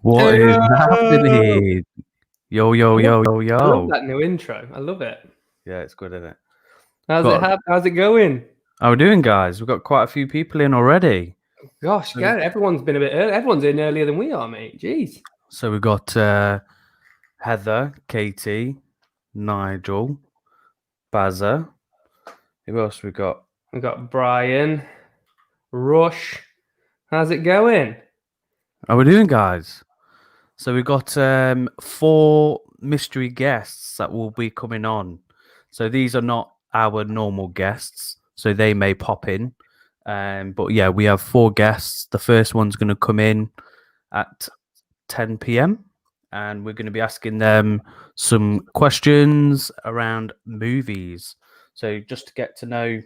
What is Hello. happening? Yo, yo, I love, yo, yo, I love yo. that new intro. I love it. Yeah, it's good, isn't it? How's it? Got How's it going? how we doing, guys? We've got quite a few people in already. Gosh, So, God, everyone's been a bit early. Everyone's in earlier than we are, mate. Jeez. so we've got Heather, Katie, Nigel, Bazza. Who else we got? We got Brian, Rush. How's it going? How we doing, guys? So we've got 4 mystery guests that will be coming on. So these are not our normal guests, so they may pop in. But yeah, we have 4 guests. The first one's going to come in at 10 p.m. and we're going to be asking them some questions around movies. So just to get to know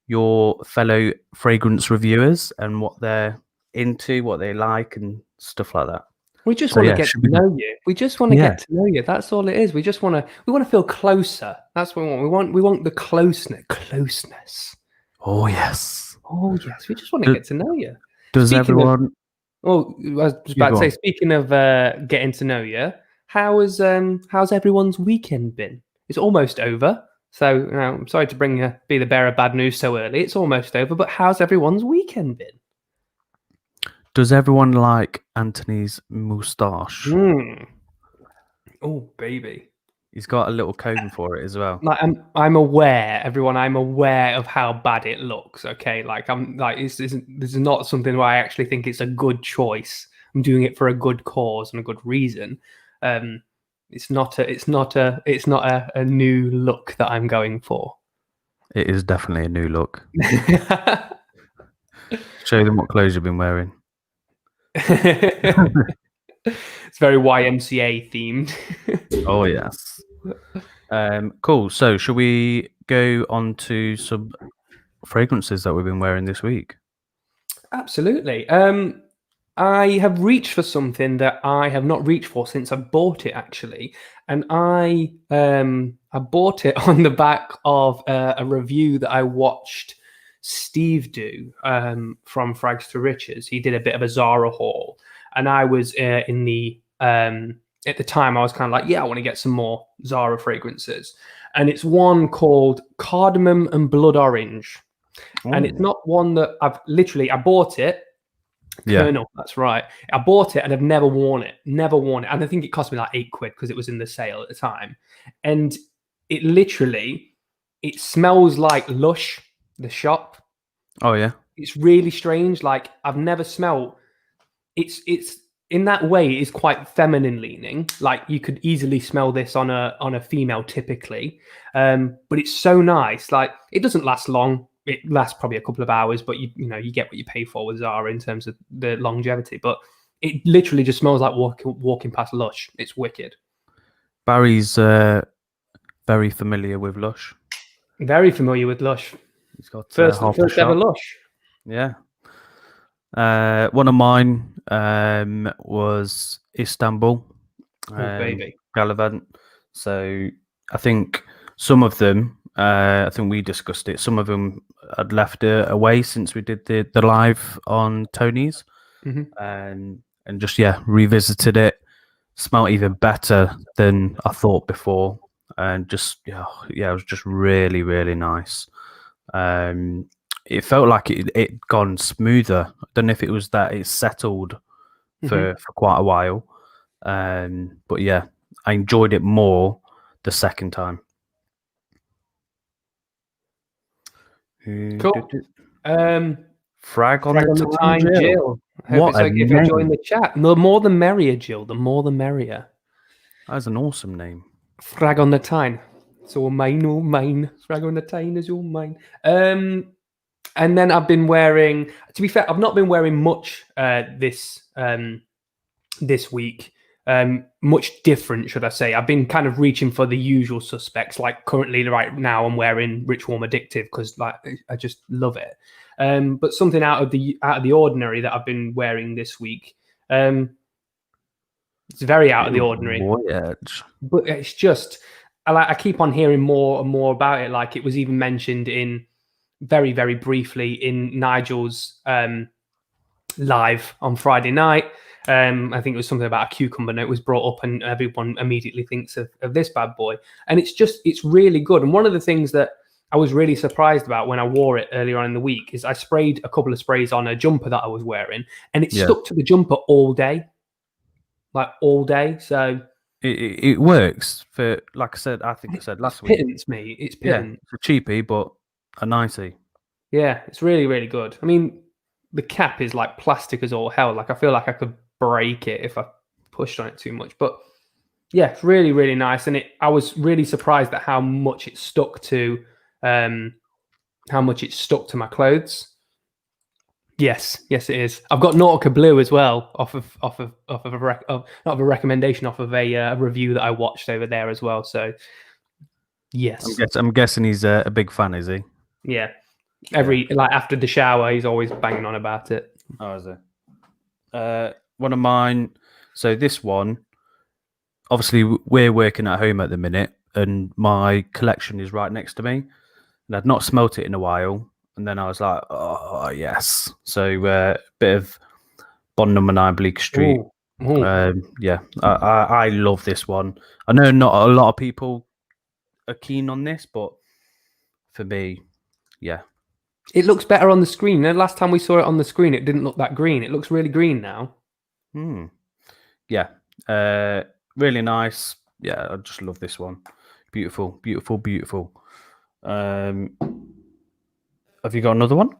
your fellow fragrance reviewers and what they're into, what they like, and stuff like that. We just So want to yeah, get should to be good. know you. We just want to Yeah. get to know you. That's all it is. We just want to feel closer. That's what we want. We want the closeness. Oh yes. Oh yes, we just want to Do- get to know you. Does Speaking of, everyone? oh, I was just You about to go say, on. speaking of getting to know you, how's everyone's weekend been? It's almost over. So I'm sorry to be the bearer of bad news so early. It's almost over, but how's everyone's weekend been? Does everyone like Anthony's moustache? Oh baby. He's got a little comb for it as well. Like I'm aware, everyone. I'm aware of how bad it looks. Okay, like I'm like this is not something where I actually think it's a good choice. I'm doing it for a good cause and a good reason. It's not a new look that I'm going for. It is definitely a new look. Show them what clothes you've been wearing. It's very YMCA themed. Oh yes. Cool. So, should we go on to some fragrances that we've been wearing this week? Absolutely. I have reached for something that I have not reached for since I bought it, actually, and I bought it on the back of a review that I watched Steve do from Frags to Riches. He did a bit of a Zara haul, and I was in the at the time I was kind of like, yeah, I want to get some more Zara fragrances, and it's one called Cardamom and Blood Orange. And it's not one that I bought it. Yeah. Colonel, that's right. I bought it and I've never worn it. Never worn it. And I think it cost me like £8 because it was in the sale at the time. And it smells like Lush, the shop. Oh yeah. It's really strange. Like I've never smelled. It's in that way it's quite feminine leaning. Like you could easily smell this on a female typically. But it's so nice. Like it doesn't last long. It lasts probably a couple of hours, but you get what you pay for with Zara in terms of the longevity. But it literally just smells like walking past Lush. It's wicked. Barry's very familiar with Lush. Very familiar with Lush. He's got First half the ever shop. Lush. Yeah. One of mine was Istanbul. Oh baby. Galavant. So I think some of them, I think we discussed it. Some of them had left away since we did the live on Tony's, and just revisited it. Smelled even better than I thought before, and just it was just really really nice. It felt like it gone smoother. I don't know if it was that it settled for quite a while, but yeah, I enjoyed it more the second time. Cool. Frag on the Time, Jill. Jill. I hope What it's a okay if I join name. the chat. The more the merrier, Jill. The more the merrier. That's an awesome name. Frag on the Tyne. It's all mine, all mine. Frag on the Tyne is all mine. And then I've been wearing. To be fair, I've not been wearing much this week. Much different, should I say? I've been kind of reaching for the usual suspects. Like currently, right now, I'm wearing Rich Warm Addictive because like I just love it. But something out of the ordinary that I've been wearing this week. It's very out of the ordinary. Voyage. But it's just I keep on hearing more and more about it. Like it was even mentioned in very, very briefly in Nigel's live on Friday night. I think it was something about a cucumber note was brought up, and everyone immediately thinks of this bad boy. And it's really good. And one of the things that I was really surprised about when I wore it earlier on in the week is I sprayed a couple of sprays on a jumper that I was wearing, and it stuck to the jumper all day, like all day. So it works for, like I said, I think I said last week. Pittance, mate. It's pittance. Yeah, it's a cheapie, but a nicey. Yeah, it's really, really good. I mean, the cap is like plastic as all hell. Like I feel like I could break it if I pushed on it too much. But yeah, it's really, really nice. And I was really surprised at how much it stuck to my clothes. Yes, it is. I've got Nautica Blue as well, off of a recommendation, off of a review that I watched over there as well. So yes, I'm guessing he's a big fan, is he? Yeah. Like after the shower, he's always banging on about it. Oh, is it? One of mine. So this one, obviously, we're working at home at the minute, and my collection is right next to me, and I'd not smelt it in a while, and then I was like, oh yes. So bit of Bond Number 9 Bleecker Street. Yeah, I love this one. I know not a lot of people are keen on this, but for me, yeah. It looks better on the screen. The last time we saw it on the screen, it didn't look that green. It looks really green now. Yeah. Really nice. Yeah, I just love this one. Beautiful, beautiful, beautiful. Have you got another one?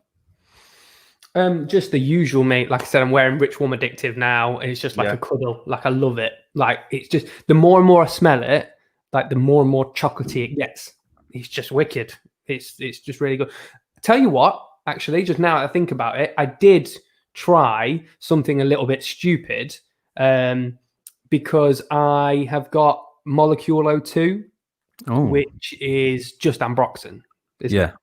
Just the usual, mate. Like I said, I'm wearing Rich Warm Addictive now. It's just like a cuddle. Like I love it. Like it's just the more and more I smell it, like the more and more chocolatey it gets. It's just wicked. It's just really good. Tell you what, actually, just now I think about it, I did try something a little bit stupid because I have got Molecule O2, which is just ambroxan. Yeah. It?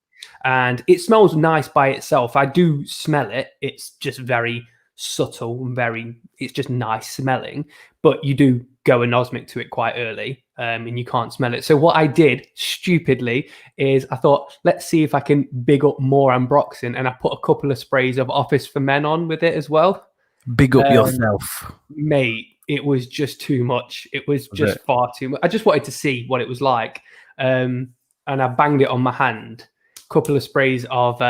And it smells nice by itself. I do smell it. It's just very subtle and it's just nice smelling. But you do go anosmic to it quite early and you can't smell it. So what I did stupidly is I thought, let's see if I can big up more ambroxan. And I put a couple of sprays of Office for Men on with it as well. Big up yourself. Mate, it was just too much. It was just far too much. I just wanted to see what it was like. And I banged it on my hand. Couple of sprays of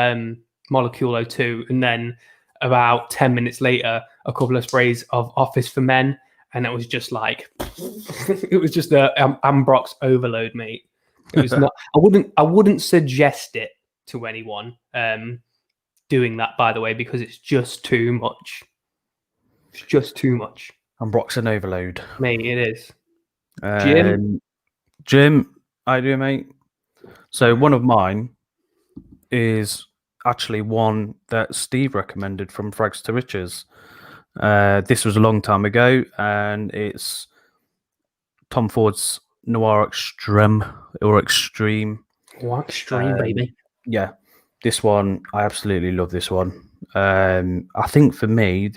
Molecule O2, and then about 10 minutes later, a couple of sprays of Office for Men, and it was just like it was just a Ambrox overload, mate. It was not. I wouldn't suggest it to anyone doing that, by the way, because it's just too much. It's just too much. Ambroxan overload, mate. It is. Jim, I do, mate. So one of mine is actually one that Steve recommended from Frags to Riches. This was a long time ago, and it's Tom Ford's Noir Extreme or Extreme. Oh, Extreme, baby. Yeah, this one, I absolutely love this one. I think for me,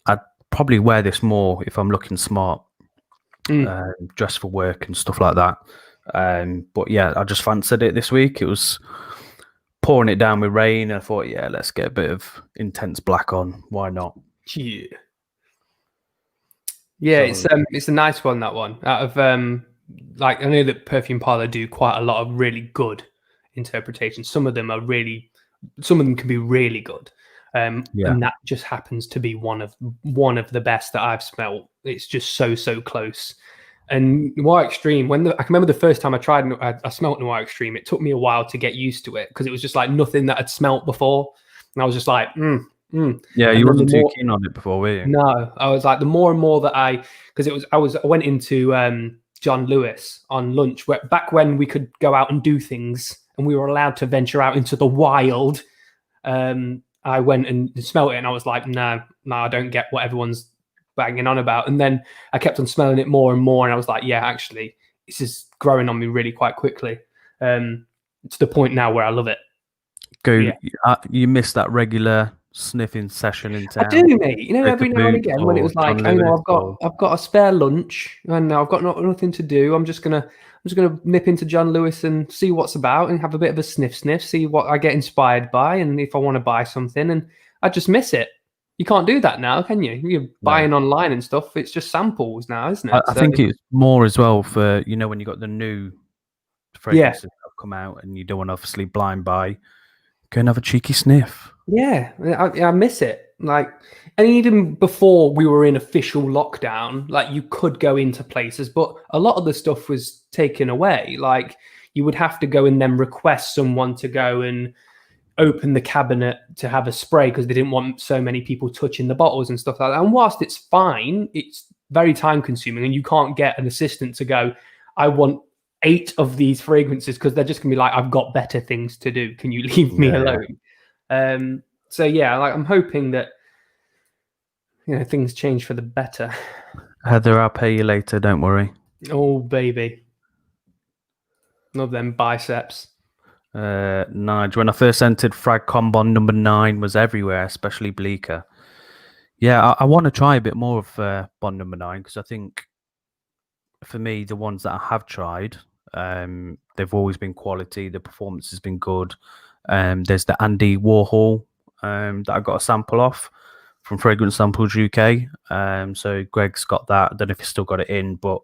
I'd probably wear this more if I'm looking smart, dress for work and stuff like that. But yeah, I just fancied it this week. It was pouring it down with rain, and I thought, yeah, let's get a bit of intense black on. Why not? Yeah, so, it's a nice one, that one. Out of like, I know that Perfume Parlor do quite a lot of really good interpretations. Some of them can be really good. And that just happens to be one of the best that I've smelled. It's just so close. And Noir Extreme, I can remember the first time I smelt Noir Extreme, it took me a while to get used to it because it was just like nothing that I'd smelt before. And I was just like, Yeah, you wasn't too keen on it before, were you? No, I was like, the more and more that I went into John Lewis on lunch, back when we could go out and do things and we were allowed to venture out into the wild. I went and smelt it and I was like, no, I don't get what everyone's banging on about. And then I kept on smelling it more and more, and I was like, yeah, actually, this is growing on me really quite quickly, to the point now where I love it. You miss that regular sniffing session in I town? do, mate. You know, Go to every now and Boots again when it or was John like, Lewis or I've got a spare lunch and I've got nothing to do. I'm just gonna nip into John Lewis and see what's about and have a bit of a sniff, see what I get inspired by, and if I want to buy something, and I just miss it. You can't do that now, can you? You're no. buying online and stuff. It's just samples now, isn't I, it? I So think it's more as well for when you got the new yeah, fragrances that have come out and you don't want to obviously blind buy. Go and have a cheeky sniff. yeah, I miss it. Like, and even before we were in official lockdown, like you could go into places, but a lot of the stuff was taken away. Like you would have to go and then request someone to go and open the cabinet to have a spray because they didn't want so many people touching the bottles and stuff like that. And whilst it's fine, it's very time consuming, and you can't get an assistant to go, I want 8 of these fragrances because they're just gonna be like, I've got better things to do. Can you leave me Yeah. alone? So yeah, like I'm hoping that things change for the better. Heather, I'll pay you later. Don't worry. Oh baby, love them biceps. Nige, when I first entered Frag Combon, number 9 was everywhere, especially Bleecker. Yeah, I want to try a bit more of Bond number 9 because I think for me, the ones that I have tried, they've always been quality. The performance has been good. There's the Andy Warhol that I got a sample off from Fragrance Samples UK. So Greg's got that. I don't know if he's still got it in, but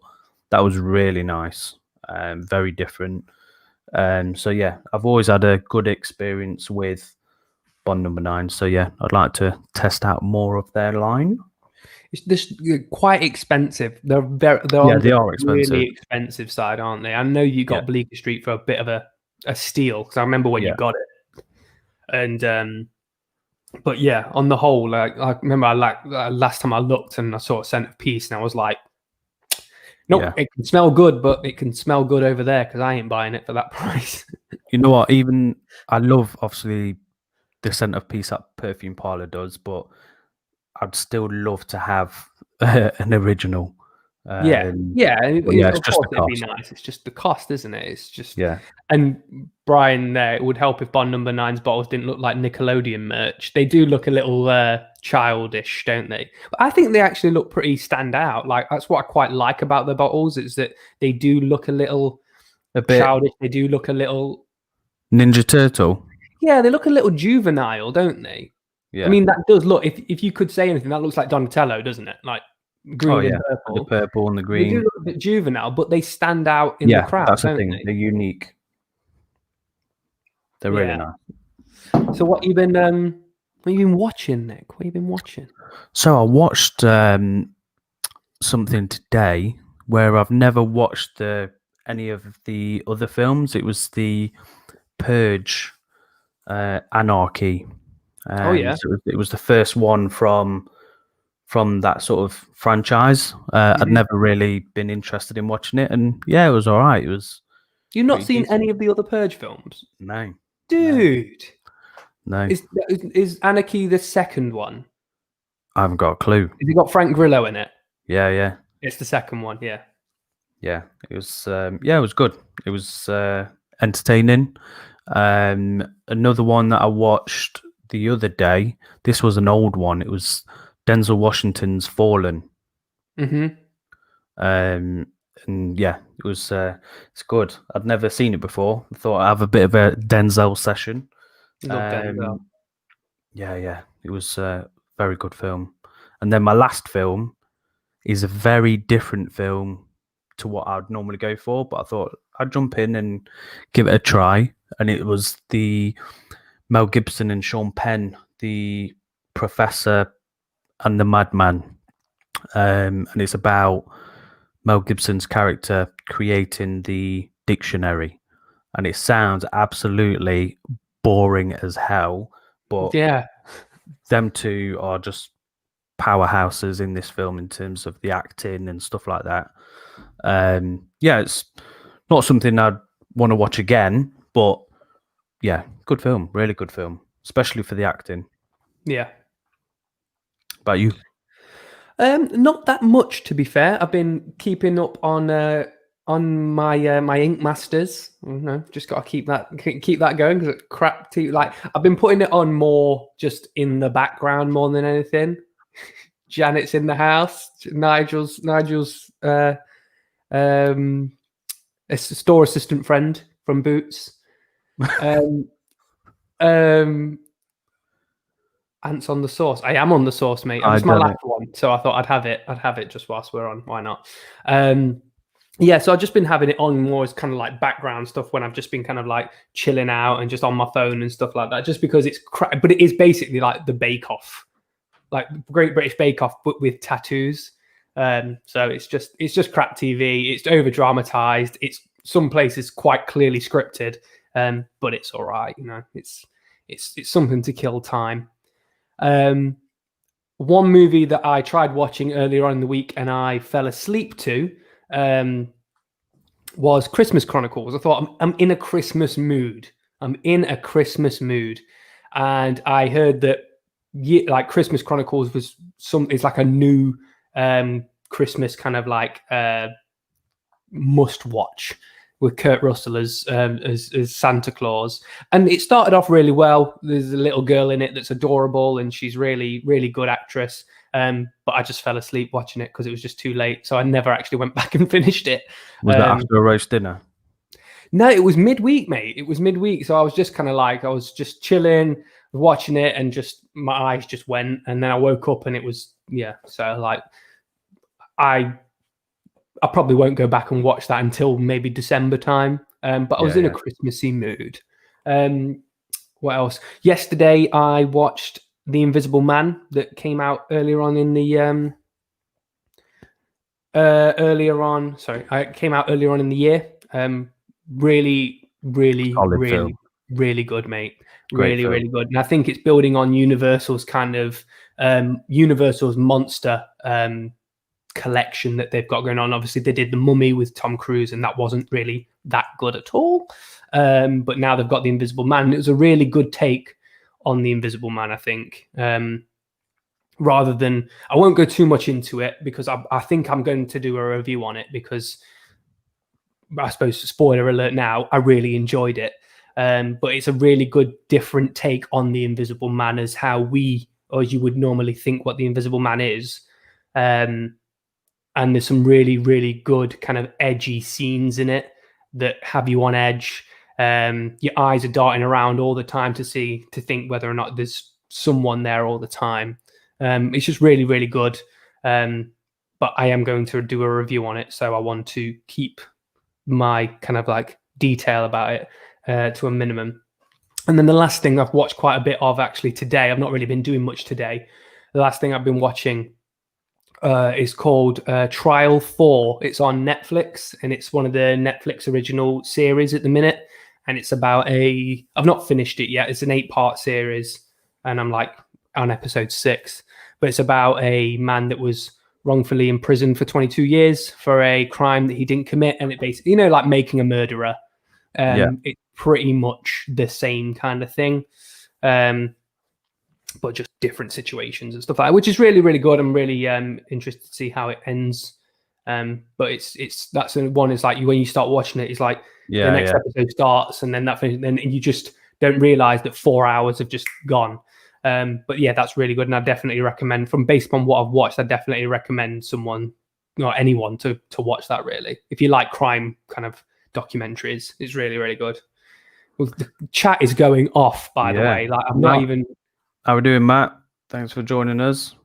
that was really nice. Very different. So yeah, I've always had a good experience with Bond number 9. So yeah, I'd like to test out more of their line. It's just quite expensive. They're they're Yeah, on they the are expensive. really expensive side, aren't they? I know you got Yeah. Bleecker Street for a bit of a steal because I remember when you Yeah. got it. And but yeah, on the whole, I remember last time I looked and I saw a scent of peace, and I was like, nope, Yeah. it can smell good, but it can smell good over there because I ain't buying it for that price. You know what? Even I love obviously the scent of peace that Perfume Parlor does, but I'd still love to have an original. Yeah, yeah, But yeah, it's of just course the it'd be cost. nice. It's just the cost, isn't it? It's just Yeah. and Brian there, it would help if Bond number 9's bottles didn't look like Nickelodeon merch. They do look a little childish, don't they? But I think they actually look pretty stand out. Like that's what I quite like about the bottles is that they do look a little A bit childish. They do look a little Ninja Turtle. yeah, they look a little juvenile, don't they? I Yeah. mean, that does look. If you could say anything, that looks like Donatello, doesn't it? Like green Oh and yeah. The purple. purple and the They do green. look a bit juvenile, but they stand out in the Yeah, crowd, that's the don't thing. they? They're unique. They're really Yeah. nice. So what you been watching, Nick? What you been watching? So I watched something today where I've never watched any of the other films. It was the Purge Anarchy. Oh yeah. So it was the first one from that sort of franchise. I'd Mhm. never really been interested in watching it, and yeah, it was all right. It was You've not pretty seen decent. any of the other Purge films, No, no, dude? no. Is Anarchy the second one? I haven't got a clue. Has it got Frank Grillo in it? Yeah, yeah, It's the second one. Yeah. yeah. It was it was good. It was entertaining. Another one that I watched the other day. This was an old one. It was Denzel Washington's Fallen. Mm-hmm. And yeah, it was it's good. I'd never seen it before. I thought I'd have a bit of a Denzel session. Love Denzel. Yeah, yeah, it was a very good film. And then my last film is a very different film to what I'd normally go for, but I thought I'd jump in and give it a try. And it was the Mel Gibson and Sean Penn, the Professor and the Madman. And it's about Mel Gibson's character creating the dictionary. And it sounds absolutely boring as hell, but Yeah. them two are just powerhouses in this film in terms of the acting and stuff like that. Yeah, it's not something I'd want to watch again, but yeah, good film, really good film, especially for the acting. Yeah. About you? Not that much to be fair. I've been keeping up on on my my Ink Masters. Just got to keep that going because crap. Like I've been putting it on more just in the background more than anything. Janet's in the house. Nigel's a store assistant friend from Boots. Ants on the sauce. I am on the sauce, mate. It's my last one, so I thought I'd have it. I'd have it just whilst we're on. Why not? Yeah, so I've just been having it on more as kind of like background stuff when I've just been kind of like chilling out and just on my phone and stuff like that. Just because it's crap, but it is basically like the Bake Off, like Great British Bake Off, but with tattoos. So it's just crap TV. It's over dramatized. It's some places quite clearly scripted, but it's all right. It's something to kill time. One movie that I tried watching earlier on in the week and I fell asleep to was Christmas Chronicles. I thought I'm in a Christmas mood. And I heard that like Christmas Chronicles is like a new Christmas kind of like must watch with Kurt Russell as Santa Claus. And it started off really well. There's a little girl in it that's adorable and she's really, really good actress. But I just fell asleep watching it because it was just too late. So I never actually went back and finished it. Was that after a roast dinner? No, it was midweek, mate. It was midweek. So I was just kind of like, I was just chilling, watching it, and just my eyes just went. And then I woke up and it was, yeah. So like, I probably won't go back and watch that until maybe December time. But I was in a Christmassy mood. What else? Yesterday, I watched The Invisible Man that came out earlier on in the came out earlier on in the year. Really, really, Solid really, film. really good, mate. Really, really good. And I think it's building on Universal's kind of Universal's monster collection that they've got going on. Obviously, they did The Mummy with Tom Cruise, and that wasn't really that good at all. But now they've got The Invisible Man. And it was a really good take on The Invisible Man, I think. Rather than, I won't go too much into it because I think I'm going to do a review on it because I suppose, spoiler alert now, I really enjoyed it. But it's a really good, different take on The Invisible Man as how as you would normally think what The Invisible Man is. And there's some really, really good kind of edgy scenes in it that have you on edge. Your eyes are darting around all the time to think whether or not there's someone there all the time. It's just really, really good. But I am going to do a review on it, so I want to keep my kind of like detail about it to a minimum. And then the last thing I've watched quite a bit of actually today, I've not really been doing much today. The last thing I've been watching is called Trial 4. It's on Netflix, and it's one of the Netflix original series at the minute. And it's about I've not finished it yet. It's an 8-part series, and I'm like on episode 6. But it's about a man that was wrongfully imprisoned for 22 years for a crime that he didn't commit. And it basically, like Making a Murderer. It's pretty much the same kind of thing. But just different situations and stuff like that, which is really, really good. I'm really interested to see how it ends. But that's one is like when you start watching it, it's like the next episode starts and then that finishes, then you just don't realize that 4 hours have just gone. But yeah, that's really good. And I definitely recommend, based on what I've watched, I definitely recommend anyone to watch that really. If you like crime kind of documentaries, it's really, really good. Well, the chat is going off, by the way. Like I'm not even... How are we doing, Matt? Thanks for joining us.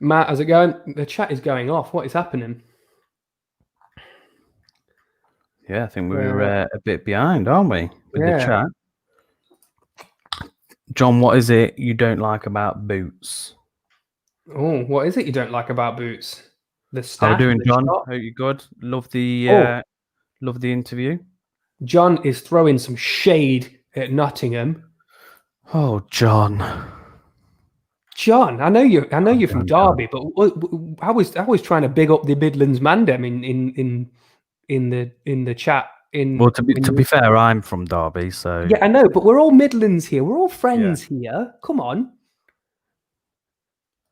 Matt, how's it going? The chat is going off. What is happening? Yeah, I think we're a bit behind, aren't we, with the chat? John, what is it you don't like about Boots? Oh, what is it you don't like about Boots? The staff. How are you doing, John? Hope you're good. Love the interview. John is throwing some shade at Nottingham. Oh, John, I know you're from Derby, but I was trying to big up the Midlands Mandem in the chat. To be fair, I'm from Derby, so yeah, I know, but we're all Midlands here. We're all friends here. Come on.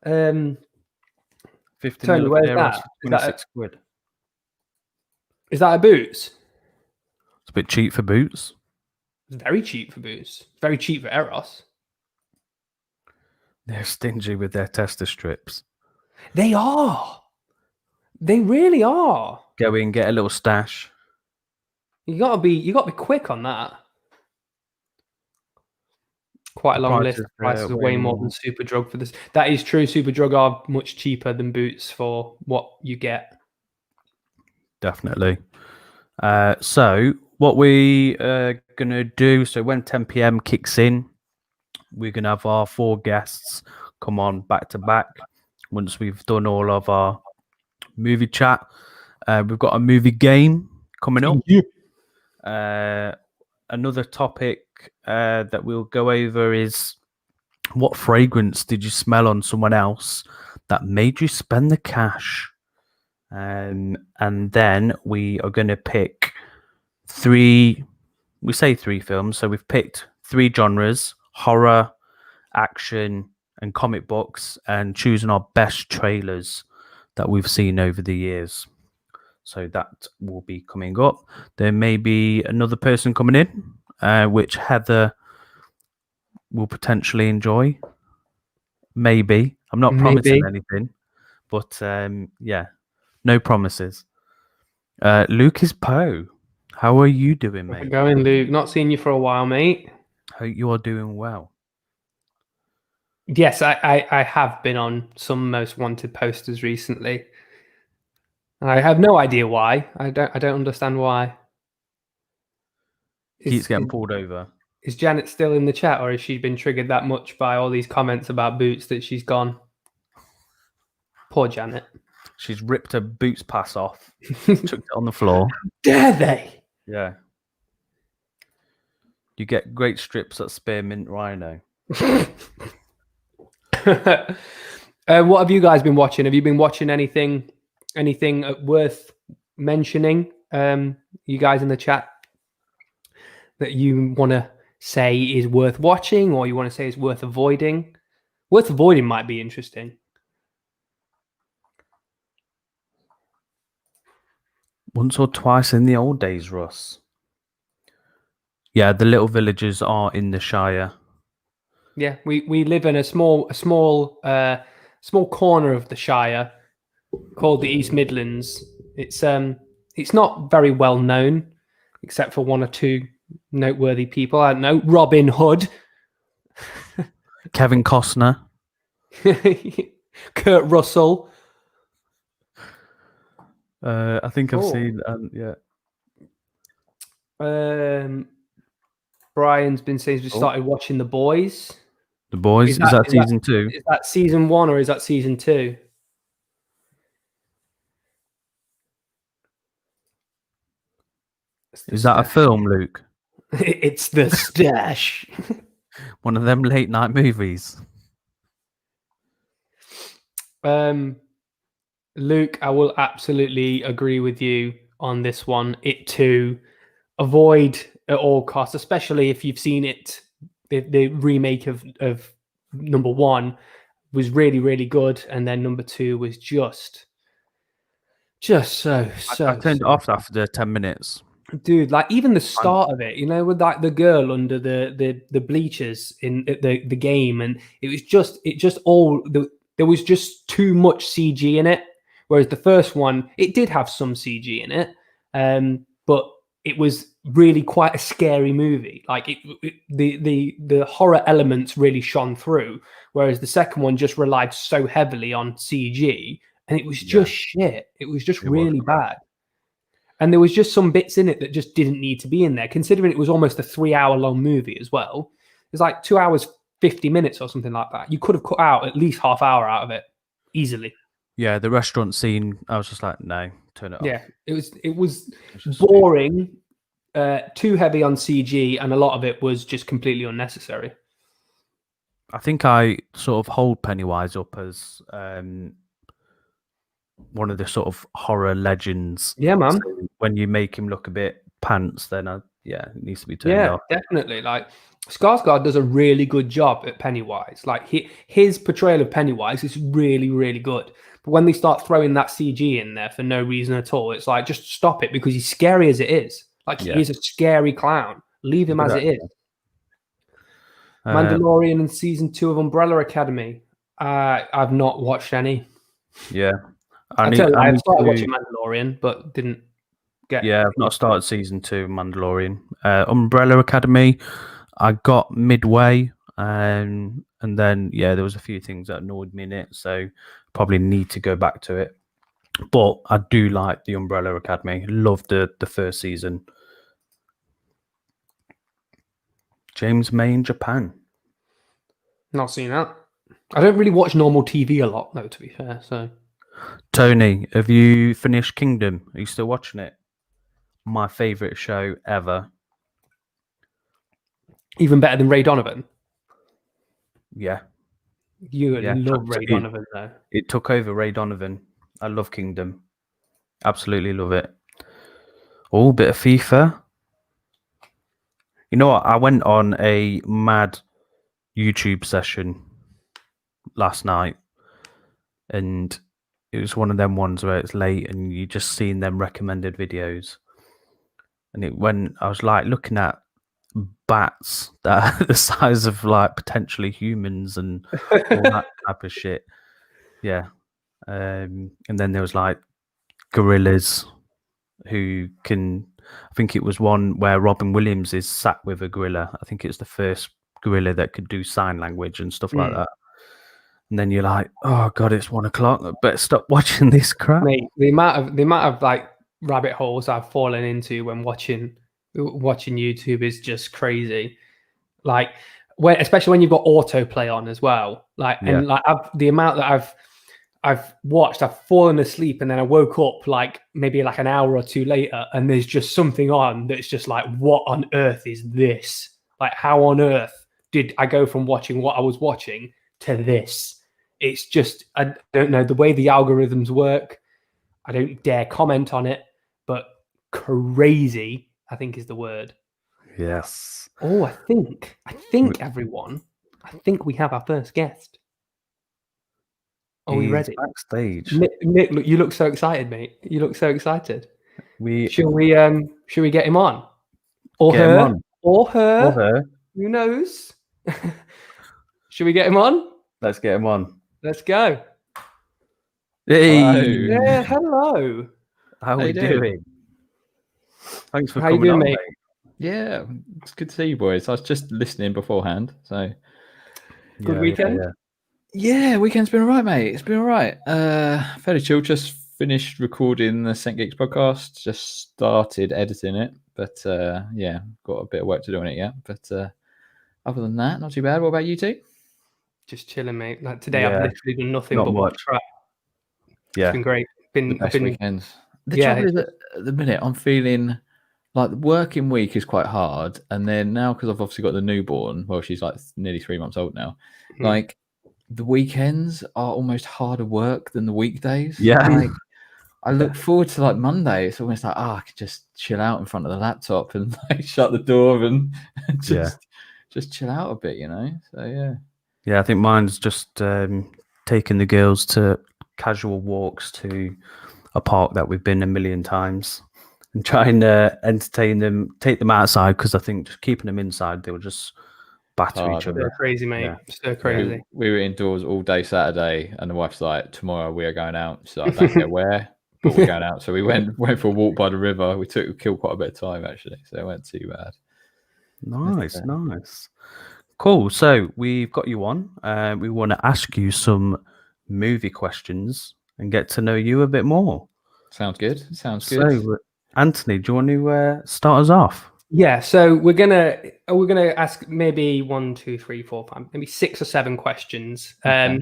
50 Tony, where's that? £26. Is that a Boots? It's a bit cheap for Boots. It's very cheap for Boots. Very cheap for Eros. They're stingy with their tester strips. They are. They really are. Go in, get a little stash. You gotta be quick on that. Quite a long list. The prices are way more than Superdrug for this. That is true. Superdrug are much cheaper than Boots for what you get. Definitely. So what we are gonna do? So when 10 p.m. kicks in, we're gonna have our 4 guests come on back to back. Once we've done all of our movie chat, we've got a movie game coming up. Another topic that we'll go over is, what fragrance did you smell on someone else that made you spend the cash? And then we are going to pick 3. We say 3 films, so we've picked 3 genres: horror, action, and comic books, and choosing our best trailers that we've seen over the years. So that will be coming up. There may be another person coming in, which Heather will potentially enjoy. Maybe. I'm not promising anything, but yeah, no promises. Lucas Poe, how are you doing, mate? How's it going, Luke? Not seen you for a while, mate. Hope you are doing well. Yes, I have been on some most wanted posters recently. I have no idea why. I don't understand why. Keeps getting pulled over. Is Janet still in the chat, or has she been triggered that much by all these comments about Boots that she's gone? Poor Janet. She's ripped her Boots pass off, chucked it on the floor. Dare they? Yeah. You get great strips at Spearmint Rhino. What have you guys been watching? Have you been watching anything worth mentioning? You guys in the chat that you want to say is worth watching, or you want to say is worth avoiding? Worth avoiding might be interesting. Once or twice in the old days, Russ. Yeah, the little villages are in the Shire. Yeah, we live in a small corner of the Shire called the East Midlands. It's not very well known, except for 1 or 2 noteworthy people. I don't know, Robin Hood, Kevin Costner, Kurt Russell. I think I've seen. Yeah. Brian's been saying we started watching The Boys. The Boys, is that season 2? Is that season 1 or is that season 2? Is that a film, Luke? It's The Stash. One of them late night movies. Luke, I will absolutely agree with you on this one. It too, avoid at all costs, especially if you've seen it. The remake of number 1 was really, really good, and then number 2 was just so. I turned it off after 10 minutes. Dude, like even the start of it, with like the girl under the bleachers in the game, and there was just too much CG in it. Whereas the first one, it did have some CG in it, but it was really quite a scary movie. Like the horror elements really shone through, whereas the second one just relied so heavily on CG, and it was just shit. It was just really bad. And there was just some bits in it that just didn't need to be in there, considering it was almost a 3-hour-long movie as well. It's like 2 hours, 50 minutes or something like that. You could have cut out at least half hour out of it easily. Yeah, the restaurant scene, I was just like, no, turn it off. Yeah, it was boring, too heavy on CG, and a lot of it was just completely unnecessary. I think I sort of hold Pennywise up as one of the sort of horror legends. Yeah, man. So when you make him look a bit pants, then it needs to be turned off. Yeah, definitely. Like Skarsgård does a really good job at Pennywise. Like his portrayal of Pennywise is really, really good. But when they start throwing that CG in there for no reason at all, it's like, just stop it, because he's scary as it is. Like, he is a scary clown. Leave him as it is. Mandalorian and season 2 of Umbrella Academy. I've not watched any. Yeah. I started watching Mandalorian, but didn't get. Yeah, I've not started season 2 of Mandalorian. Umbrella Academy, I got midway, and then there was a few things that annoyed me in it, so probably need to go back to it. But I do like the Umbrella Academy. Loved the first season. James May in Japan. Not seen that. I don't really watch normal TV a lot, though, to be fair. So, Tony, have you finished Kingdom? Are you still watching it? My favorite show ever. Even better than Ray Donovan. Yeah. You love Ray Donovan, though. It took over Ray Donovan. I love Kingdom. Absolutely love it. Oh, bit of FIFA. You know what? I went on a mad YouTube session last night, and it was one of them ones where it's late and you just seeing them recommended videos. And I was like looking at bats that are the size of like potentially humans and all that type of shit. Yeah. And then there was like gorillas who can, I think it was one where Robin Williams is sat with a gorilla. I think it's the first gorilla that could do sign language and stuff like that. And then you're like, oh God, it's 1 o'clock. I better stop watching this crap. Mate, the amount of like rabbit holes I've fallen into when watching YouTube is just crazy. Like, especially when you've got autoplay on as well. Like, and like the amount that I've watched, I've fallen asleep, and then I woke up like maybe like an hour or two later, and there's just something on that's just like, what on earth is this? Like, how on earth did I go from watching what I was watching to this? It's just, I don't know the way the algorithms work. I don't dare comment on it, but crazy, I think, is the word. Yes. Oh, I think everyone, I think we have our first guest. Are we ready? Backstage. Nick, look, you look so excited, mate. You look so excited. Should we get him on? Or get her? Him on. Or her? Or her? Who knows? Should we get him on? Let's get him on. Let's go. Hey. Hello. Yeah, hello. How are we doing? Thanks for How you coming doing, on, mate? Yeah, it's good to see you boys. I was just listening beforehand, so good weekend. Yeah, weekend's been all right, mate. It's been all right. Fairly chill. Just finished recording the St. Geeks podcast. Just started editing it, but yeah, got a bit of work to do on it yet. But other than that, not too bad. What about you two? Just chilling, mate. Like today, I've literally done nothing but watch track. Yeah, it's been great. The best weekends. The trouble is that at the minute I'm feeling like the working week is quite hard, and then now because I've obviously got the newborn. Well, she's like nearly 3 months old now. Like the weekends are almost harder work than the weekdays. Yeah. Like, I look forward to like Monday. It's almost like I could just chill out in front of the laptop and like shut the door and just chill out a bit, you know. So yeah. Yeah, I think mine's just taking the girls to casual walks to a park that we've been a million times and trying to entertain them, take them outside, because I think just keeping them inside, they'll just batter each other. They're crazy, mate. Yeah. So crazy. We were indoors all day Saturday, and the wife's like, tomorrow we are going out. So I don't care where, but we're going out. So we went for a walk by the river. We killed quite a bit of time, actually. So it wasn't too bad. Nice. Cool. So we've got you on. We want to ask you some movie questions and get to know you a bit more. Sounds good. So, Anthony, do you want to start us off? Yeah. So we're gonna ask maybe 1, 2, 3, 4, 5, maybe 6 or 7 questions. Okay.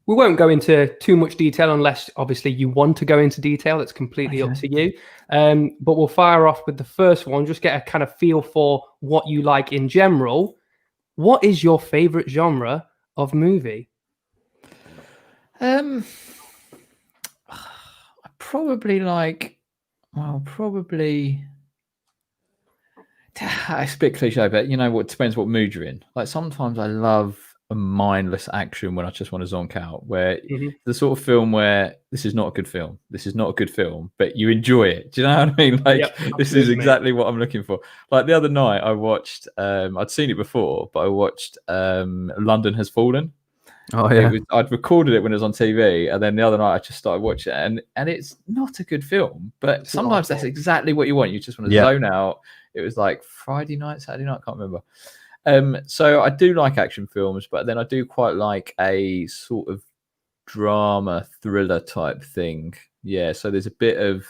We won't go into too much detail unless obviously you want to go into detail. It's completely up to you. But we'll fire off with the first one. Just get a kind of feel for what you like in general. What is your favorite genre of movie? I probably it's a bit cliche, but you know what, depends what mood you're in. Like sometimes I love a mindless action when I just want to zonk out. Where the sort of film where this is not a good film, this is not a good film, but you enjoy it. Do you know what I mean? Like this is exactly what I'm looking for. Like the other night, I watched. I'd seen it before, but I watched London Has Fallen. Oh yeah, I'd recorded it when it was on TV, and then the other night I just started watching it, and it's not a good film, but sometimes that's exactly what you want. You just want to zone out. It was like Friday night, Saturday night, I can't remember. So I do like action films, but then I do quite like a sort of drama thriller type thing. Yeah, so there's a bit of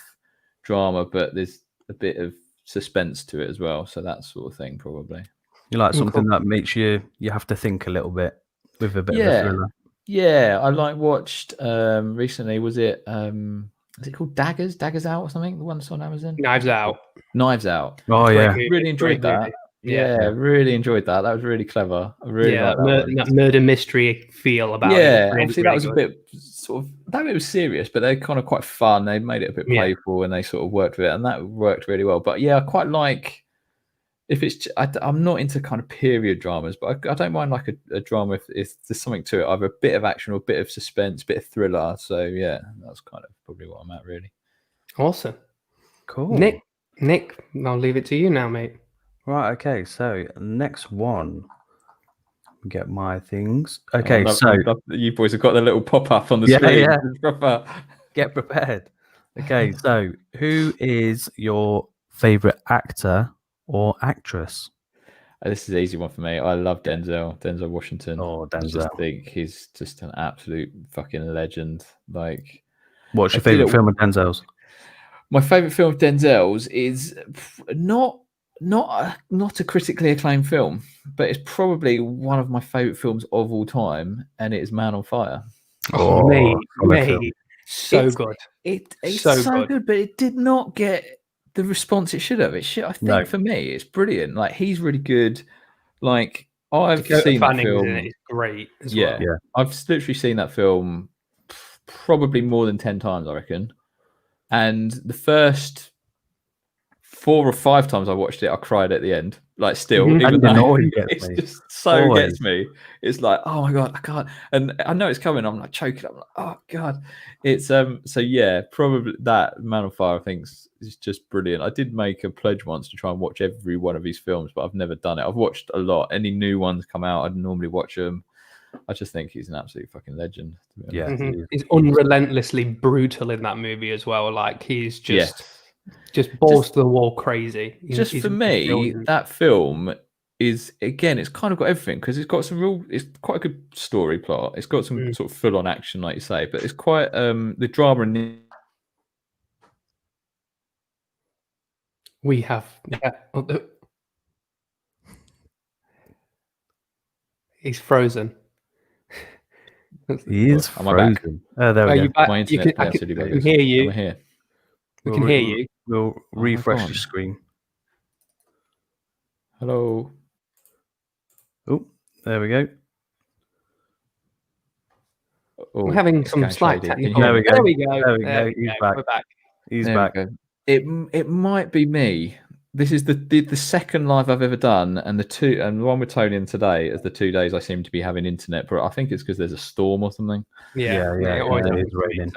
drama, but there's a bit of suspense to it as well. So that sort of thing, probably. You like something that makes you have to think a little bit with a bit of a thriller. Yeah, I watched recently. Was it called Daggers? Daggers Out or something? The one that's on Amazon. Knives Out. Knives Out. Oh yeah, really enjoyed that. Yeah, really enjoyed that. That was really clever. I really like that murder mystery feel about it. Yeah, obviously that was a bit sort of that bit was serious, but they're kind of quite fun. They made it a bit playful, and they sort of worked with it, and that worked really well. But yeah, I quite like if it's. I'm not into kind of period dramas, but I don't mind like a drama if there's something to it, either a bit of action or a bit of suspense, a bit of thriller. So yeah, that's kind of probably what I'm at, really. Awesome, cool. Nick, I'll leave it to you now, mate. Right, okay, so next one. Get my things. Okay, so you boys have got the little pop-up on the screen. Yeah. Get prepared. Okay, so who is your favorite actor or actress? This is an easy one for me. I love Denzel Washington. Oh, Denzel. I just think he's just an absolute fucking legend. Like, what's your favorite film of Denzel's? My favorite film of Denzel's is not a critically acclaimed film, but it's probably one of my favorite films of all time, and it is Man on Fire. Oh, mate, so good. It's so good, but it did not get the response it should have. I think for me, it's brilliant. Like, he's really good. Like, I've seen that film. It's great as well. Yeah, I've literally seen that film probably more than 10 times, I reckon. And the first 4 or 5 times I watched it, I cried at the end. Like, still, even though it's just so gets me. It's like, oh my god, I can't. And I know it's coming. I'm like choking. I'm like, oh god. It's so yeah, probably that Man on Fire I think is just brilliant. I did make a pledge once to try and watch every one of his films, but I've never done it. I've watched a lot. Any new ones come out, I'd normally watch them. I just think he's an absolute fucking legend. Yeah, he's unrelentlessly brutal in that movie as well. Like, he's just balls to the wall crazy. He's for me, brilliant. That film is, again, it's kind of got everything, because it's got it's quite a good story plot. It's got some sort of full on action, like you say, but it's quite the drama and we have he's frozen. He is frozen. Oh, there we go. My internet I can hear you. I'm here. We can hear you. We'll refresh the screen. Hello. Oh, there we go. We're having some slight technical. There we go. There we go. There we go. He's back. We're back. He's back. It might be me. This is the second live I've ever done, and the one with Tony and today is the 2 days I seem to be having internet. But I think it's because there's a storm or something. Yeah. It is raining.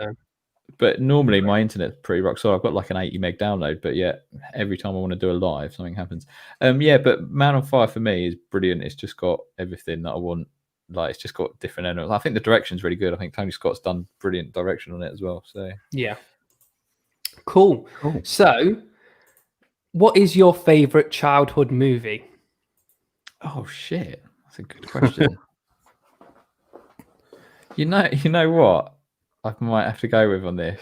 But normally my internet's pretty rock solid. I've got like an 80 meg download, but yeah, every time I want to do a live, something happens. But Man on Fire for me is brilliant. It's just got everything that I want. Like, it's just got different elements. I think the direction's really good. I think Tony Scott's done brilliant direction on it as well. So yeah, cool. So, what is your favorite childhood movie? Oh shit, that's a good question. You know what I might have to go with on this?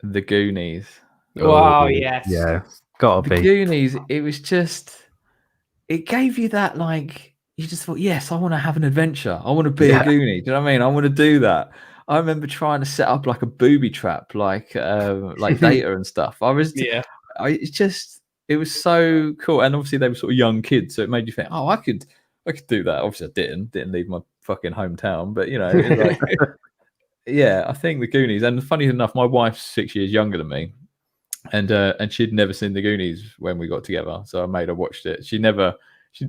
The Goonies. Oh yes, yeah, gotta be. The Goonies. It was just, it gave you that, like, you just thought, yes, I want to have an adventure. I want to be a Goonie. Do you know what I mean? I want to do that. I remember trying to set up like a booby trap, like Data and stuff. It was so cool. And obviously they were sort of young kids, so it made you think, oh, I could do that. Obviously I didn't leave my fucking hometown, but you know, like, yeah, I think the Goonies. And funny enough, my wife's 6 years younger than me, and she'd never seen the Goonies when we got together, so I made her watch it. She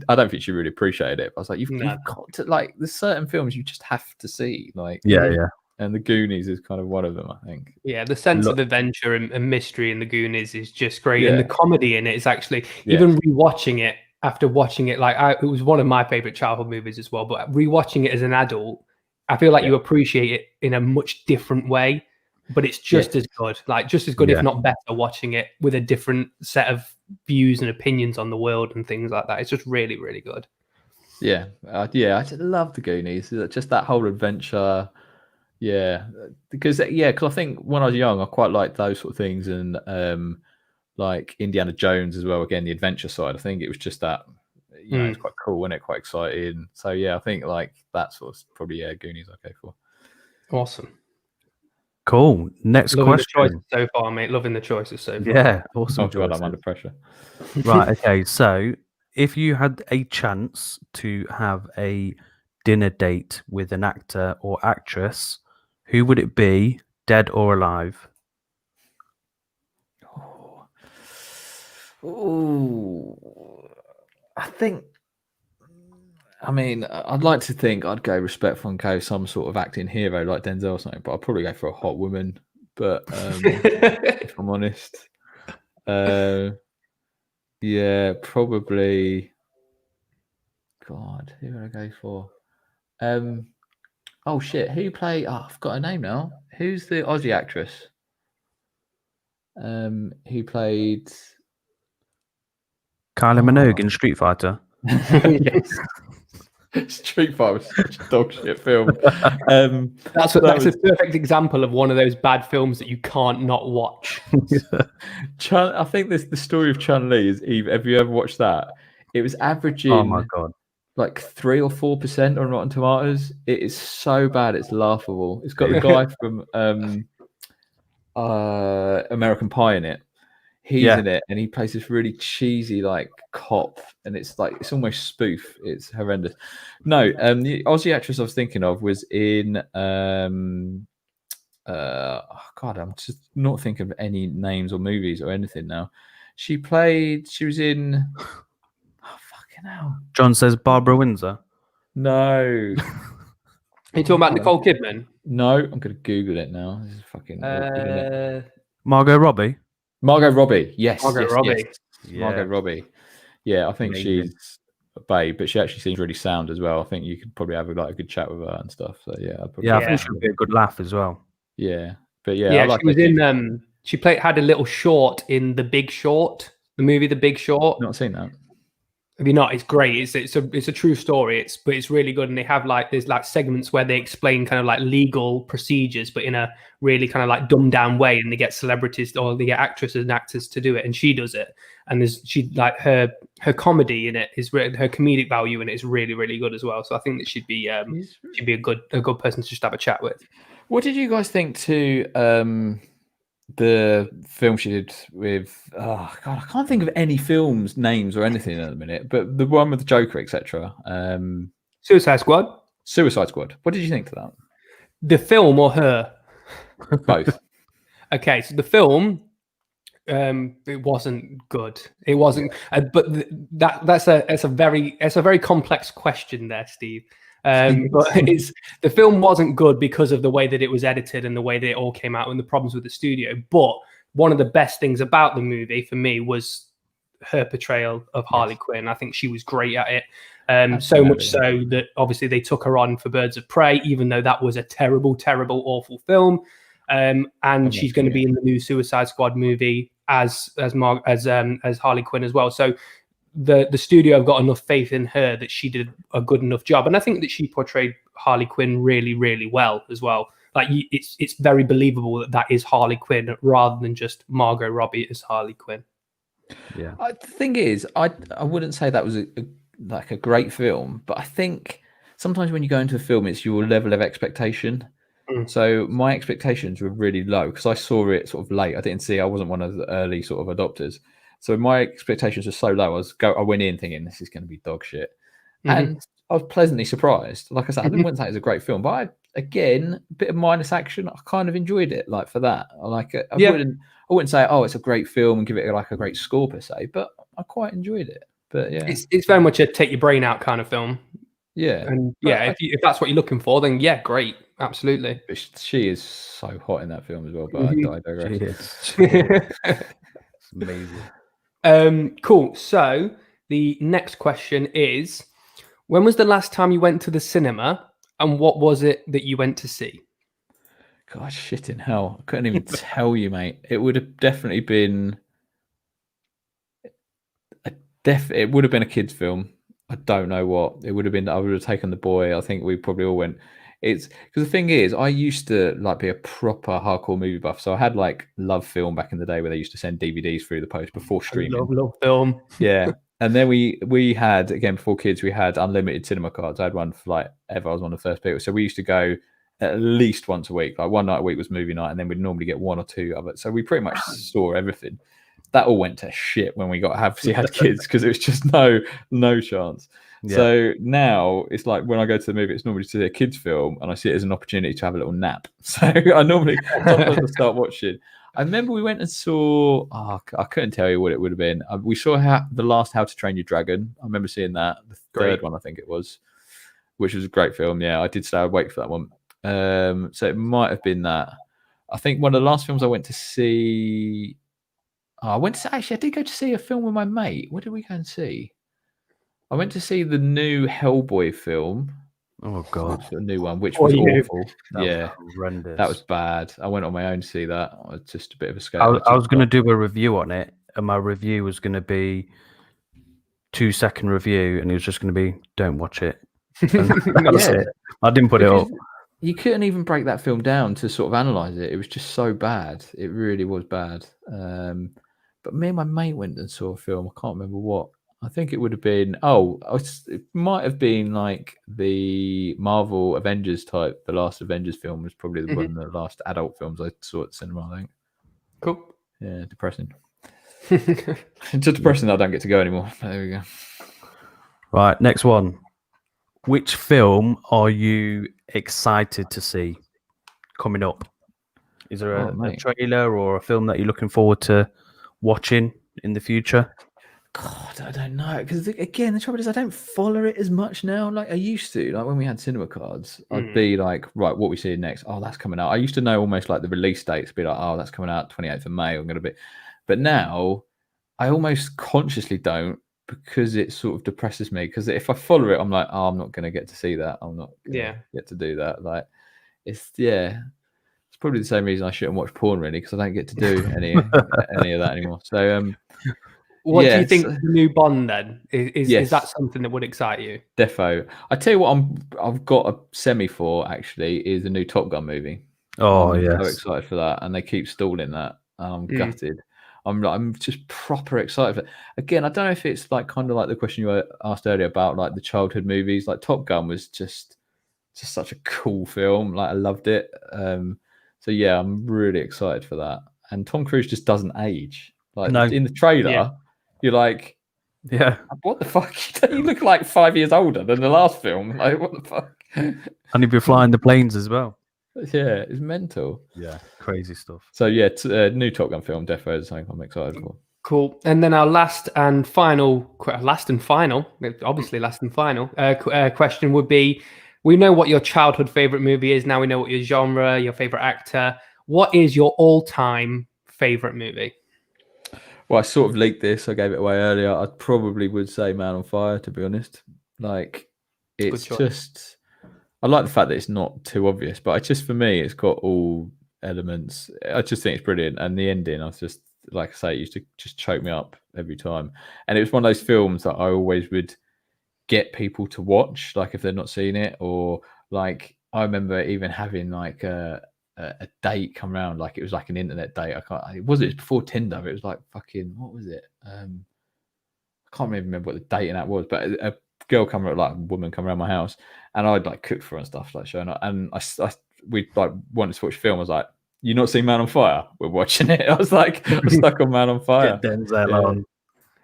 I don't think she really appreciated it. But I was like, you've No. got to like. There's certain films you just have to see. Like, Yeah. and The Goonies is kind of one of them, I think. Yeah, the sense of adventure and mystery in the Goonies is just great, Yeah. and the comedy in it is actually even rewatching it after watching it. Like, it was one of my favorite childhood movies as well. But rewatching it as an adult, I feel like you appreciate it in a much different way. But it's just as good, like just as good, if not better, watching it with a different set of views and opinions on the world and things like that. It's just really, really good. Yeah, I just love the Goonies. Just that whole adventure. Yeah, because I think when I was young, I quite liked those sort of things, and like Indiana Jones as well. Again, the adventure side. I think it was just that, it's quite cool, wasn't it? Quite exciting. So I think like that sort of probably Goonies okay for. Awesome. Cool. Next Loving question. the choices so far, mate. Loving the choices so far. Yeah, awesome. Oh God, I'm under pressure. Right. Okay. So, if you had a chance to have a dinner date with an actor or actress, who would it be, dead or alive? Oh, I mean, I'd like to think I'd go respectful and go some sort of acting hero like Denzel or something, but I'd probably go for a hot woman. But if I'm honest, probably. God, who would I go for? Oh shit, who played? Oh, I've got her name now. Who's the Aussie actress? Who played Kylie Minogue in Street Fighter. Yes. Street Fighter was such a dog shit film. That's a perfect example of one of those bad films that you can't not watch. I think the story of Chun-Li is Eve. Have you ever watched that? It was averaging, Oh my God, like 3 or 4% on Rotten Tomatoes. It is so bad, it's laughable. It's got the guy from American Pie in it. He's in it, and he plays this really cheesy like cop, and it's almost spoof. It's horrendous. No, the Aussie actress I was thinking of was in God, I'm just not thinking of any names or movies or anything now. She was in fucking hell. John says Barbara Windsor. No. Are you talking about Nicole Kidman? No, I'm gonna Google it now. This is fucking Margot Robbie. Margot Robbie, yes. Margot Robbie. Yeah. Margot Robbie. Yeah, I think she's a babe, but she actually seems really sound as well. I think you could probably have a good chat with her and stuff. So I think she'd be a good laugh as well. Yeah, but I like she was in. She had a little short in The Big Short, the movie The Big Short. Not seen that. Have you not? It's great. It's a true story. But it's really good, and they have there's segments where they explain kind of legal procedures, but in a really kind of dumbed down way, and they get celebrities or they get actresses and actors to do it, and she does it. And her comedy in it is her comedic value in it is really, really good as well. So I think that she'd be a good person to just have a chat with. What did you guys think to the film she did with God, I can't think of any films names or anything at the minute, but the one with the Joker, etc. Suicide Squad. What did you think to that? The film or her? Both. Okay, so the film, it wasn't good. It wasn't, but that's a very complex question there, Steve. But the film wasn't good because of the way that it was edited and the way that it all came out and the problems with the studio. But one of the best things about the movie for me was her portrayal of Harley Quinn. I think she was great at it. So much so that obviously they took her on for Birds of Prey, even though that was a terrible, terrible, awful film. And she's going to be in the new Suicide Squad movie as Harley Quinn as well. So the studio have got enough faith in her that she did a good enough job, and I think that she portrayed Harley Quinn really, really well as well. It's very believable that is Harley Quinn rather than just Margot Robbie as Harley Quinn. Yeah. The thing is, I wouldn't say that was a great film, but I think sometimes when you go into a film, it's your level of expectation. So my expectations were really low because I saw it sort of late. I wasn't one of the early sort of adopters. So my expectations were so low. I went in thinking this is going to be dog shit. And I was pleasantly surprised. Like I said, I wouldn't say it was a great film, but again, a bit of mindless action. I kind of enjoyed it for that. I like it. I wouldn't say, oh, it's a great film and give it a great score per se, but I quite enjoyed it. But yeah, it's very much a take your brain out kind of film. Yeah, and yeah, if that's what you're looking for, then yeah, great, absolutely. But she is so hot in that film as well. But I digress. She is. It's amazing. Cool. So the next question is, when was the last time you went to the cinema, and what was it that you went to see? God, shit in hell! I couldn't even tell you, mate. It would have definitely been. It would have been a kids' film. I don't know what it would have been. I would have taken the boy. I think we probably all went. It's because the thing is, I used to like be a proper hardcore movie buff. So I had like Love Film back in the day where they used to send DVDs through the post before streaming. Love Film. Yeah, and then we had again before kids, we had unlimited cinema cards. I had one for like ever. I was one of the first people. So we used to go at least once a week. Like one night a week was movie night, and then we'd normally get one or two of it. So we pretty much saw everything. That all went to shit when we had kids because it was just no chance. Yeah. So now it's like when I go to the movie, it's normally to see a kids film, and I see it as an opportunity to have a little nap. So I normally sometimes start watching. I remember we went and saw. I couldn't tell you what it would have been. We saw the last How to Train Your Dragon. I remember seeing that, the third one, I think it was, which was a great film. Yeah, I did stay awake for that one. So it might have been that. I think one of the last films I went to see. I did go to see a film with my mate. What did we go and see? I went to see the new Hellboy film. Oh God, a new one, which was awful. Was horrendous. That was bad. I went on my own to see that. It was just a bit of a scare. I was going to do a review on it, and my review was going to be 2-second review, and it was just going to be don't watch it. That's it. I didn't put it up. You couldn't even break that film down to sort of analyze it. It was just so bad. It really was bad. But me and my mate went and saw a film. I can't remember what. I think it would have been. It might have been like the Marvel Avengers type. The last Avengers film was probably one of the last adult films I saw at the cinema. I think. Cool. Yeah, depressing. It's just depressing that I don't get to go anymore. There we go. Right, next one. Which film are you excited to see coming up? Is there a trailer or a film that you're looking forward to watching in the future? God, I don't know. Because again, the trouble is I don't follow it as much now like I used to. Like when we had cinema cards, I'd be like, right, what we see next? Oh, that's coming out. I used to know almost like the release dates, be like, oh, that's coming out 28th of May. I'm going to be. But now I almost consciously don't because it sort of depresses me. Because if I follow it, I'm like, oh, I'm not going to get to see that. I'm not going to get to do that. Like, it's probably the same reason I shouldn't watch porn really because I don't get to do any of that anymore. So, what do you think the new Bond then is that something that would excite you? Defo. I tell you what, I've got a semi for actually is the new Top Gun movie. Oh I'm yes, so excited for that, and they keep stalling that. I'm gutted. I'm just proper excited for it. Again, I don't know if it's like kind of like the question you asked earlier about like the childhood movies. Like Top Gun was just such a cool film. Like I loved it. So yeah, I'm really excited for that. And Tom Cruise just doesn't age. Like in the trailer, you're like, what the fuck? You look like 5 years older than the last film. Like what the fuck? And he'd be flying the planes as well. Yeah, it's mental. Yeah, crazy stuff. So yeah, new Top Gun film, defo is something I'm excited for. Cool. And then our last and final question would be: we know what your childhood favorite movie is. Now we know what your genre, your favorite actor. What is your all-time favorite movie? Well, I sort of leaked this. I gave it away earlier. I probably would say Man on Fire, to be honest. Like, it's just. I like the fact that it's not too obvious, but for me, it's got all elements. I just think it's brilliant. And the ending, I was just, like I say, it used to just choke me up every time. And it was one of those films that I always would get people to watch, like if they're not seen it, or like I remember even having like a date come around, like it was like an internet date. It was before Tinder. It was like fucking, what was it? I can't even remember what the dating app was, but a girl come around, like a woman come around my house, and I'd like cook for her and stuff, like showing up. And we like wanted to watch film. I was like, "You not seen Man on Fire? We're watching it." I was like, I'm stuck on Man on Fire. Get Denzel on.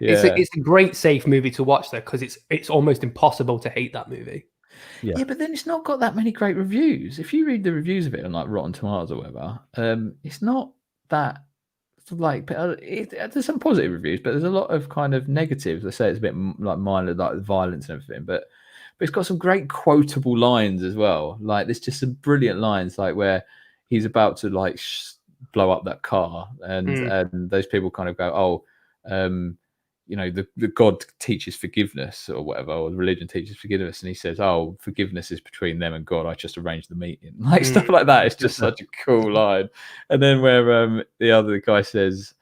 Yeah. It's a great safe movie to watch though, because it's almost impossible to hate that movie. Yeah, but then it's not got that many great reviews. If you read the reviews of it on like Rotten Tomatoes or whatever, it's not that like there's some positive reviews, but there's a lot of kind of negatives. They say it's a bit like minor, like violence and everything, but it's got some great quotable lines as well. Like there's just some brilliant lines, like where he's about to like blow up that car, and those people kind of go, you know, the God teaches forgiveness or whatever, or the religion teaches forgiveness, and he says, "Oh, forgiveness is between them and God. I just arranged the meeting." Like stuff like that. It's just such a cool line. And then where the other guy says,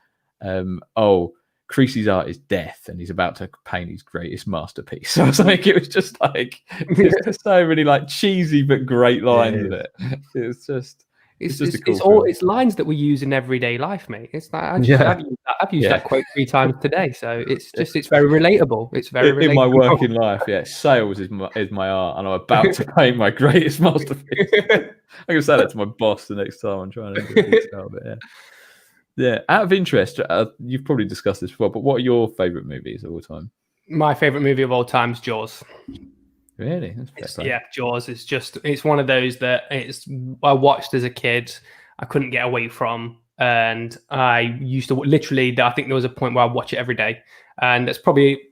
"Oh, Creasy's art is death, and he's about to paint his greatest masterpiece." So I was like, it was just like just so many like cheesy but great lines in it. It's just. It's lines that we use in everyday life, mate. It's like I've used that quote 3 times today, so it's very relatable. It's very relatable. In my working life. Yeah, sales is my art, and I'm about to paint my greatest masterpiece. I'm gonna say that to my boss the next time I'm trying to do it. Yeah. Out of interest, you've probably discussed this before, but what are your favourite movies of all time? My favourite movie of all time is Jaws. Really? Jaws is it's one of those that I watched as a kid. I couldn't get away from, and I used to literally. I think there was a point where I watch it every day, and that's probably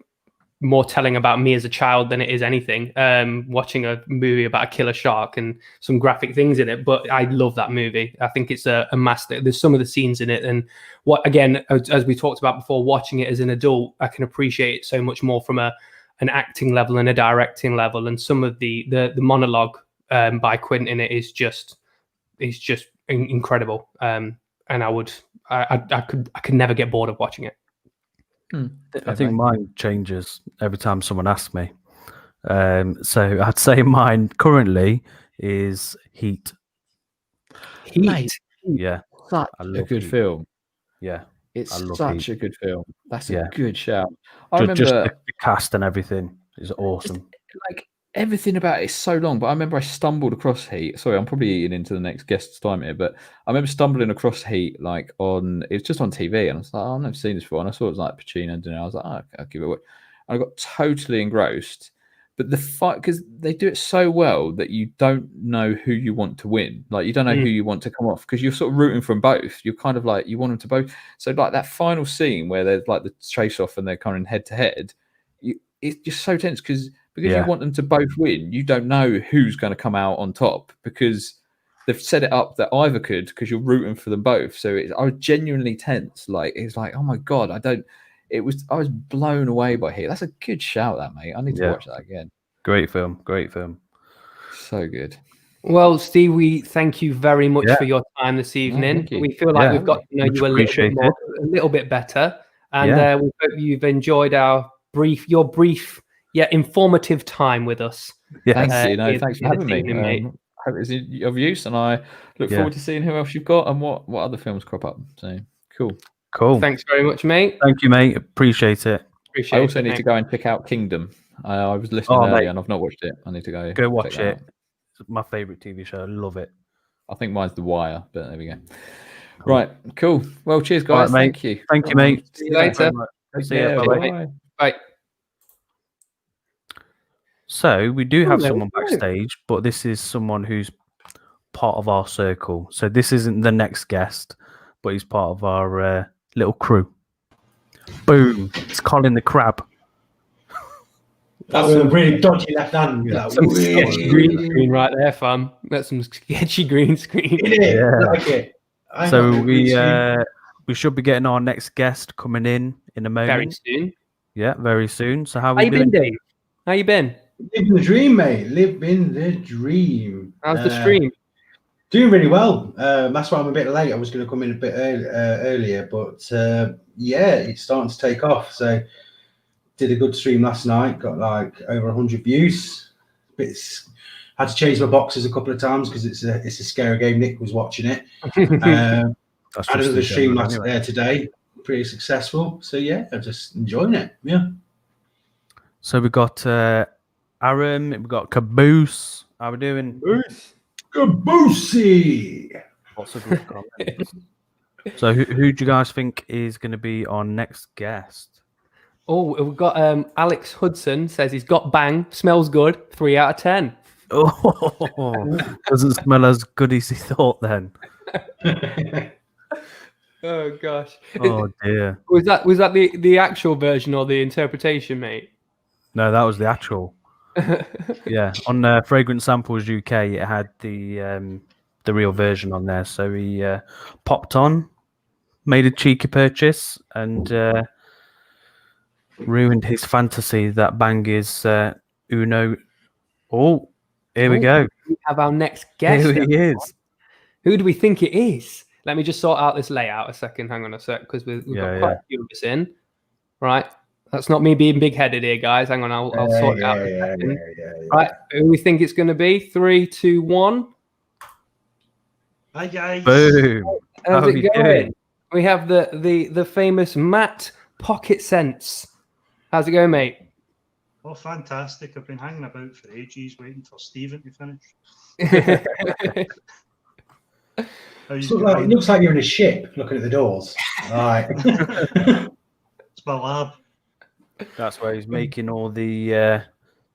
more telling about me as a child than it is anything. Watching a movie about a killer shark and some graphic things in it, but I love that movie. I think it's a master. There's some of the scenes in it, and what again, as we talked about before, watching it as an adult, I can appreciate it so much more from an acting level and a directing level, and some of the monologue by Quint in it is just incredible. And I could never get bored of watching it. I think mine changes every time someone asks me. So I'd say mine currently is Heat. Heat, yeah, such a good film. Yeah. It's such a good film. That's a good shout. I remember just the cast and everything is awesome. Like everything about it is so long, but I remember I stumbled across Heat. Sorry, I'm probably eating into the next guest's time here, but I remember stumbling across Heat like it's just on TV, and I was like, I've never seen this before, and I saw it was like Pacino, and I was like, I'll give it a watch. And I got totally engrossed. But the fight, because they do it so well that you don't know who you want to win. Like you don't know who you want to come off, because you're sort of rooting for them both. You're kind of like, you want them to both. So like that final scene where there's like the chase off and they're kind of head to head, it's just so tense because you want them to both win. You don't know who's going to come out on top because they've set it up that either could, because you're rooting for them both. So I was genuinely tense. Like it's like, oh my God, I was blown away by Heat. That's a good shout, that mate. I need to watch that again. Great film. So good. Well, Steve, we thank you very much for your time this evening. We feel like we've got to know you a little bit better, and we hope you've enjoyed your brief yet informative time with us. Thanks for having me. I hope it's of use, and I look forward to seeing who else you've got and what other films crop up. So cool. Thanks very much, mate. Thank you, mate. Appreciate it. I also need to go and check out Kingdom. I was listening earlier and I've not watched it. I need to go watch it. It's my favorite TV show. I love it. I think mine's The Wire, but there we go. Cool. Right, cool. Well, cheers, guys. Right, thank you. Thank you, mate. See you later. See you. Bye. So we do have someone backstage, but this is someone who's part of our circle. So this isn't the next guest, but he's part of our little crew. Boom! It's Colin the Crab. That was a really dodgy left hand. Yeah. Some sketchy green screen right there, fam. That's some sketchy green screen. Like it. So we should be getting our next guest coming in a moment. Very soon. Yeah, very soon. So how you been, Dave? How you been? Living the dream, mate. Living the dream. How's the stream? Doing really well. That's why I'm a bit late. I was going to come in a bit earlier, but it's starting to take off. So did a good stream last night. Got like over 100 views. Had to change my boxes a couple of times because it's a scary game. Nick was watching it. Had another stream today. Pretty successful. So I'm just enjoying it. Yeah. So we got Aaron. We got Caboose. How we doing? Caboosey. Lots of good comments. So who do you guys think is going to be our next guest? Oh, we've got Alex Hudson says he's got bang, smells good, 3 out of 10. Oh, doesn't smell as good as he thought then. Oh gosh. Oh dear. Was that the actual version or the interpretation, mate? No, that was the actual. Yeah, on Fragrance Samples UK, it had the real version on there. So he popped on, made a cheeky purchase, and ruined his fantasy that Bang is Uno. Oh, here we go. We have our next guest. Here he is. Who do we think it is? Let me just sort out this layout a second. Hang on a sec, because we've got quite a few of us in. Right. That's not me being big-headed here, guys. Hang on, I'll sort it out in a second. Right, who do we think it's going to be? 3, 2, 1. Hi guys. Boom. How's How it you going? doing? We have the famous Matt Pocket Sense. How's it going, mate? Oh, fantastic. I've been hanging about for ages waiting for Stephen to finish. It looks like you're in a ship looking at the doors. Right. It's my lab. That's where he's making all the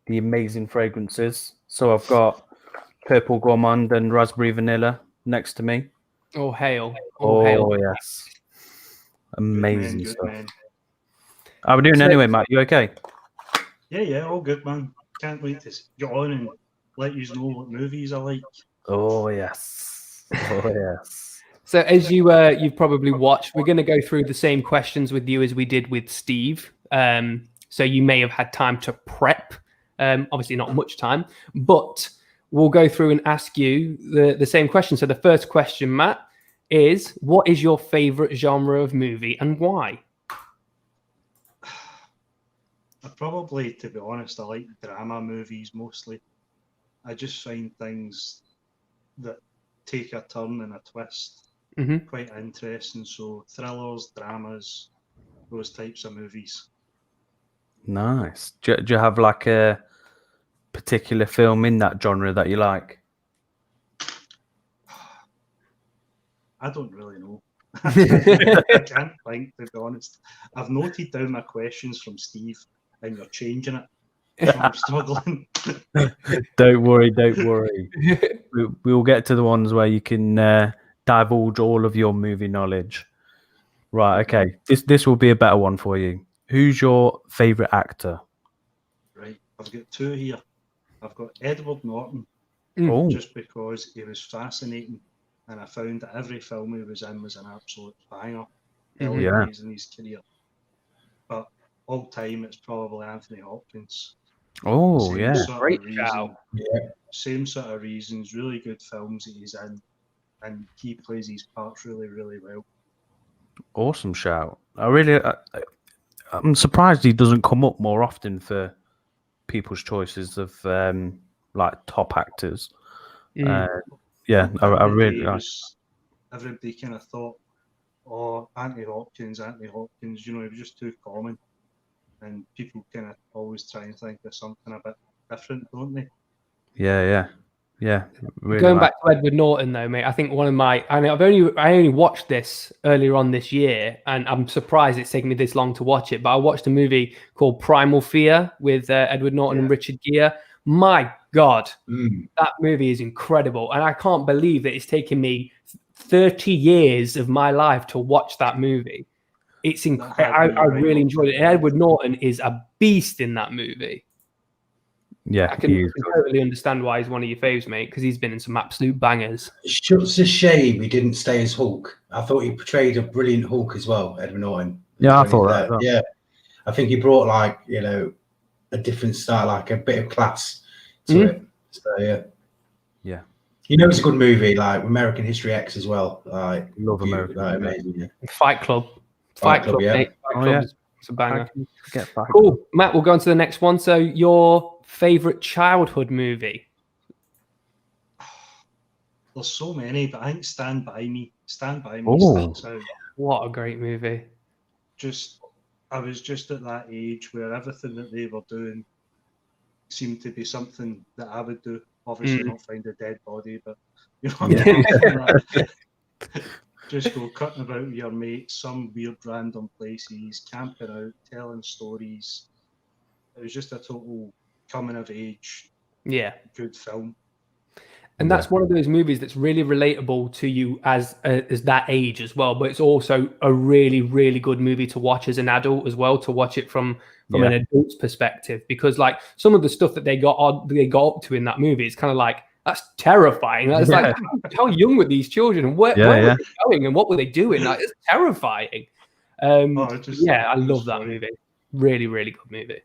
amazing fragrances. So I've got Purple Gourmand and Raspberry Vanilla next to me. Oh, hail. Oh, hail. yes. Amazing Good stuff. man. How are we doing So- anyway, Matt? You okay? Yeah, all good, man. Can't wait to get on and let you know what movies I like. Oh, yes. Oh, yes. So as you've probably watched, we're going to go through the same questions with you as we did with Steve. So you may have had time to prep. Obviously not much time, but we'll go through and ask you the same question. So the first question, Matt, is what is your favorite genre of movie and why? Probably, to be honest, I like drama movies mostly. I just find things that take a turn and a twist quite interesting. So thrillers, dramas, those types of movies. Nice. Do you have like a particular film in that genre that you like? I don't really know. I can't think, to be honest. I've noted down my questions from Steve, and you're changing it. So I'm struggling. Don't worry. We'll get to the ones where you can divulge all of your movie knowledge. Right, okay. This will be a better one for you. Who's your favourite actor? Right, I've got two here. I've got Edward Norton, Oh, just because he was fascinating, and I found that every film he was in was an absolute banger early Yeah. days in his career. But all time, it's probably Anthony Hopkins. oh, Same yeah. sort of Great reason. shout. Same sort of reasons. Really good films that he's in, and he plays his parts really, really well. Awesome shout. I'm surprised he doesn't come up more often for people's choices of like top actors. Yeah, I really like. Everybody kind of thought, oh, Anthony Hopkins, you know, he was just too common. And people kind of always try and think of something a bit different, don't they? Yeah. Really Going like. back to Edward Norton, though, mate, I think one of my I only watched this earlier on this year, and I'm surprised it's taken me this long to watch it. But I watched a movie called Primal Fear with Edward Norton and Richard Gere. My God, that movie is incredible, and I can't believe that it's taken me 30 years of my life to watch that movie. It's incredible. I really enjoyed it. And Edward Norton is a beast in that movie. Yeah, I can totally understand why he's one of your faves, mate, because he's been in some absolute bangers. It's a shame he didn't stay as Hulk. I thought he portrayed a brilliant Hulk as well, Edward Norton. Yeah, I thought that. Yeah, I think he brought like a different style, like a bit of class to it. So yeah. You know, it's a good movie, like American History X as well. Like, love American. Amazing. Yeah. Fight Club. Fight Club, yeah. mate. Fight Club is a banger. Cool. Cool. Matt, we'll go on to the next one. So, your favorite childhood movie? There's so many, but I think Stand By Me. Stand By Me Oh. sticks out. What a great movie. I was just at that age where everything that they were doing seemed to be something that I would do. Obviously, not find a dead body, but you know what I mean? Just go cutting about with your mates, some weird random places, camping out, telling stories. It was just a total coming of age, good film. And that's one of those movies that's really relatable to you as that age as well. But it's also a really, really good movie to watch as an adult as well, to watch it from an adult's perspective, because like some of the stuff that they got up to in that movie, it's kind of like, that's terrifying. That's like, how young were these children, and where were they going, and what were they doing? Like, it's terrifying. I love that movie. Really, really good movie.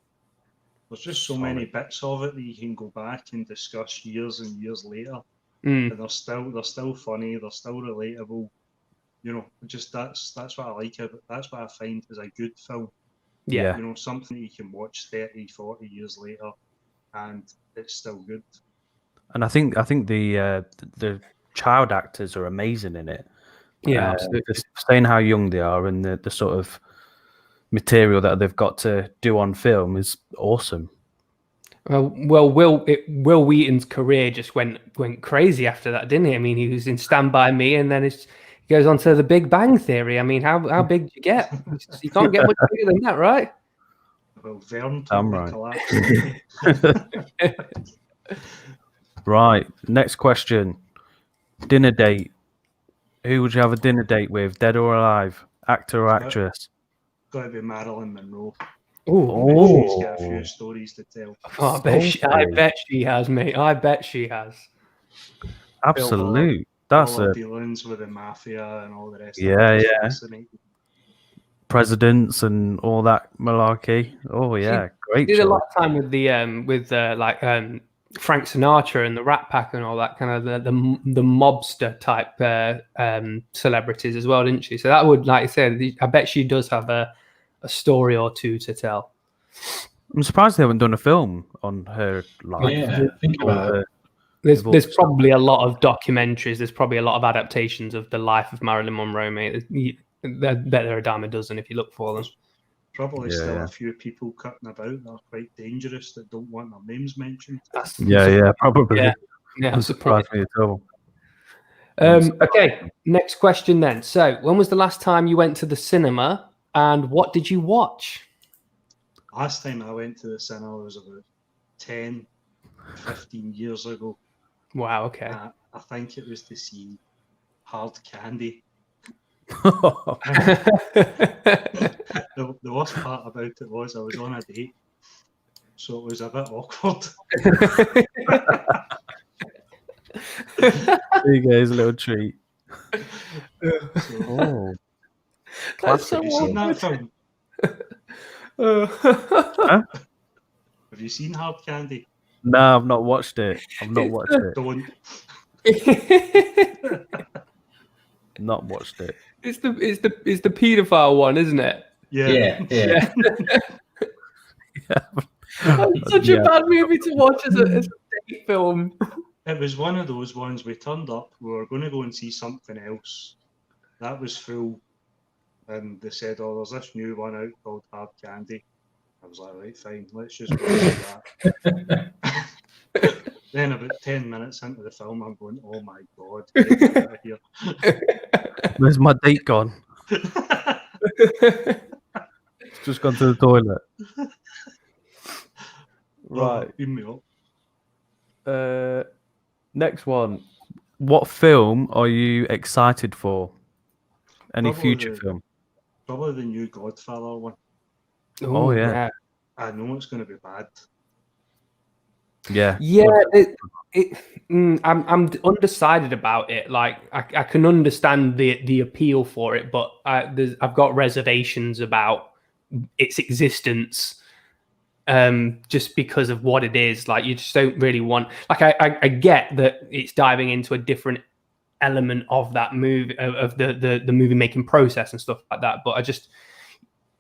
There's just so many bits of it that you can go back and discuss years and years later, and they're still funny. They're still relatable. You know, just that's what I like. That's what I find is a good film. Yeah. You know, something that you can watch 30, 40 years later, and it's still good. And I think the child actors are amazing in it. Yeah, absolutely. Just saying how young they are and the sort of material that they've got to do on film is awesome. Well, Will Wheaton's career just went crazy after that, didn't he? I mean, he was in Stand By Me, and then he goes on to The Big Bang Theory. I mean, how big do you get? You can't get much bigger than that, right? Well, Vern right. collapsed. Right. Next question. Dinner date. Who would you have a dinner date with, dead or alive? Actor or actress? Got to be Marilyn Monroe. Oh, She's got a few stories to tell. Oh, I bet she has, mate. I bet she has. Absolute. That's all dealings with the mafia and all the rest. Yeah. Presidents and all that malarkey. Oh yeah, great. She did a lot of time with the Frank Sinatra and the Rat Pack and all that kind of the mobster type celebrities as well, didn't she? So that would, like I said, I bet she does have a story or two to tell. I'm surprised they haven't done a film on her life. Yeah, think about it. There's probably a lot of documentaries. There's probably a lot of adaptations of the life of Marilyn Monroe, mate. I bet there are a dime a dozen if you look for them. Probably still a few people cutting about that are quite dangerous that don't want their names mentioned. Probably. Yeah, I'm surprised me at all. Okay, next question then. So, when was the last time you went to the cinema, and what did you watch? Last time I went to the cinema was about 10, 15 years ago. Wow, okay. I think it was to see Hard Candy. The worst part about it was I was on a date, so it was a bit awkward. There you go, a little treat. That's so have you seen that film? Have you seen Hard Candy? No, I've not watched it. Don't. Not watched it. It's the paedophile one, isn't it? Yeah. It's such a bad movie to watch as a date film. It was one of those ones we turned up, we were going to go and see something else. That was full. And they said, oh, there's this new one out called Hard Candy. I was like, right, fine, let's just go with that. Then about 10 minutes into the film, I'm going, oh my God, get out of here. Where's my date gone? It's just gone to the toilet. Right. Beam me up. Next one. What film are you excited for? Any future film? Probably the new Godfather one. Oh yeah. I know it's going to be bad. Yeah. I'm undecided about it. Like I can understand the appeal for it, but I've got reservations about its existence. Just because of what it is. Like you just don't really want. Like I get that it's diving into a different element of that movie, of the movie making process and stuff like that. But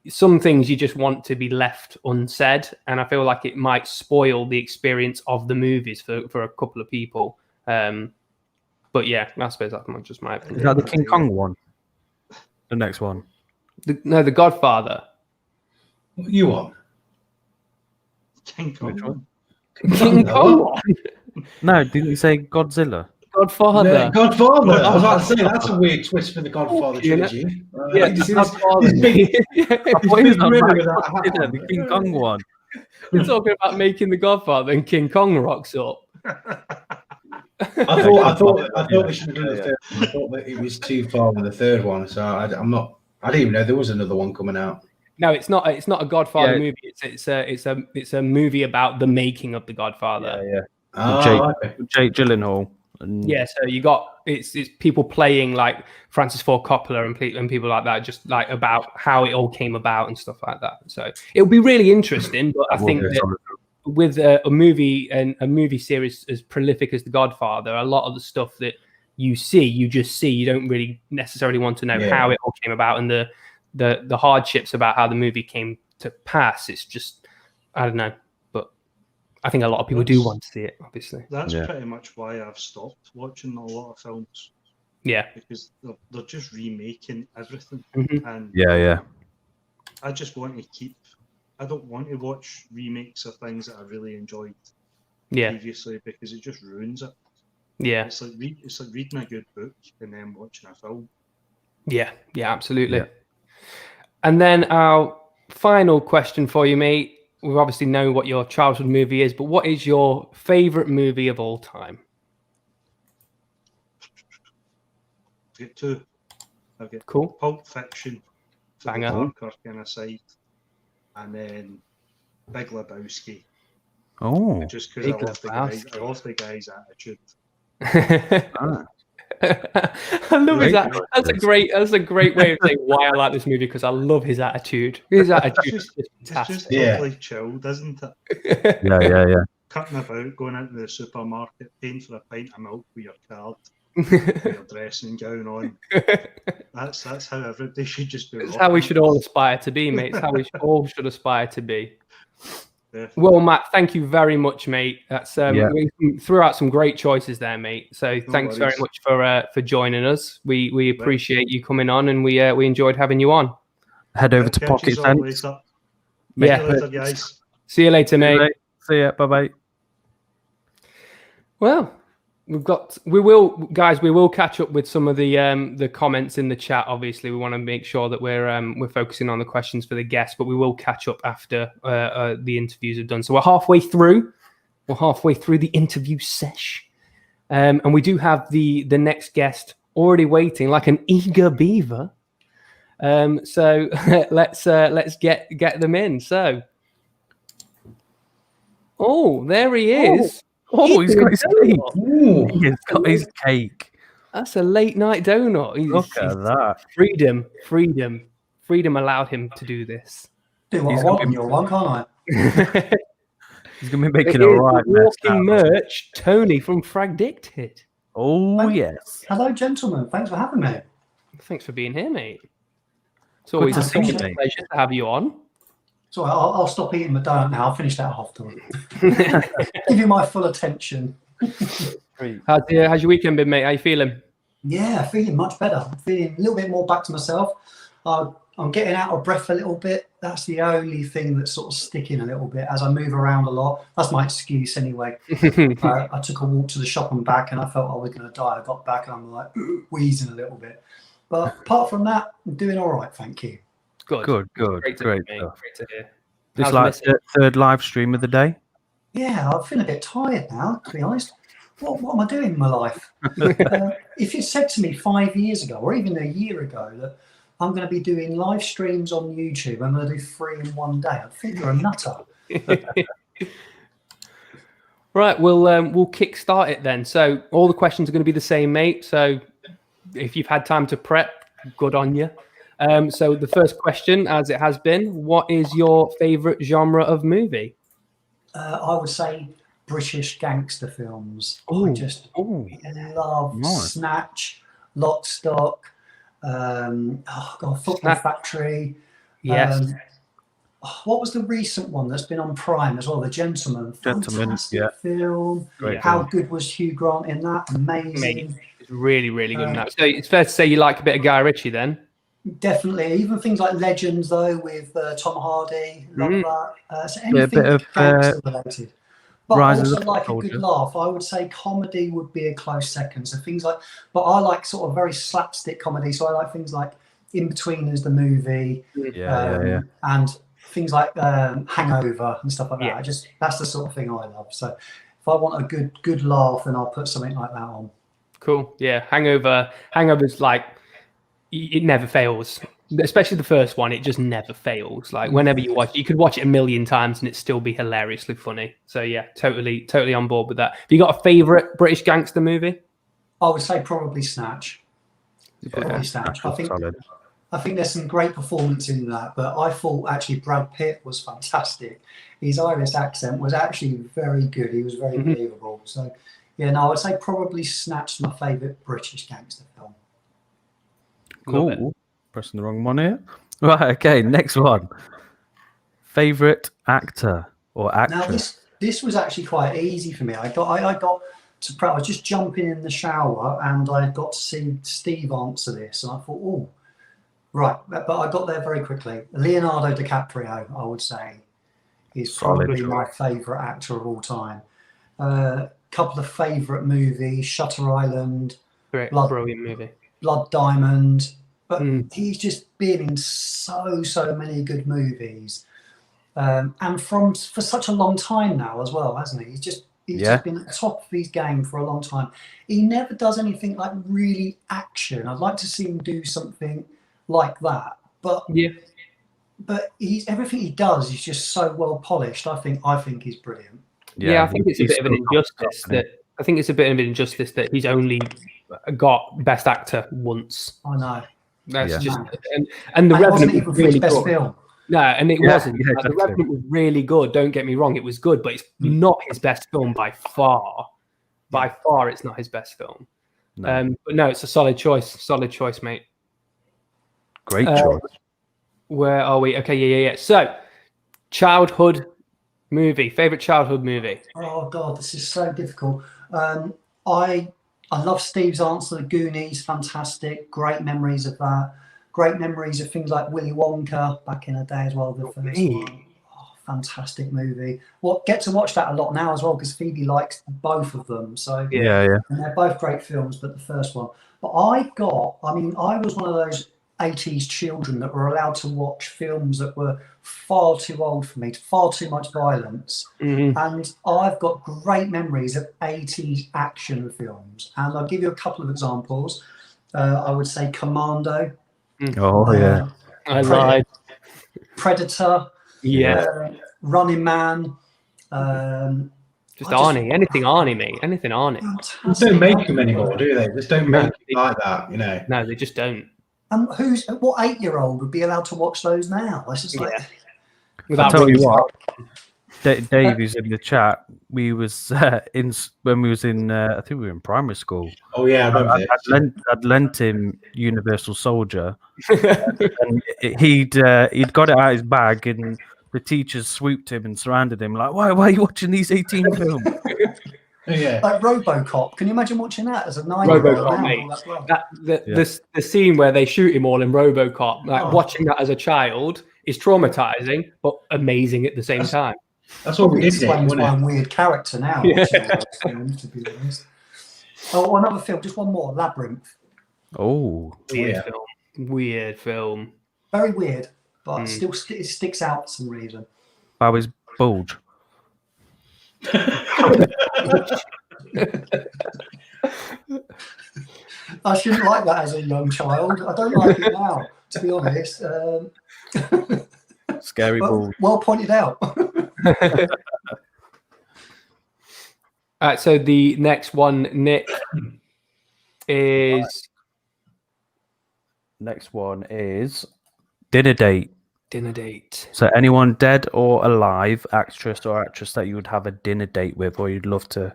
some things you just want to be left unsaid, and I feel like it might spoil the experience of the movies for a couple of people. But yeah, I suppose that's just my opinion. Is that the King Kong one? The next one? The Godfather. What you want? King Kong. King Kong. No, didn't you say Godzilla? Godfather. No, Godfather. I was about to say that's a weird twist for the Godfather trilogy. Yeah, Godfather. The King Kong one. We're talking about making the Godfather, and King Kong rocks up. I thought we should have done the third one. I thought that it was too far with the third one, so I didn't even know there was another one coming out. No, it's not. It's not a Godfather movie. It's a movie about the making of the Godfather. Jake Gyllenhaal. And Yeah, so you got it's people playing like Francis Ford Coppola and people like that, just like about how it all came about and stuff like that. So it'll be really interesting. But I think that with a movie and a movie series as prolific as The Godfather, a lot of the stuff that you see, you just see. You don't really necessarily want to know how it all came about and the hardships about how the movie came to pass. It's just, I don't know. I think a lot of people do want to see it, obviously. That's pretty much why I've stopped watching a lot of films. Yeah. Because they're just remaking everything. And I just want to I don't want to watch remakes of things that I really enjoyed previously because it just ruins it. Yeah. It's like reading a good book and then watching a film. Yeah, absolutely. Yeah. And then our final question for you, mate. We obviously know what your childhood movie is, but what is your favorite movie of all time? I've got two. I've got cool. Pulp Fiction, Banger. darker kind of side, and then Big Lebowski. Oh, just because I love the guy's attitude. I love his attitude. That's a great way of saying why I like this movie, because I love his attitude. His attitude is fantastic. It's just totally chilled, isn't it? Yeah. Cutting about, going into the supermarket, paying for a pint of milk with your card, with your dressing gown on. That's how everybody should just be. It's how we should all aspire to be, mate. It's how we all should aspire to be. Definitely. Well, Matt, thank you very much, mate. That's we threw out some great choices there, mate. So thanks very much for joining us. We appreciate you coming on, and we enjoyed having you on. Head over to Pocket Sense. Later, guys. See you later, mate. See ya. Bye bye. Well, we will catch up with some of the comments in the chat. Obviously, we want to make sure that we're focusing on the questions for the guests, but we will catch up after the interviews are done. So we're halfway through. We're halfway through the interview sesh, and we do have the next guest already waiting, like an eager beaver. So let's get them in. So, there he is. Oh, he's got his cake. He's got his cake. That's a late night donut. Look at that. Freedom allowed him to do this. Do what I want on your one, can't I? He's going to be making a right mess. Walking merch, Tony from Fragdicted. Oh, yes. Hello, gentlemen. Thanks for having me. Thanks for being here, mate. It's always a pleasure to have you on. So I'll stop eating my donut now. I'll finish that afterwards. Give you my full attention. How's your weekend been, mate? How you feeling? Yeah, feeling much better. I'm feeling a little bit more back to myself. I'm getting out of breath a little bit. That's the only thing that's sort of sticking a little bit as I move around a lot. That's my excuse anyway. I took a walk to the shop and back, and I felt I was going to die. I got back and I'm like wheezing a little bit. But apart from that, I'm doing all right, thank you. Good. Great to hear. This is like the third live stream of the day. Yeah, I feel a bit tired now, to be honest. What am I doing in my life? If you said to me 5 years ago, or even a year ago, that I'm going to be doing live streams on YouTube, I'm going to do 3 in one day, I'd think you're a nutter. Right, we'll kick-start it then. So all the questions are going to be the same, mate. So if you've had time to prep, good on you. So the first question, as it has been, what is your favourite genre of movie? I would say British gangster films. I just love Snatch, Lock, Stock, Football Factory. Yes. What was the recent one that's been on Prime as well? The Gentleman. Fantastic film. Great How film. Good was Hugh Grant in that? Amazing. It's really, really good in that. So it's fair to say you like a bit of Guy Ritchie then? Definitely. Even things like Legends, though, with Tom Hardy. Love that. So anything bit of gangster related. But I Rise of also the like a Soldier. good laugh. I would say comedy would be a close second. So things like, but I like sort of very slapstick comedy. So I like things like In Betweeners, the movie, and things like Hangover and stuff like that. Yeah. That's the sort of thing I love. So if I want a good laugh, then I'll put something like that on. Cool. Yeah. Hangover's like, it never fails. Especially the first one, it just never fails. Like whenever you watch, you could watch it a million times and it still be hilariously funny. So yeah, totally on board with that. Have you got a favorite British gangster movie? I would say probably Snatch. Probably Snatch. I think there's some great performance in that, but I thought actually Brad Pitt was fantastic. His Irish accent was actually very good. He was very believable. So yeah, no, I would say probably Snatch is my favourite British gangster film. Cool. Pressing the wrong one here. Right, okay, next one. Favorite actor or actress? Now this was actually quite easy for me. I was just jumping in the shower and I got to see Steve answer this, and I thought, oh, right, but I got there very quickly. Leonardo DiCaprio, I would say, is probably my favourite actor of all time. Couple of favourite movies: Shutter Island, Brilliant movie, Blood Diamond. But he's just been in so many good movies, and for such a long time now as well, hasn't he? He's just been at the top of his game for a long time. He never does anything like really action. I'd like to see him do something like that. But everything he does is just so well polished. I think he's brilliant. Yeah, I think it's a bit of an injustice that he's only got Best Actor once. I know. That's just and The Revenant was really best good. film. No, and it wasn't. Yeah, exactly. The Revenant was really good. Don't get me wrong, it was good, but it's not his best film by far. By far, it's not his best film. No. But no, it's a solid choice. Solid choice, mate. Great choice. Where are we? Okay, yeah. So, childhood movie. Favorite childhood movie? Oh God, this is so difficult. I love Steve's answer. The Goonies, fantastic. Great memories of that. Great memories of things like Willy Wonka back in the day as well. The first one. Oh, fantastic movie. Get to watch that a lot now as well because Phoebe likes both of them. So yeah. And they're both great films, but the first one. But I was one of those 80s children that were allowed to watch films that were far too old for me, far too much violence. And I've got great memories of 80s action films. And I'll give you a couple of examples. I would say Commando. Oh, yeah. I lied. Predator. Yeah. Running Man. Just Arnie. Anything Arnie, mate. Anything Arnie. They don't make them anymore, do they? They just don't make it like that, you know. No, they just don't. And what 8-year-old would be allowed to watch those now? It's just like. I'll tell you what, Dave, who's in the chat, we was when we was in, I think we were in primary school. Oh yeah, I remember I'd lent him Universal Soldier, and he'd got it out of his bag, and the teachers swooped him and surrounded him like, why are you watching these 18 films? Yeah, like RoboCop. Can you imagine watching that as a 9-year-old? RoboCop, the scene where they shoot him all in RoboCop, watching that as a child is traumatizing, but amazing at the same time. That's what we did. Explains why I'm a weird character now. Films, to be honest. Oh, another film, just one more. Labyrinth. Oh, Weird film. Very weird, but still it sticks out for some reason. Bowie's bulge. I shouldn't like that as a young child. I don't like it now, to be honest. Scary bulge. Well pointed out. All right, so the next one, Nick, is... Next one is dinner date. Dinner date. So anyone dead or alive, actress or actress that you would have a dinner date with, or you'd love to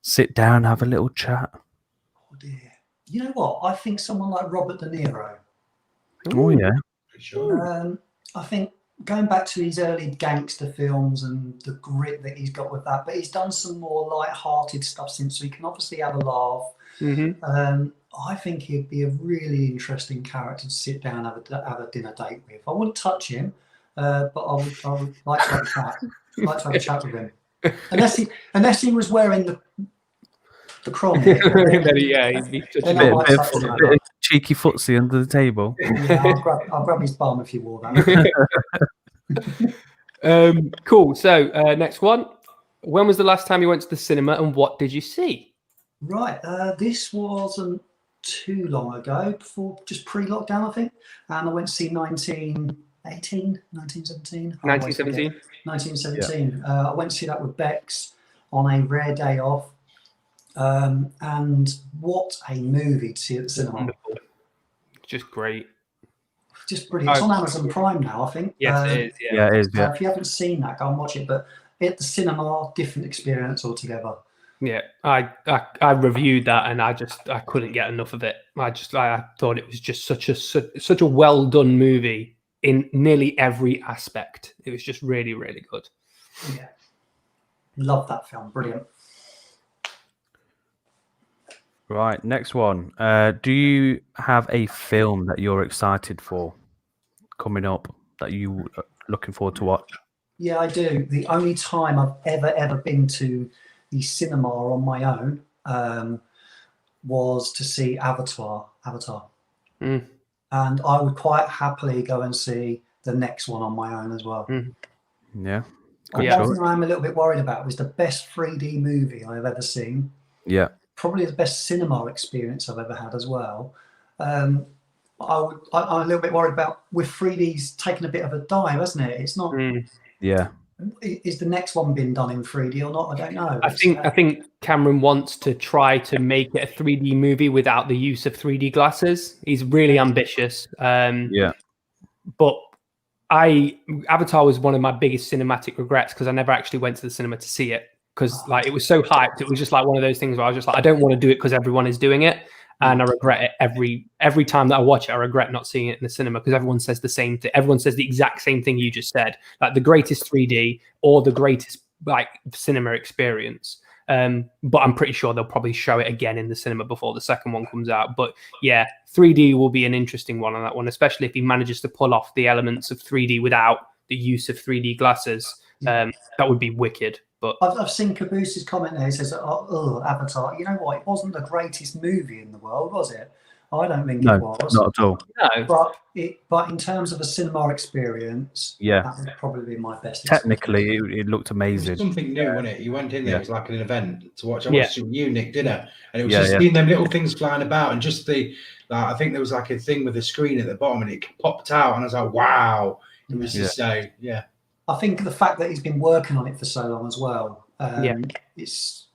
sit down, have a little chat. Oh dear. You know what? I think someone like Robert De Niro. Oh yeah. Sure. I think going back to his early gangster films and the grit that he's got with that, but he's done some more light-hearted stuff since, so he can obviously have a laugh. I think he'd be a really interesting character to sit down and have a dinner date with. I wouldn't touch him, but I would like to have a chat. Like to have a chat with him, unless he was wearing the chrome. He'd be such a bit of cheeky footsie under the table. Yeah, I'll grab his bum if you wore that. Cool. So next one, when was the last time you went to the cinema, and what did you see? Right, this wasn't too long ago, before just pre-lockdown, I think, and I went to see 1917. 1917. I went to see that with Bex on a rare day off, and what a movie to see at the cinema! Wonderful. Just great. Just brilliant. It's on Amazon Prime now, I think. Yes, it is. Yeah, it is. Yeah. If you haven't seen that, go and watch it. But at the cinema, different experience altogether. Yeah, I reviewed that, and I couldn't get enough of it. I thought it was just such a well done movie in nearly every aspect. It was just really, really good. Yeah, love that film. Brilliant. Right, next one. Do you have a film that you're excited for coming up that you are looking forward to watch? Yeah, I do. The only time I've ever been to the cinema on my own was to see Avatar. And I would quite happily go and see the next one on my own as well. Yeah. One thing I'm a little bit worried about was the best 3D movie I've ever seen. Yeah. Probably the best cinema experience I've ever had as well. I'm a little bit worried about with 3D's taking a bit of a dive, hasn't it? It's not. Yeah. Is the next one been done in 3D or not? I don't know. I think Cameron wants to try to make it a 3D movie without the use of 3D glasses. He's really ambitious. Yeah. But Avatar was one of my biggest cinematic regrets because I never actually went to the cinema to see it because like it was so hyped. It was just like one of those things where I was just like, I don't want to do it because everyone is doing it. And I regret it every time that I watch it. I regret not seeing it in the cinema because everyone says the same thing. Everyone says the exact same thing you just said, like the greatest 3D or the greatest like cinema experience. But I'm pretty sure they'll probably show it again in the cinema before the second one comes out. But yeah, 3D will be an interesting one on that one, especially if he manages to pull off the elements of 3D without the use of 3D glasses. That would be wicked. But I've seen Caboose's comment there. He says, "Oh, Avatar. You know what? It wasn't the greatest movie in the world, was it? I don't think it was. Not at all. No. But in terms of a cinema experience, that would probably be my best. Technically, it looked amazing. It was something new, wasn't it? You went in there, it was like an event to watch. I Yeah. watched it with you, Nick, didn't I? And it was just seeing them little things flying about, and just I think there was like a thing with a screen at the bottom, and it popped out, and I was like, wow. It was just I think the fact that he's been working on it for so long as well. It's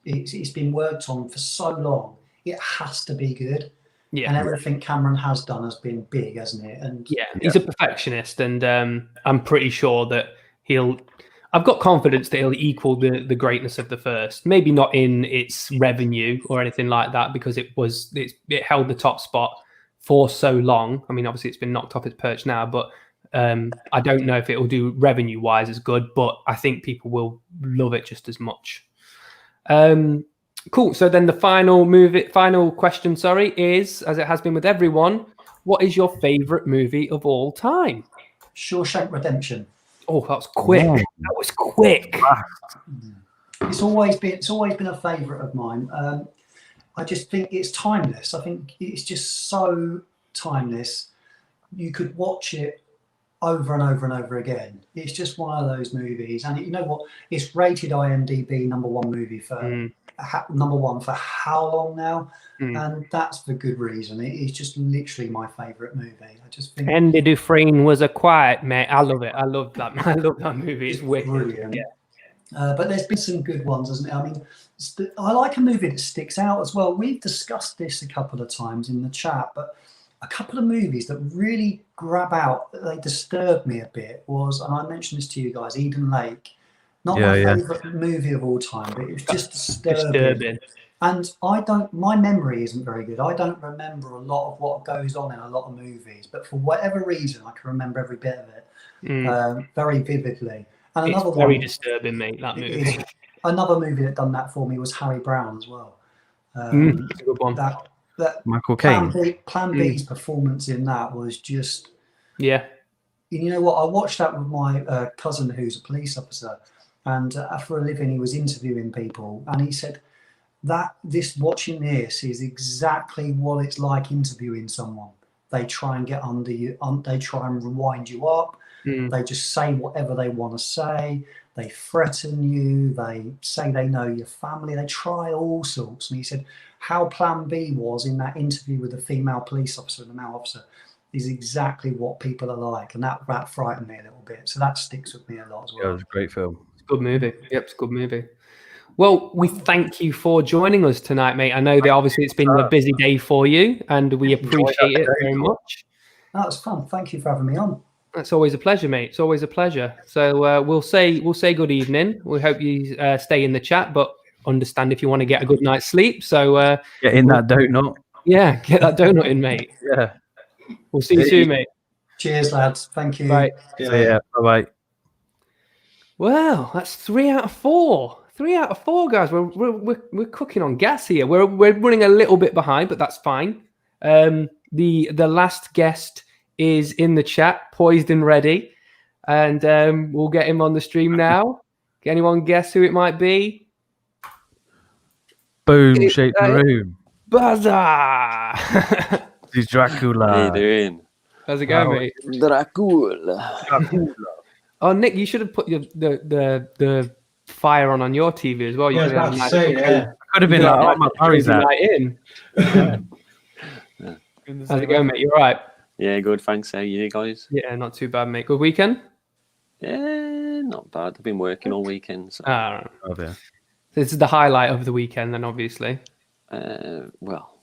been worked on for so long. It has to be good. Yeah. And everything Cameron has done has been big, hasn't it? And he's a perfectionist, and I'm pretty sure that I've got confidence that he'll equal the greatness of the first. Maybe not in its revenue or anything like that, because it held the top spot for so long. I mean, obviously it's been knocked off its perch now, but I don't know if it will do revenue-wise as good, but I think people will love it just as much. Cool. So then the final question, is, as it has been with everyone, what is your favorite movie of all time? Shawshank Redemption. Oh, that was quick. Yeah. That was quick. It's always been a favorite of mine. I just think it's timeless. I think it's just so timeless. You could watch it over and over and over again. It's just one of those movies, and you know what? It's rated IMDb #1 movie for #1 for how long now? And that's for good reason. It's just literally my favourite movie. I just think Andy Dufresne was a quiet man. I love it. I love that. I love that movie. It's wicked. Brilliant. Yeah. But there's been some good ones, hasn't it? I mean, I like a movie that sticks out as well. We've discussed this a couple of times in the chat, but a couple of movies that really grab out, they disturb me a bit was, and I mentioned this to you guys, Eden Lake. Not my favourite movie of all time, but it was just disturbing. And my memory isn't very good. I don't remember a lot of what goes on in a lot of movies, but for whatever reason, I can remember every bit of it very vividly. And it's very disturbing, mate, that movie. Another movie that done that for me was Harry Brown as well. That's a good one. That Michael Caine. Plan B's performance in that was just... Yeah. You know what? I watched that with my cousin who's a police officer, and for a living he was interviewing people, and he said that watching this is exactly what it's like interviewing someone. They try and get under you, they try and rewind you up. They just say whatever they want to say. They threaten you. They say they know your family. They try all sorts. And he said how Plan B was in that interview with the female police officer and the male officer is exactly what people are like. And that frightened me a little bit. So that sticks with me a lot as well. Yeah, it was a great film. It's a good movie. Yep, it's a good movie. Well, we thank you for joining us tonight, mate. I know that obviously it's been a busy day for you, and we appreciate it very much. That was fun. Thank you for having me on. It's always a pleasure, mate. It's always a pleasure. So we'll say good evening. We hope you stay in the chat, but understand if you want to get a good night's sleep. So Get in that donut. Yeah, get that donut in, mate. Yeah. We'll see you soon, mate. Cheers, lads. Thank you. Bye. Yeah. Bye. Well, that's 3 out of 4. 3 out of 4, guys. We're cooking on gas here. We're running a little bit behind, but that's fine. The last guest is in the chat, poised and ready, and we'll get him on the stream now. Can anyone guess who it might be? Boom! Shake the room. Buzzer! He's Dracula. How you doing? How's it going, mate? Dracula. Oh, Nick, you should have put the fire on your TV as well. You Yeah, I was about to say, yeah. Could have been like, oh, my Barry's out. in. How's it going, mate? You all right? Yeah, good. Thanks. How are you guys? Yeah, not too bad, mate. Good weekend? Yeah, not bad. I've been working all weekend. So. Oh, yeah. This is the highlight of the weekend, then, obviously. Well.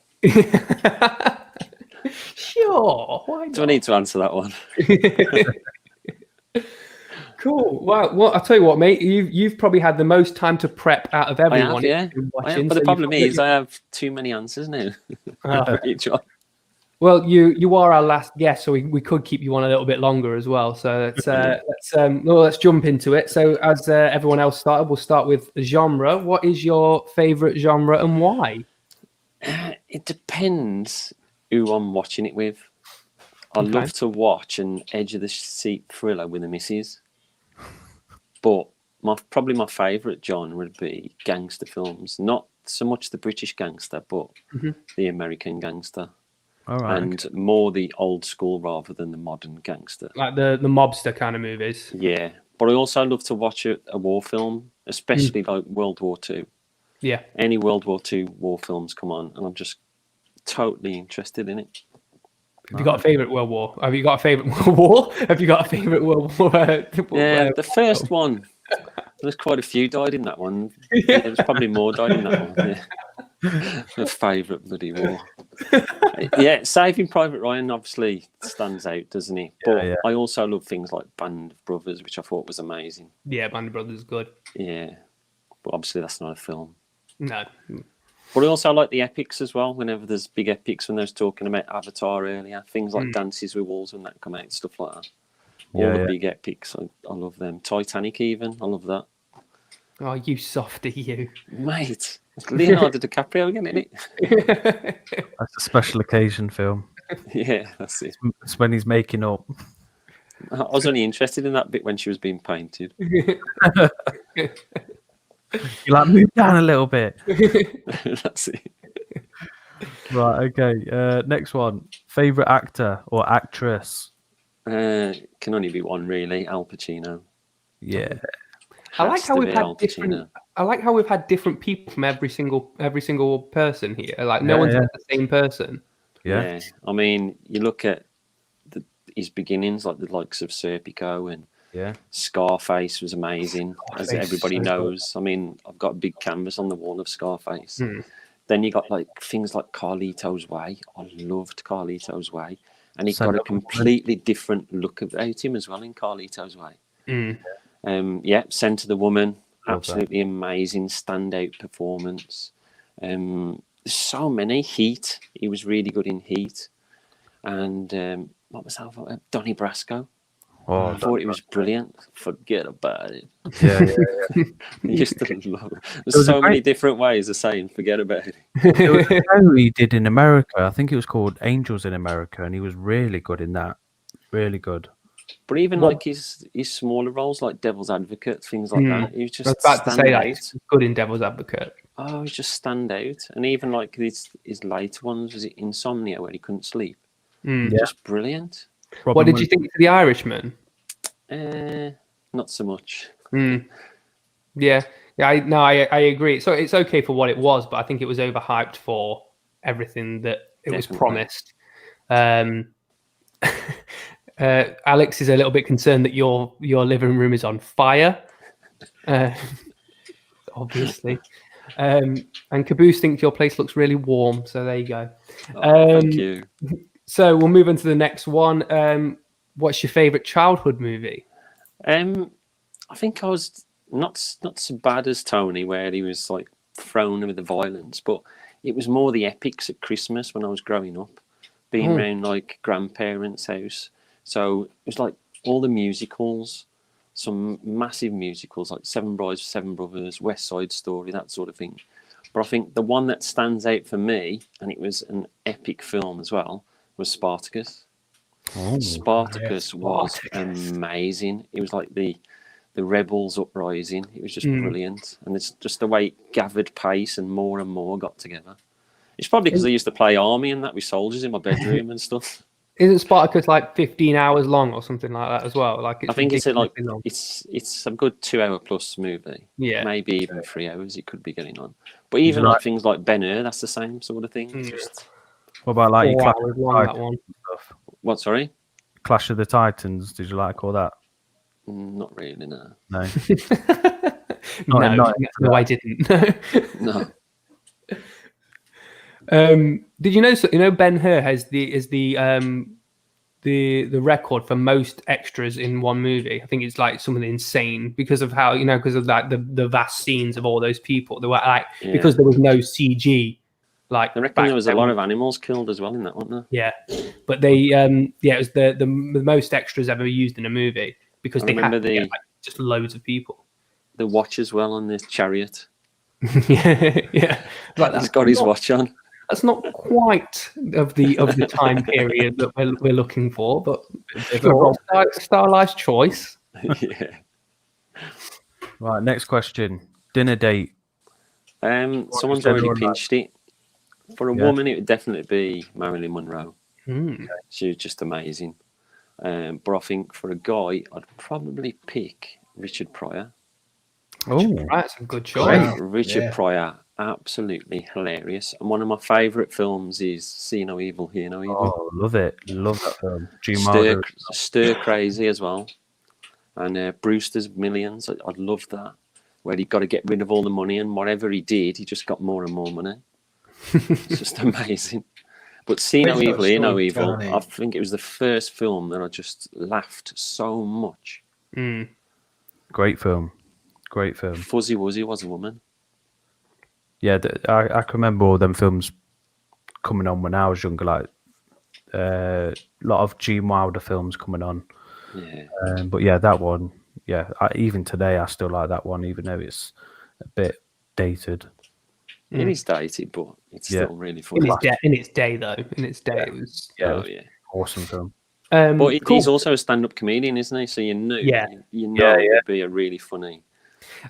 Sure. Why not? Do I need to answer that one? Cool. Well, I'll tell you what, mate. You've probably had the most time to prep out of everyone. I have, yeah. But the problem is I have too many answers now for each one. Well, you are our last guest, so we could keep you on a little bit longer as well. So let's jump into it. So as everyone else started, we'll start with genre. What is your favourite genre and why? It depends who I'm watching it with. I love to watch an edge of the seat thriller with the missus, but probably my favourite genre would be gangster films. Not so much the British gangster, but the American gangster. All right. And more the old school rather than the modern gangster. Like the mobster kind of movies. Yeah. But I also love to watch a war film, especially like World War II. Yeah. Any World War II war films come on, and I'm just totally interested in it. Have you got a favourite World War? Have you got a favourite World War? Have you got a favourite World War? Yeah, the first one. There's quite a few died in that one. Yeah, there's probably more died in that one. Yeah. My favourite bloody war. Yeah, Saving Private Ryan obviously stands out, doesn't he? But I also love things like Band of Brothers, which I thought was amazing. Yeah, Band of Brothers is good. Yeah, but obviously that's not a film. No. But I also like the epics as well. Whenever there's big epics, when I was talking about Avatar earlier, things like Dances with Wolves when that come out, stuff like that. All the big epics, I love them. Titanic even, I love that. Oh, you softy, you. Mate, it's Leonardo DiCaprio again, isn't it? That's a special occasion film. Yeah, that's it. It's when he's making up. I was only interested in that bit when she was being painted. You like move down a little bit. That's it. Right, okay. Next one. Favorite actor or actress? Can only be one, really. Al Pacino. Yeah. I like how we've had different people from every single person here. Like no one's the same person. Yeah. I mean, you look at his beginnings, like the likes of Serpico and Scarface was amazing, as everybody knows. I mean, I've got a big canvas on the wall of Scarface. Then you got like things like Carlito's Way. I loved Carlito's Way, and he got a completely different look about him as well in Carlito's Way. Scent of the Woman, absolutely amazing standout performance. So many. Heat, he was really good in Heat, and what was that? Donnie Brasco. Oh, I thought it was brilliant. Forget about it. Yeah. I used to love it. There's so many different ways of saying forget about it. There was a show he did in America. I think it was called Angels in America, and he was really good in that. Really good. But even like his smaller roles, like Devil's Advocate, things like that, he was just I was about to say that. out. He's good in Devil's Advocate. Oh, he just stand out. And even like his later ones, was it Insomnia, where he couldn't sleep? Just brilliant. What did you think of The Irishman? Not so much. Yeah, I agree. So it's okay for what it was, but I think it was overhyped for everything that it was promised. Alex is a little bit concerned that your living room is on fire, obviously. And Caboose thinks your place looks really warm. So there you go. Thank you. So we'll move on to the next one. What's your favorite childhood movie? I think I was not so bad as Tony, where he was like thrown with the violence, but it was more the epics at Christmas when I was growing up, being around like grandparents' house. So it was like all the musicals, some massive musicals like Seven Brides, Seven Brothers, West Side Story, that sort of thing. But I think the one that stands out for me, and it was an epic film as well, was Spartacus. Spartacus was amazing. It was like the rebels uprising. It was just brilliant, and it's just the way it gathered pace and more got together. It's probably because I used to play army and that with soldiers in my bedroom and stuff. Isn't Spartacus like 15 hours long or something like that as well? Like I think it's a good 2 hour plus movie. Yeah, maybe even 3 hours. It could be getting on. But even like things like Ben-Hur, that's the same sort of thing. Just what about like your Clash of the Titans stuff? What? Sorry, Clash of the Titans. Did you like all that? Not really. No. No, I didn't. No. Did you know? So, Ben-Hur has the record for most extras in one movie. I think it's like something insane because of how because of like the vast scenes of all those people. They were like because there was no CG. Like I reckon there was a lot of animals killed as well in that, wasn't there? Yeah, but they it was the most extras ever used in a movie because they had just loads of people. The watch as well on this chariot. yeah. Like he's got his watch on. That's not quite of the time period that we're looking for, but stylized choice. Yeah. Right, next question. Dinner date. Someone's already pinched it. For a woman, it would definitely be Marilyn Monroe. She was just amazing. But I think for a guy, I'd probably pick Richard Pryor. Oh, that's a good choice. Richard Pryor, absolutely hilarious. And one of my favourite films is See No Evil, Hear No Evil. Oh, love it. Love that film. Stir Crazy as well. And Brewster's Millions, I love that. Where he got to get rid of all the money, and whatever he did, he just got more and more money. It's just amazing. But See No Evil, Hear No Evil, I think it was the first film that I just laughed so much. Great film. Great film. Fuzzy Wuzzy was a woman. Yeah, I can remember all them films coming on when I was younger, like a lot of Gene Wilder films coming on. Yeah. But yeah, that one, even today I still like that one, even though it's a bit dated. It is dated, but it's still really funny. In its day, though. In its day, it was... awesome film. But he's also a stand-up comedian, isn't he? So it would be a really funny...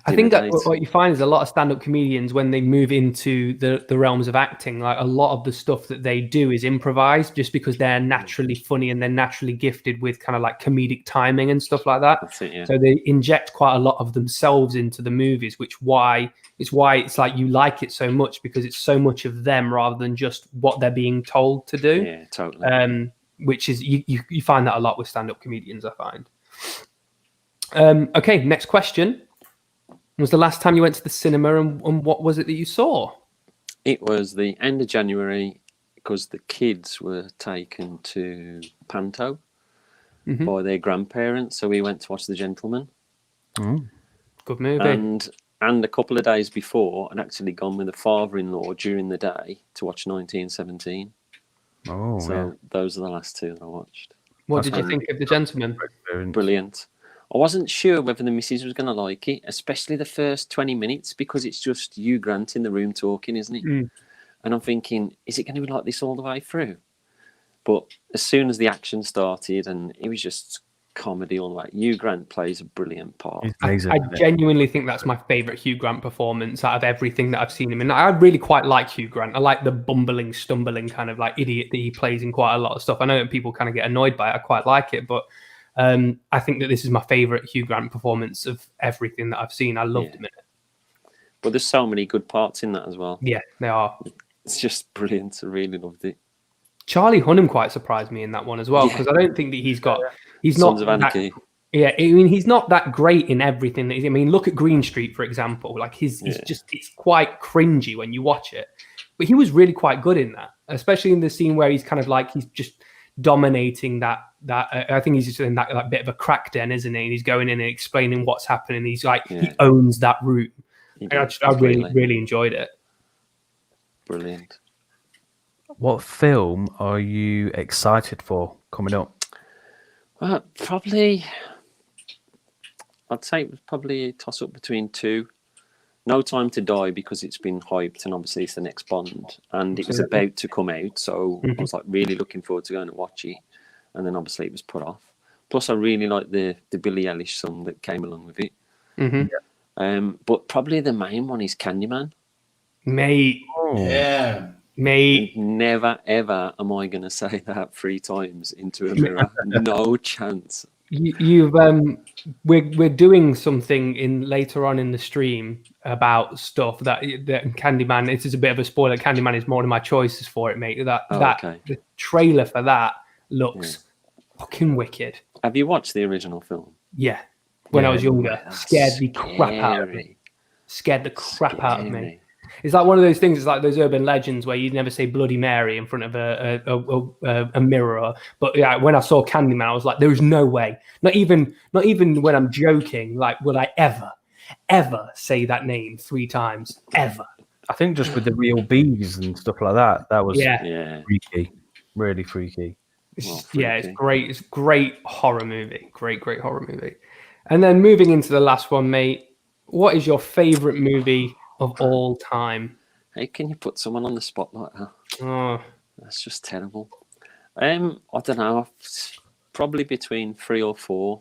I think that what you find is a lot of stand-up comedians, when they move into the realms of acting, like a lot of the stuff that they do is improvised just because they're naturally funny and they're naturally gifted with kind of like comedic timing and stuff like that. That's it, yeah. So they inject quite a lot of themselves into the movies, it's why it's like you like it so much, because it's so much of them rather than just what they're being told to do. Yeah, totally. Which is you find that a lot with stand-up comedians, I find. Okay, next question. When was the last time you went to the cinema, and what was it that you saw? It was the end of January, because the kids were taken to Panto by their grandparents. So we went to watch The Gentleman. Good movie. And a couple of days before, I'd actually gone with a father-in-law during the day to watch 1917. So those are the last two that I watched. What did you think of The Gentleman? Brilliant. I wasn't sure whether the missus was going to like it, especially the first 20 minutes, because it's just Hugh Grant in the room talking, isn't it? And I'm thinking, is it going to be like this all the way through? But as soon as the action started, and it was just comedy all the way, Hugh Grant plays a brilliant part. I genuinely think that's my favourite Hugh Grant performance out of everything that I've seen him in. I really quite like Hugh Grant. I like the bumbling, stumbling kind of like idiot that he plays in quite a lot of stuff. I know that people kind of get annoyed by it. I quite like it, but I think that this is my favorite Hugh Grant performance of everything that I've seen. I loved him in it. But there's so many good parts in that as well. Yeah, they are. It's just brilliant. I really loved it. Charlie Hunnam quite surprised me in that one as well, because I don't think that he's Sons not of Anarchy. Yeah, I mean, he's not that great in everything. I mean, look at Green Street, for example. Like he's just, it's quite cringy when you watch it. But he was really quite good in that, especially in the scene where he's kind of like, he's just dominating that I think he's just in that like bit of a crack den, isn't he? And he's going in and explaining what's happening. He's like, he owns that room. I really enjoyed it. Brilliant. What film are you excited for coming up? Probably, I'd say it was probably a toss up between two. No Time to Die, because it's been hyped and obviously it's the next Bond and it was about to come out, so I was like really looking forward to going to watch it, and then obviously it was put off. Plus I really like the Billie Eilish song that came along with it. But probably the main one is Candyman. Mate. Yeah. Mate. Never ever am I going to say that 3 times into a mirror. No chance. We're doing something in later on in the stream about stuff that Candyman. This is a bit of a spoiler. Candyman is one of my choices for it, mate. The trailer for that looks fucking wicked. Have you watched the original film? Yeah, when I was younger, scared the crap out of me. Scared the crap out of me. It's like one of those things. It's like those urban legends where you'd never say Bloody Mary in front of a mirror. But yeah, when I saw Candyman, I was like, "There is no way." Not even when I'm joking. Like, would I ever say that name 3 times? Ever? I think just with the real bees and stuff like that, that was freaky, really freaky. It's great. It's a great horror movie. Great horror movie. And then moving into the last one, mate. What is your favorite movie of all time? Hey, can you put someone on the spot like that? Oh, that's just terrible. I don't know. Probably between 3 or 4.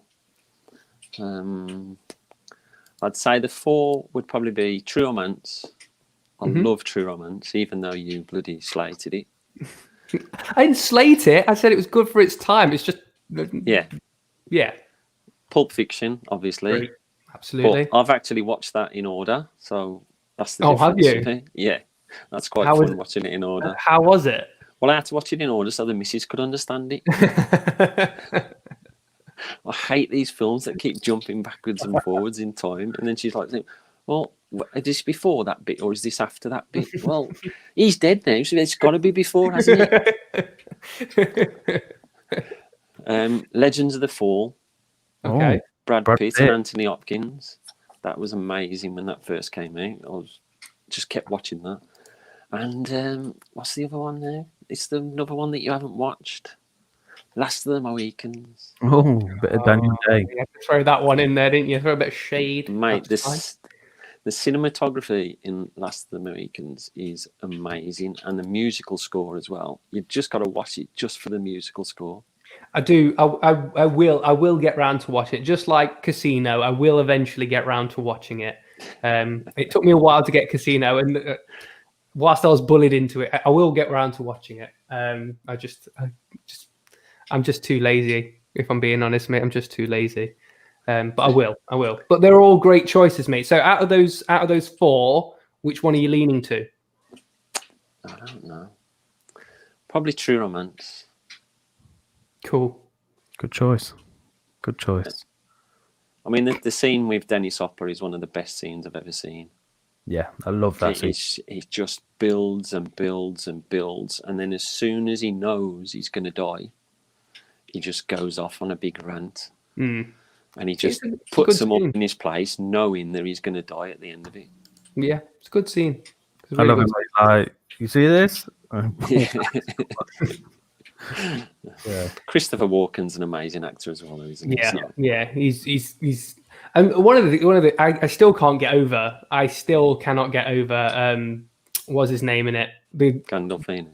I'd say the 4 would probably be True Romance. I love True Romance, even though you bloody slated it. I didn't slate it. I said it was good for its time. It's just yeah. Pulp Fiction, obviously. Great. Absolutely. But I've actually watched that in order, so that's the difference. Have you? Yeah, that's quite fun watching it in order. How was it? Well, I had to watch it in order so the missus could understand it. I hate these films that keep jumping backwards and forwards in time, and then she's like, "Well, is this before that bit or is this after that bit?" Well, he's dead now, so it's got to be before, hasn't it? Legends of the Fall. Okay. Brad Pitt and Anthony Hopkins. That was amazing when that first came out. Just kept watching that. And what's the other one now? It's another one that you haven't watched. Last of the Mohicans. Oh, bit of Daniel Day. You had to throw that one in there, didn't you? Throw a bit of shade. Mate, the cinematography in Last of the Mohicans is amazing. And the musical score as well. You've just got to watch it just for the musical score. I do. I will get round to watch it. Just like Casino, I will eventually get round to watching it. It took me a while to get Casino, and whilst I was bullied into it, I will get round to watching it. I'm just too lazy. If I'm being honest, mate, I'm just too lazy. But I will. But they're all great choices, mate. So out of those 4, which one are you leaning to? I don't know. Probably True Romance. Cool. Good choice. I mean, the scene with Dennis Hopper is one of the best scenes I've ever seen. Yeah, I love that scene. It just builds and builds and builds. And then as soon as he knows he's going to die, he just goes off on a big rant. Mm. And he just puts them all in his place, knowing that he's going to die at the end of it. Yeah, it's a good scene. I love it. Like, you see this? Yeah. Christopher Walken's an amazing actor as well, isn't he? Yeah. He's and one of the I still can't get over. I still cannot get over. What's his name in it? Gandolfini.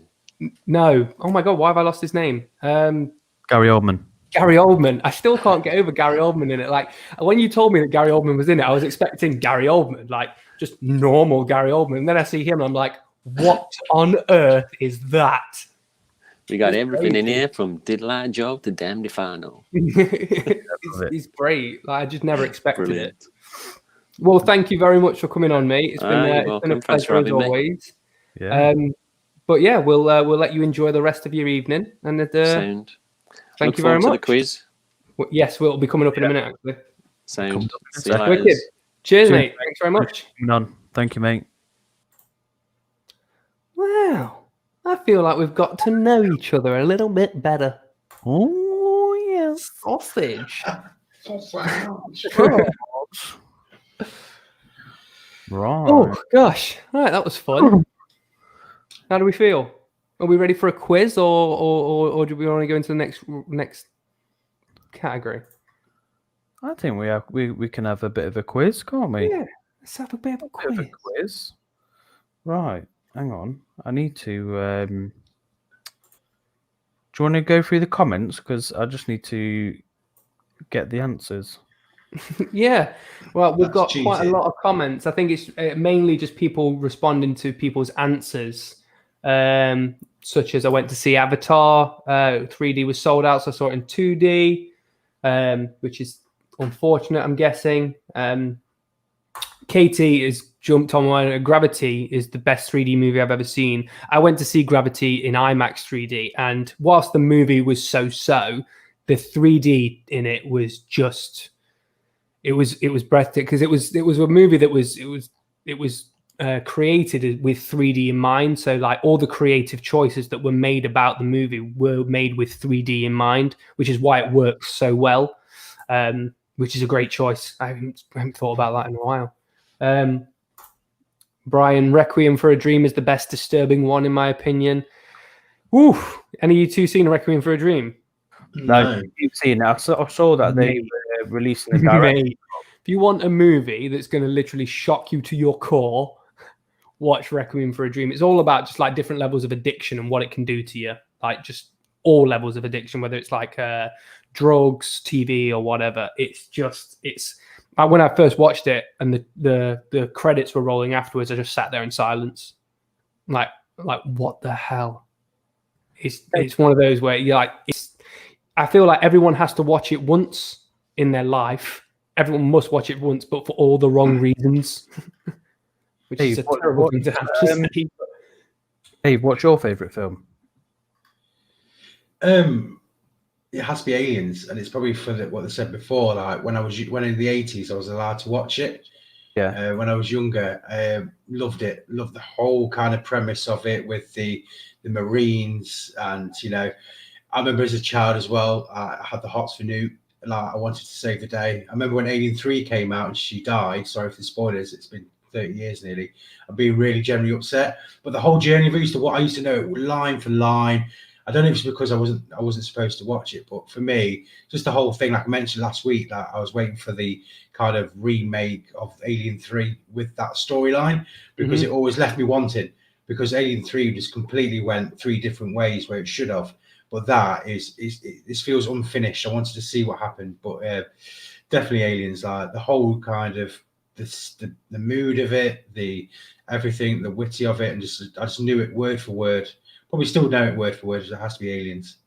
No. Oh my god, why have I lost his name? Gary Oldman. Gary Oldman. I still can't get over Gary Oldman in it. Like when you told me that Gary Oldman was in it, I was expecting Gary Oldman, like just normal Gary Oldman. And then I see him, and I'm like, what on earth is that? We got everything in here from Diddle I Joe to Damned If I Know. It's great. Like, I just never expected it. Well, thank you very much for coming on, mate. It's been a pleasure as always. Yeah. But yeah, we'll let you enjoy the rest of your evening. And Sound. Thank you very much. To the quiz. Well, yes, we'll be coming up in a minute. Actually. Sound. See you later. Cheers, mate. Thanks very much. Thank you, mate. Wow, I feel like we've got to know each other a little bit better. Oh yeah, sausage. Right. Oh gosh, right, that was fun. How do we feel? Are we ready for a quiz, or do we want to go into the next category? I think we can have a bit of a quiz, can't we? Yeah, let's have a bit of a quiz. Right, hang on. I need to. Do you want to go through the comments? Because I just need to get the answers. Yeah, well, we've got quite a lot of comments. I think it's mainly just people responding to people's answers, such as I went to see Avatar. 3D was sold out, so I saw it in 2D, which is unfortunate, I'm guessing. Katie has jumped on my Gravity is the best 3D movie I've ever seen. I went to see Gravity in IMAX 3D, and whilst the movie was so-so, the 3D in it was just... It was breathtaking because it was a movie that was created with 3D in mind. So like all the creative choices that were made about the movie were made with 3D in mind, which is why it works so well. Which is a great choice. I haven't thought about that in a while. Brian, Requiem for a Dream is the best disturbing one in my opinion. Woo! Any of you two seen Requiem for a Dream? No, you've seen it. I saw that they were releasing a direct. If you want a movie that's going to literally shock you to your core, watch Requiem for a Dream. It's all about just like different levels of addiction and what it can do to you. Like just all levels of addiction, whether it's like drugs, TV, or whatever. It's when I first watched it and the credits were rolling afterwards, I just sat there in silence, like what the hell? It's one of those where you're like I feel like everyone has to watch it once in their life. Everyone must watch it once, but for all the wrong reasons. Which is a terrible thing to have to say. Dave, what's your favourite film? It has to be Aliens, and it's probably for what they said before. Like when in the 80s, I was allowed to watch it. Yeah. When I was younger, loved it. Loved the whole kind of premise of it with the Marines, and I remember as a child as well, I had the hots for Newt. Like I wanted to save the day. I remember when Alien 3 came out and she died. Sorry for the spoilers. It's been 30 years nearly. I've been really genuinely upset. But the whole journey of it, I used to know it line for line. I don't know if it's because I wasn't supposed to watch it, but for me, just the whole thing, like I mentioned last week, that I was waiting for the kind of remake of Alien 3 with that storyline, because it always left me wanting. Because Alien 3 just completely went 3 different ways where it should have. But that this feels unfinished. I wanted to see what happened, but definitely Aliens. Like the whole kind of the mood of it, the everything, the witty of it, and I just knew it word for word. Probably still know it word for word. It has to be Aliens.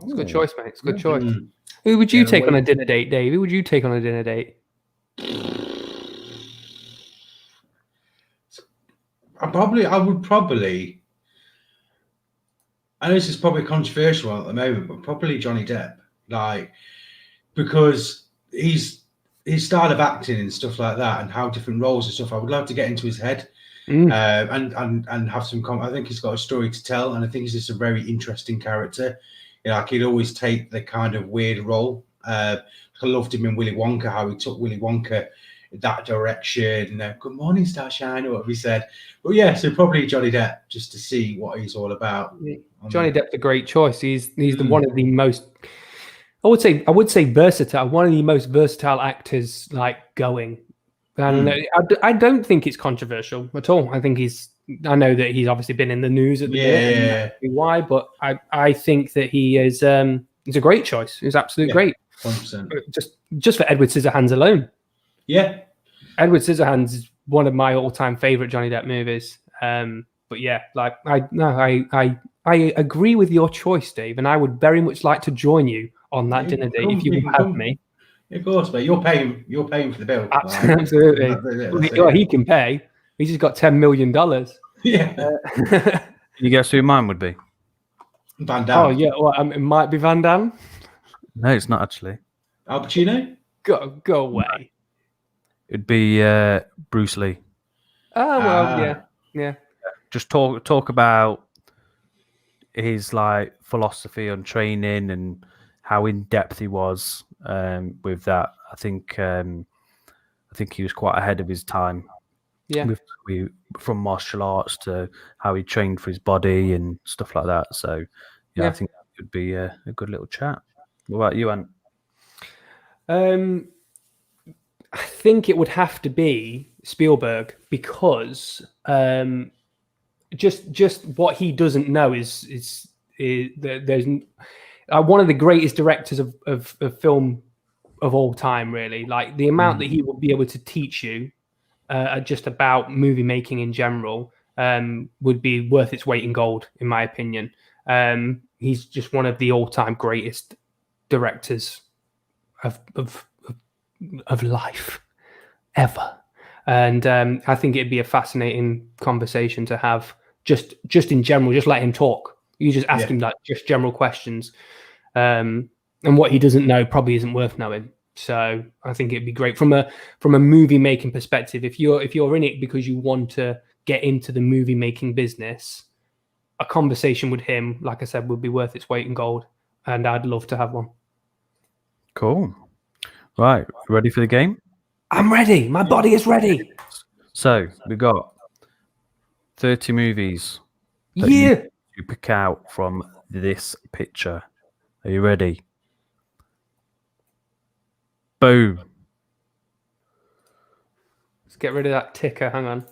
It's a good choice, mate. It's a good choice. Who would you take on a dinner date, Dave? Who would you take on a dinner date? I would probably. I know this is probably controversial at the moment, but probably Johnny Depp, like because his style of acting and stuff like that, and how different roles and stuff. I would love to get into his head, and have some. I think he's got a story to tell, and I think he's just a very interesting character. Like he'd always take the kind of weird role. I loved him in Willy Wonka, how he took Willy Wonka that direction. Good morning, Starshine, or whatever he said. But yeah, so probably Johnny Depp, just to see what he's all about. Johnny Depp's a great choice. He's one of the most, I would say versatile, one of the most versatile actors like going. And I don't think it's controversial at all. I know that he's obviously been in the news at the minute. Why? But I think that he is he's a great choice. He's absolutely great. 100%. Just for Edward Scissorhands alone. Yeah. Edward Scissorhands is one of my all-time favorite Johnny Depp movies. But yeah, like I agree with your choice, Dave, and I would very much like to join you on that dinner date if you would have me. Of course, mate. You're paying for the bill. Absolutely. Well, he can pay. He's just got $10 million. Yeah. Can you guess who mine would be? Van Damme. Oh yeah, well, it might be Van Damme. No, it's not actually. Al Pacino. Go away. It'd be Bruce Lee. Oh well, yeah. Just talk about his like philosophy on training and how in depth he was with that. I think he was quite ahead of his time. Yeah. From martial arts to how he trained for his body and stuff like that. So yeah. I think it would be a good little chat. What about you, Ant? I think it would have to be Spielberg because just what he doesn't know is there's one of the greatest directors of film of all time, really. Like the amount that he will be able to teach you just about movie making in general would be worth its weight in gold, in my opinion. He's just one of the all-time greatest directors of life ever, and I think it'd be a fascinating conversation to have. Just in general, just let him talk. You just ask him like just general questions, and what he doesn't know probably isn't worth knowing. So I think it'd be great from a movie making perspective. If you're in it because you want to get into the movie making business, a conversation with him, like I said, would be worth its weight in gold, and I'd love to have one. Cool. Right, ready for the game? I'm ready. My body is ready. So we've got 30 movies that Yeah. you pick out from this picture. Are you ready? Boom. Let's get rid of that ticker. Hang on.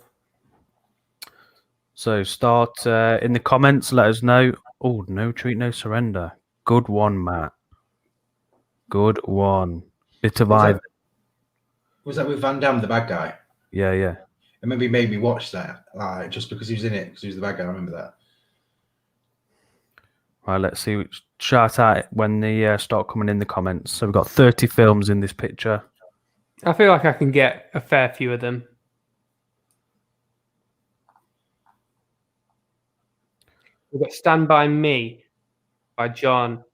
So start in the comments. Let us know. Oh, no treat, no surrender. Good one, Matt. Good one. Bit of either. Was that with Van Damme, the bad guy? Yeah. It maybe made me watch that, like, just because he was in it, because he was the bad guy. I remember that. Right, let's see. Shout out when they start coming in the comments. So we've got 30 films in this picture. I feel like I can get a fair few of them. We've got Stand By Me by John.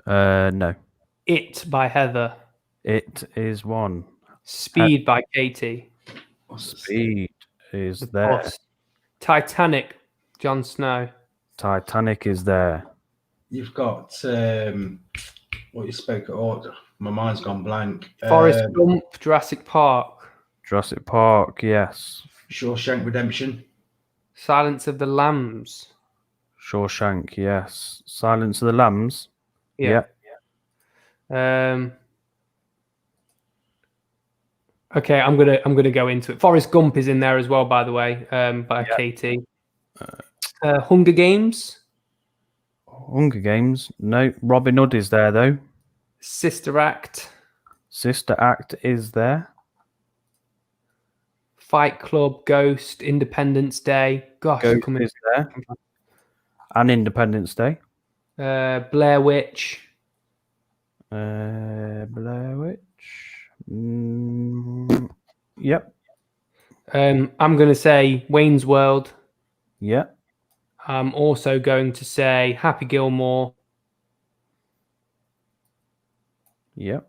No. It by Heather. It is one. Speed by Katie. Speed is there. Bus. Titanic, Jon Snow. Titanic is there. You've got what you spoke of. My mind's gone blank. Forrest Gump, Jurassic Park. Jurassic Park, yes. Shawshank Redemption. Silence of the Lambs. Shawshank, yes. Silence of the Lambs. Yeah. Okay, I'm gonna go into it. Forrest Gump is in there as well, by the way, by Katie. Hunger Games. Hunger Games. No. Robin Hood is there though. Sister Act. Sister Act is there. Fight Club, Ghost, Independence Day. Gosh, Ghost is there. And Independence Day. Blair Witch. Blair Witch. Yep. I'm going to say Wayne's World. Yep. I'm also going to say Happy Gilmore. Yep.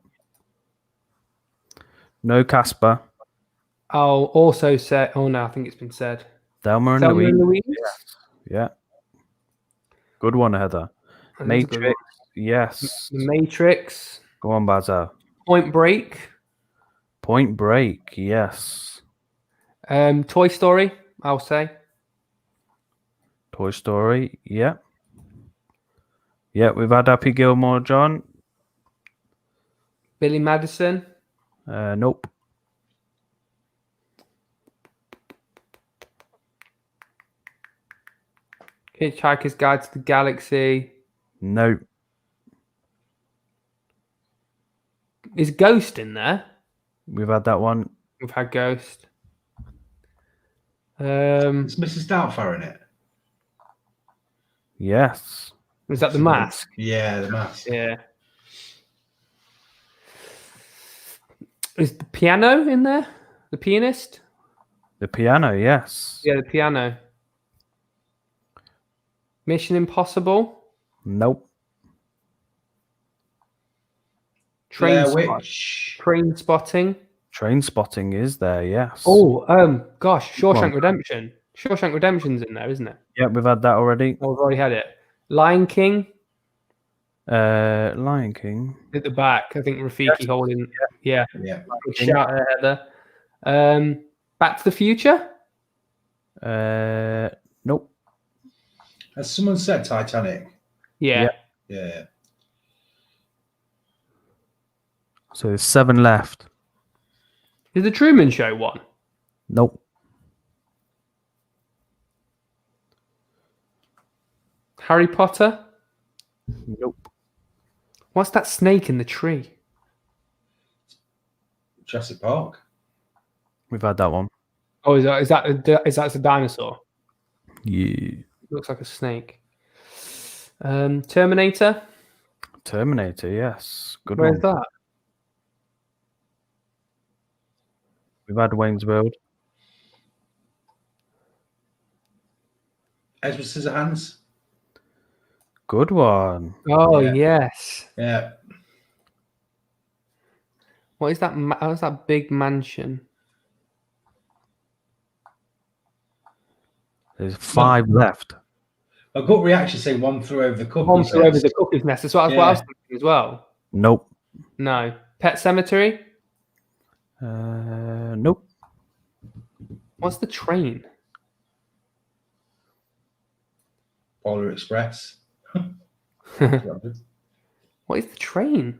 No Casper. I'll also say, oh no, I think it's been said. Thelma and Louise. Yeah. Good one, Heather. Matrix. Yes. The Matrix. Go on, Baza. Point Break. Point Break. Yes. Toy Story, I'll say. Toy Story. Yeah. Yeah, we've had Happy Gilmore, John. Billy Madison. Nope. Hitchhiker's Guide to the Galaxy. No. Is Ghost in there? We've had that one. We've had Ghost. It's Mrs. Doubtfire in it. Yes. Is that the mask? Yeah, the mask. Yeah. Is the piano in there? The pianist? The piano, yes. Yeah, the piano. Mission Impossible? Nope. Train Witch. spotting? Train spotting is there, yes. Oh, gosh, Shawshank Redemption. Shawshank Redemption's in there, isn't it? Yeah, we've had that already. Oh, we've already had it. Lion King? Lion King. At the back, I think Rafiki holding. Yeah. Good King. shout there, Heather. Back to the Future? Nope. Has someone said Titanic? Yeah. Yeah. So there's 7 left. Is the Truman Show one? Nope. Harry Potter? Nope. What's that snake in the tree? Jurassic Park. We've had that one. Oh, is that a dinosaur? Yeah. Looks like a snake. Terminator? Terminator, yes. Good Where's one. that? We've had Wayne's World. Edward Scissorhands. Good one. Oh, Yeah. yes. Yeah. What is that? How's that big mansion? There's 5 left. A gut reaction saying one flew over the cup. One flew over the cuckoo's nest. That's what I was thinking as well. Nope. No. Pet Cemetery? Nope. What's the train? Polar Express. What is the train?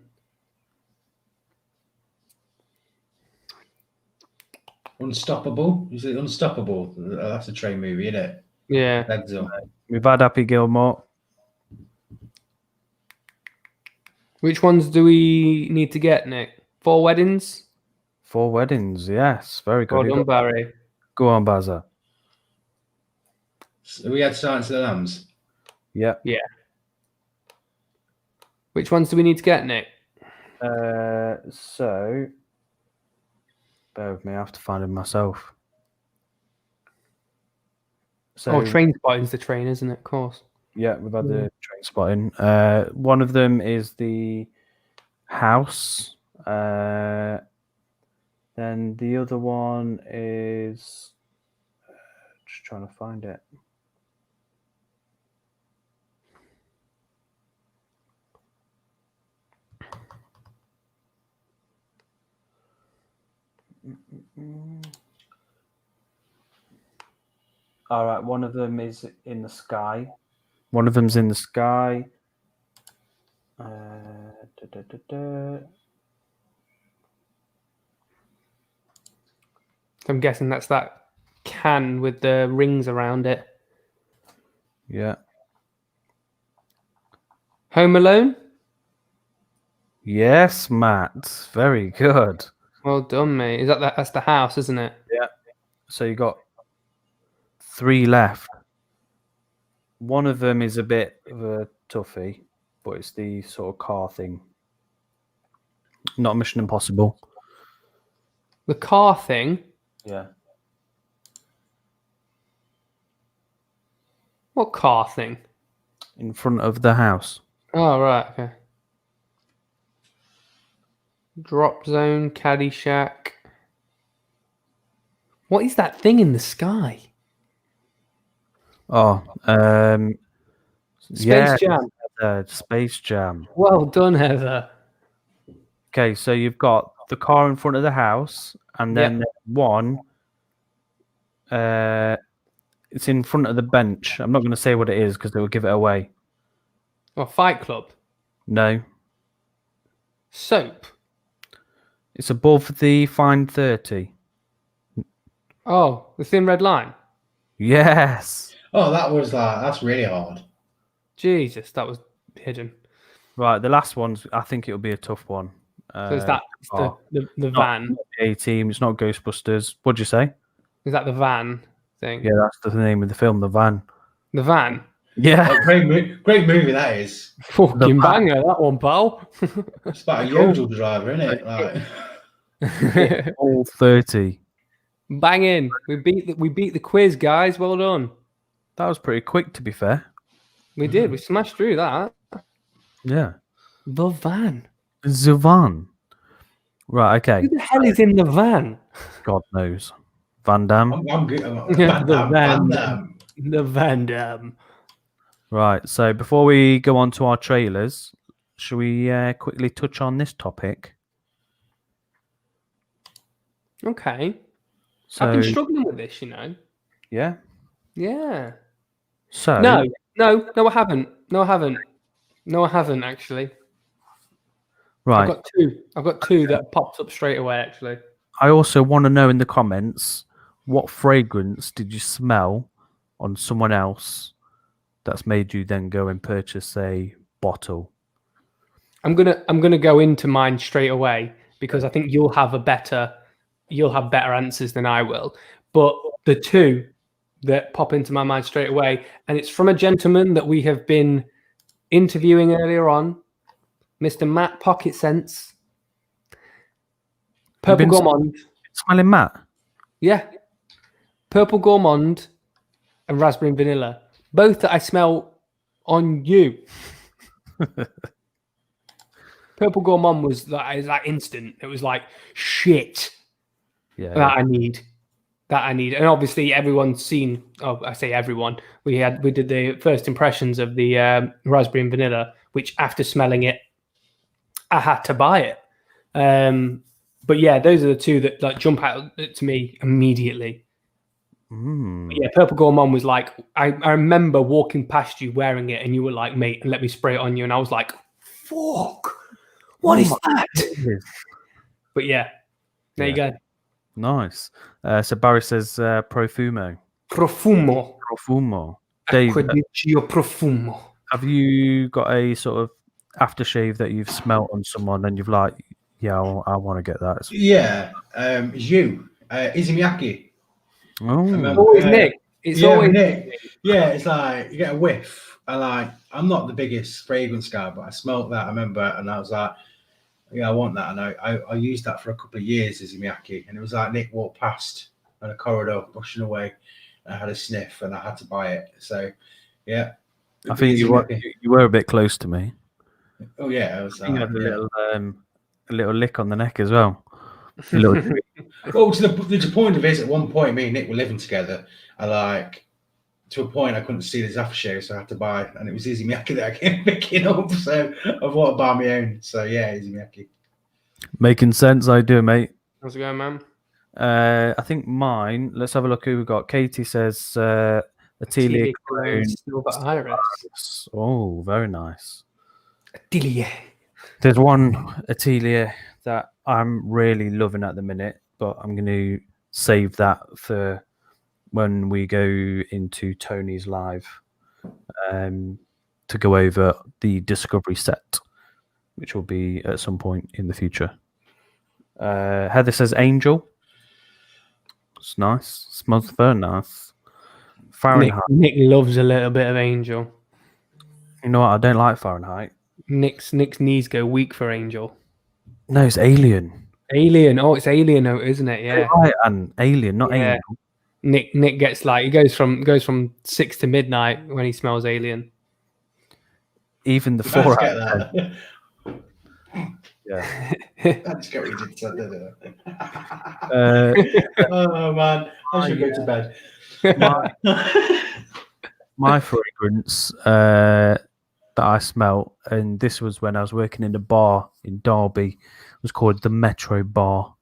Unstoppable. Is it Unstoppable? That's a train movie, isn't it? Yeah. We've had Happy Gilmore. Which ones do we need to get, Nick? 4 Weddings? 4 Weddings, yes. Very good. Well done, Barry. Go on, Bazza. So we had Silence of the Lambs. Yeah. Yeah. Which ones do we need to get, Nick? So, bear with me. I have to find them myself. So, Train Spotting's the train, isn't it? Of course. Yeah, we've had the train spotting. One of them is the house. Then the other one is just trying to find it. All right, one of them is in the sky. One of them's in the sky. I'm guessing that's that can with the rings around it. Yeah. Home Alone? Yes, Matt. Very good. Well done, mate. Is that's the house, isn't it? Yeah. So you got 3 left. One of them is a bit of a toughie, but it's the sort of car thing. Not Mission Impossible. The car thing? Yeah. What car thing? In front of the house. Oh, right. Okay. Drop Zone, Caddyshack. What is that thing in the sky? Oh, Space Jam. Space Jam. Well done, Heather. Okay, so you've got the car in front of the house, and then there's one. It's in front of the bench. I'm not going to say what it is because they will give it away. Oh, Fight Club. No. Soap. It's above the fine 30. Oh, the Thin Red Line. Yes. Oh, that's really hard. Jesus, that was hidden. Right, the last one's, I think it'll be a tough one. So is that the van? A-Team, it's not Ghostbusters. What'd you say? Is that the van? thing. Yeah, that's the name of the film, The Van. The Van. Yeah. Oh, great movie that is. Fucking banger, that one, pal. It's about a yodel driver, isn't it? Like, All 30. Banging. We beat the quiz, guys. Well done. That was pretty quick, to be fair. We did. We smashed through that. Yeah. The Van. The Van. Right, okay. Who the hell is in the van? God knows. Van Damme. I'm good. Yeah, the Van Van. Damme. The Van Damme. Right, so before we go on to our trailers, shall we quickly touch on this topic? Okay. So, I've been struggling with this, you know. yeah. Yeah. So, No, I haven't. No, I haven't actually. right. I've got two that popped up straight away. Actually, I also want to know in the comments, what fragrance did you smell on someone else that's made you then go and purchase a bottle? I'm gonna go into mine straight away because I think you'll have better answers than I will. But the two that pop into my mind straight away, and it's from a gentleman that we have been interviewing earlier on, Mr. Matt Pocket Sense. Purple Gourmand. Smelling Matt? Yeah. Purple Gourmand and Raspberry and Vanilla. Both that I smell on you. Purple Gourmand was like instant. It was like, shit. Yeah. That I need. And obviously everyone's seen, I say everyone, we did the first impressions of the Raspberry and Vanilla, which after smelling it, I had to buy it. But yeah, those are the two that like jump out to me immediately. But yeah, Purple Gourmand was like, I remember walking past you wearing it and you were like, mate, let me spray it on you. And I was like, fuck, what is that? Goodness. But yeah, there you go. Nice. So Barry says Profumo. Profumo. Dave, Acquedicchio Profumo. have you got a sort of aftershave that you've smelt on someone and you've like, yeah, I want to get that? Yeah, it's you, Izumiyaki. Oh, Always Nick. It's always Nick. Yeah, it's like you get a whiff. I'm not the biggest fragrance guy, but I smelt that. I remember, and I was like, yeah, I want that. And I used that for a couple of years, Izumiyaki, and it was like Nick walked past on a corridor, pushing away. I had a sniff, and I had to buy it. So, yeah, I think you were a bit close to me. Oh yeah, I was. You had a little lick on the neck as well. A little. Well, to the point of it, at one point, me and Nick were living together. To a point, I couldn't see this aftershave, so I had to buy it, and it was Izumiyaki that I came picking up. So I thought I'd buy my own. So yeah, Izumiyaki. Making sense, I do, mate. How's it going, man? I think mine. Let's have a look who we got. Katie says Atelier Cologne Silver Iris. Oh, very nice. Atelier. There's one Atelier that I'm really loving at the minute, but I'm going to save that for when we go into Tony's live to go over the Discovery set, which will be at some point in the future. Heather says Angel. It's nice. Smells very nice. Fahrenheit. Nick loves a little bit of Angel. You know what? I don't like Fahrenheit. Nick's knees go weak for Angel. No, it's Alien. Alien. Oh, it's Alien, isn't it? Yeah. Right, and Alien, not Yeah. Angel. Nick gets like he goes from 6 to midnight when he smells Alien. Even the I 4 get out of 10. that. Yeah. I just get what you did. Oh man, I should go to bed. My fragrance that I smelt, and this was when I was working in a bar in Derby, was called the Metro Bar.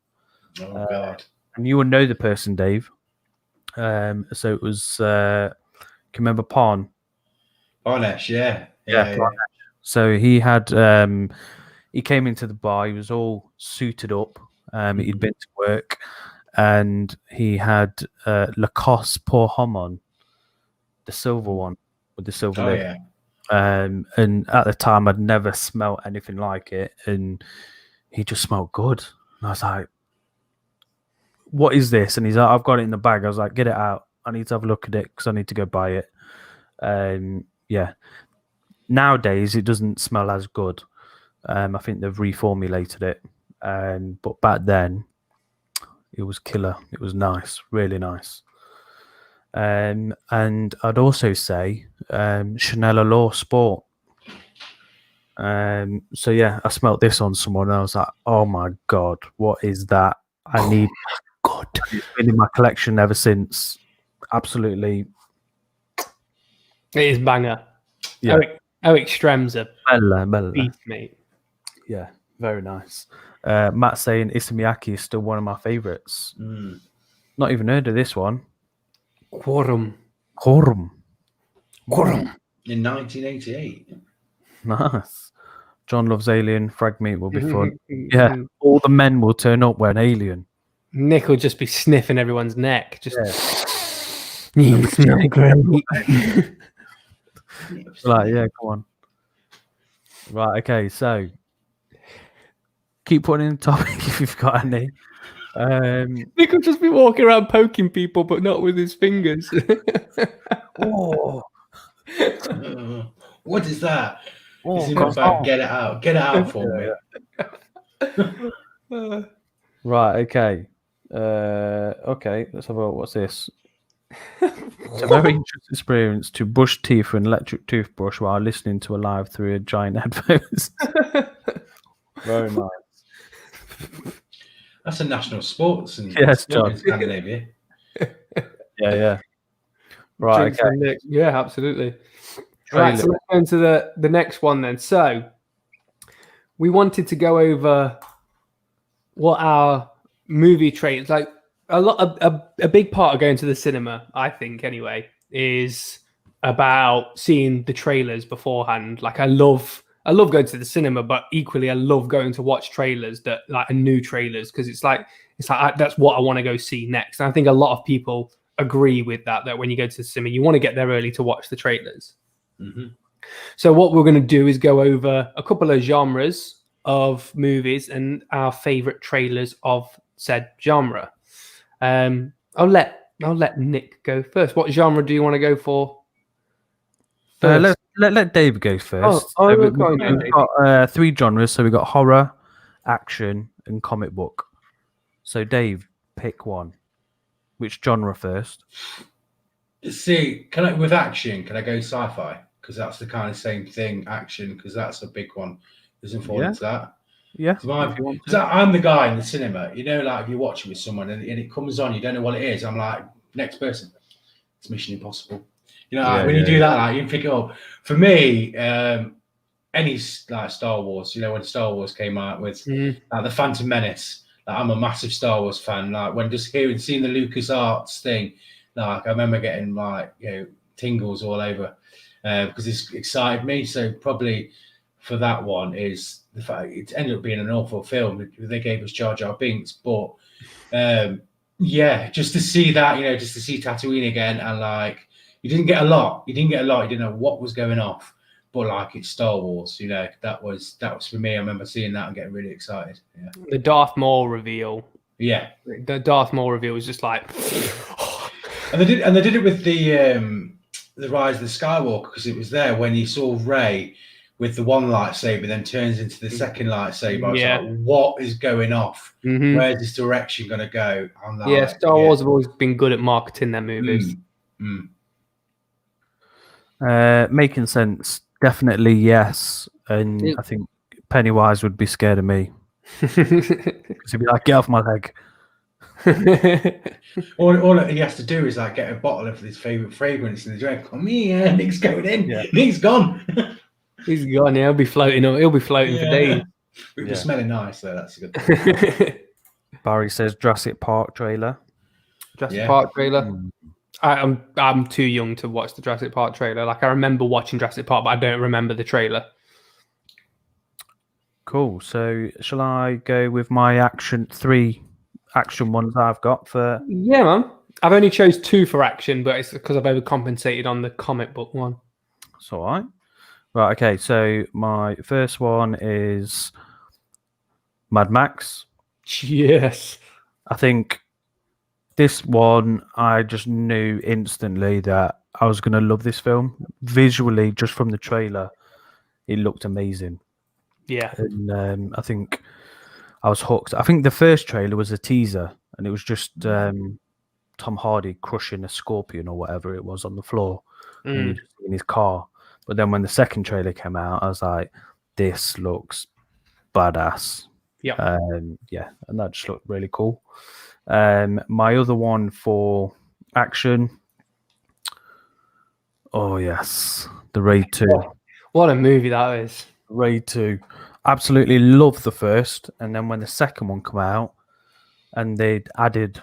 Oh god. And you will know the person, Dave. So it was, can you remember Pon? Onesh, yeah. So he had, he came into the bar, he was all suited up, he'd been to work, and he had Lacoste Pour Homme on, the silver one with the silver lid. Yeah. And at the time, I'd never smelt anything like it, and he just smelled good. And I was like, "What is this?" And he's like, "I've got it in the bag." I was like, "Get it out." I need to have a look at it because I need to go buy it. Yeah. Nowadays, it doesn't smell as good. I think they've reformulated it. But back then, it was killer. It was nice, really nice. And I'd also say Chanel Allure Sport. So yeah, I smelt this on someone and I was like, oh my God, what is that? I need God. It's been in my collection ever since. Absolutely. It is banger. Yeah. Eric Strem's a Bella. beast, mate. Yeah, very nice. Matt saying Isamiaki is still one of my favourites. Not even heard of this one. Quorum. In 1988. Nice. John loves Alien. Fragment will be fun. Yeah, all the men will turn up when Alien. Nick will just be sniffing everyone's neck. Just Yeah. you smell great. Like, yeah, come on. Right, okay, so keep putting in the topic if you've got any. Nick will just be walking around poking people, but not with his fingers. Oh, What is that? oh, Is it not bad? Get it out. Get it out for me. Right, okay. Okay, let's have a look. What's this? It's a very interesting experience to brush teeth with an electric toothbrush while listening to a live through a giant headphones. Very nice. That's a national sports and Yes, John. in Scandinavia. Yeah. Right, Drinks okay. and Nick. Yeah, absolutely. Right, so let's go into the next one then. So we wanted to go over what our movie trailers like. A big part of going to the cinema, I think, anyway, is about seeing the trailers beforehand. Like, I love going to the cinema, but equally, I love going to watch trailers that like new trailers because it's like that's what I want to go see next. And I think a lot of people agree with that when you go to the cinema, you want to get there early to watch the trailers. Mm-hmm. So what we're going to do is go over a couple of genres of movies and our favorite trailers of said genre. I'll let Nick go first. What genre do you want to go for first? Let Dave go first. We've got 3 genres. So we've got horror, action, and comic book. So Dave, pick one. Which genre first? See, with action, can I go sci-fi? Because that's the kind of same thing, action, because that's a big one. Doesn't fall into that. Yeah. Because I'm the guy in the cinema, like if you're watching with someone and it comes on, you don't know what it is. I'm like, next person. It's Mission Impossible. When you do that, like you can pick it up. For me, any like Star Wars, when Star Wars came out with like the Phantom Menace, like, I'm a massive Star Wars fan. Like when just seeing the LucasArts thing, like I remember getting like tingles all over because it's excited me. So probably for that one is the fact it ended up being an awful film. They gave us Jar Jar Binks, but just to see that, just to see Tatooine again, and like you didn't get a lot. You didn't know what was going off, but like it's Star Wars, that was for me. I remember seeing that and getting really excited. Yeah. The Darth Maul reveal. Yeah. The Darth Maul reveal was just like. And they did it with the Rise of the Skywalker because it was there when you saw Rey with the one lightsaber, then turns into the second lightsaber. I was like, what is going off? Mm-hmm. Where's this direction going to go? Star Wars have always been good at marketing their movies. Making sense. Definitely yes. And I think Pennywise would be scared of me. Because he'd be like, get off my leg. all he has to do is like get a bottle of his favorite fragrance and the drink. Come here, Nick's going in. Yeah. Nick's gone. He's gone. Yeah, he'll be floating for days. We've been smelling nice, so that's a good thing. Barry says Jurassic Park trailer. Jurassic Park trailer. I'm too young to watch the Jurassic Park trailer. Like I remember watching Jurassic Park, but I don't remember the trailer. Cool. So shall I go with my 3 action ones I've got for? Yeah, man. I've only chose 2 for action, but it's because I've overcompensated on the comic book one. It's all right. Right. Okay. So my first one is Mad Max. Yes. I think This one, I just knew instantly that I was going to love this film. Visually, just from the trailer, it looked amazing. Yeah. And I think I was hooked. I think the first trailer was a teaser, and it was just Tom Hardy crushing a scorpion or whatever it was on the floor, and you just in his car. But then when the second trailer came out, I was like, "This looks badass." Yeah. Yeah, and that just looked really cool. My other one for action. Oh yes, the Raid 2. What a movie that is. Raid 2. Absolutely loved the first, and then when the second one came out, and they'd added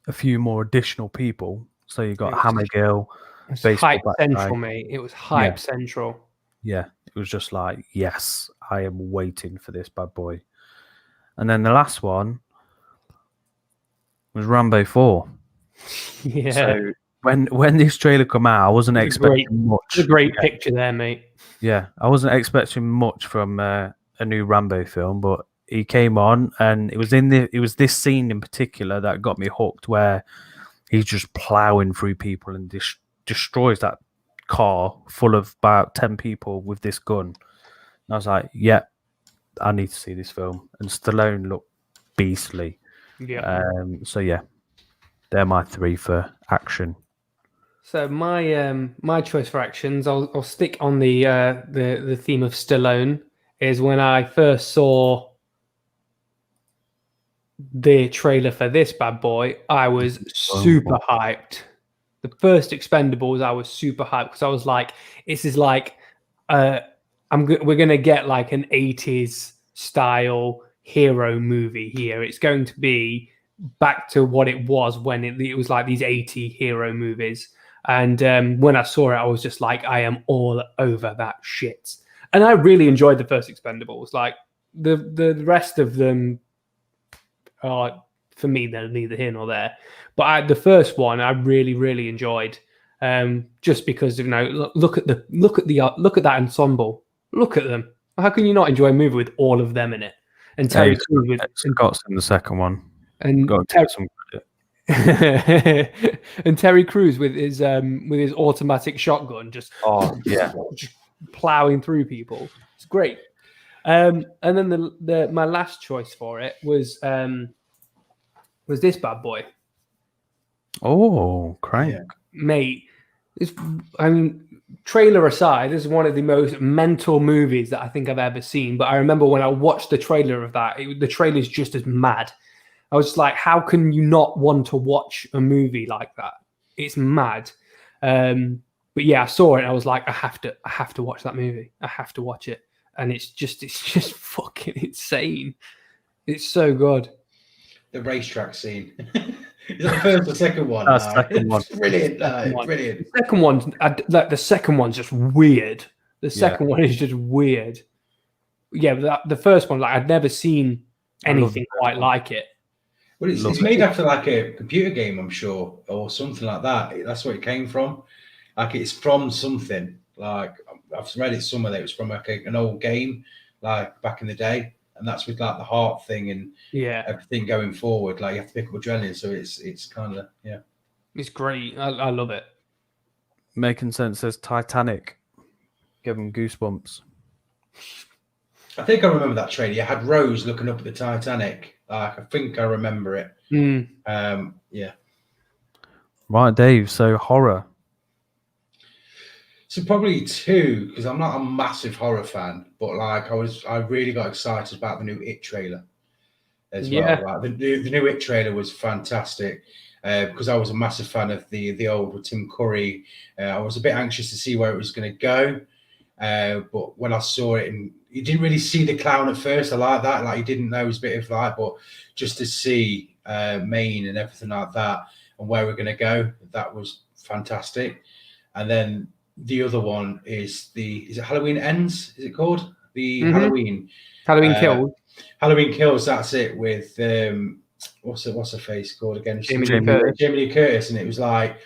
a few more additional people. So you got Hammer Girl, Hype Central, mate. It was Hype Central. Yeah, it was just like, yes, I am waiting for this bad boy. And then the last one was Rambo 4. Yeah. So when this trailer come out, I wasn't expecting much. It's a great picture there, mate. Yeah, I wasn't expecting much from a new Rambo film, but he came on, and it was this scene in particular that got me hooked, where he's just plowing through people and destroys that car full of about 10 people with this gun. And I was like, yeah, I need to see this film. And Stallone looked beastly. Yeah. So yeah, they're my 3 for action. So my choice for actions, I'll stick on the theme of Stallone. Is when I first saw the trailer for this bad boy, I was super hyped. The first Expendables, I was super hyped because I was like, this is like, we're gonna get like an 80s style hero movie here. It's going to be back to what it was when it was like these 80 hero movies. And when I saw it, I was just like, I am all over that shit. And I really enjoyed the first Expendables. Like the rest of them are, for me, they're neither here nor there. But the first one, I really, really enjoyed, just because look at that ensemble. Look at them. How can you not enjoy a movie with all of them in it? And Terry Crews with Scott's in the second one. And got to give some credit. And Terry Crews with his automatic shotgun, just plowing through people. It's great. And then my last choice for it was this bad boy. Oh, Crank. Yeah. Mate. Trailer aside, this is one of the most mental movies that I think I've ever seen. But I remember when I watched the trailer of that, the trailer is just as mad. I was like, how can you not want to watch a movie like that? It's mad. But yeah, I saw it and I was like, I have to watch that movie. I have to watch it. And it's just fucking insane. It's so good. The racetrack scene. Is that the first or second one? That's the second one. It's brilliant. Brilliant. The second one's just weird. The second one is just weird. Yeah, but the first one, like I'd never seen anything quite like it. Well, it's made after like a computer game, I'm sure, or something like that. That's where it came from. Like it's from something. Like I've read it somewhere that it was from like an old game, like back in the day, and that's with like the heart thing and everything going forward. Like you have to pick up adrenaline, so it's kind of It's great. I love it. Making sense as Titanic. Give them goosebumps. I think I remember that trailer. You had Rose looking up at the Titanic. I think I remember it. Yeah. Right, Dave. So horror. So probably 2, because I'm not a massive horror fan, but like I really got excited about the new It trailer as well. Like the new It trailer was fantastic because I was a massive fan of the old with Tim Curry. I was a bit anxious to see where it was going to go, but when I saw it, and you didn't really see the clown at first. I like that. Like you didn't know it was a bit of like, but just to see Maine and everything like that and where we're going to go, that was fantastic. And then the other one is it Halloween Ends? Is it called the Halloween Kills? Halloween Kills. That's it. With what's her face called again? Jamie Lee Curtis, and it was like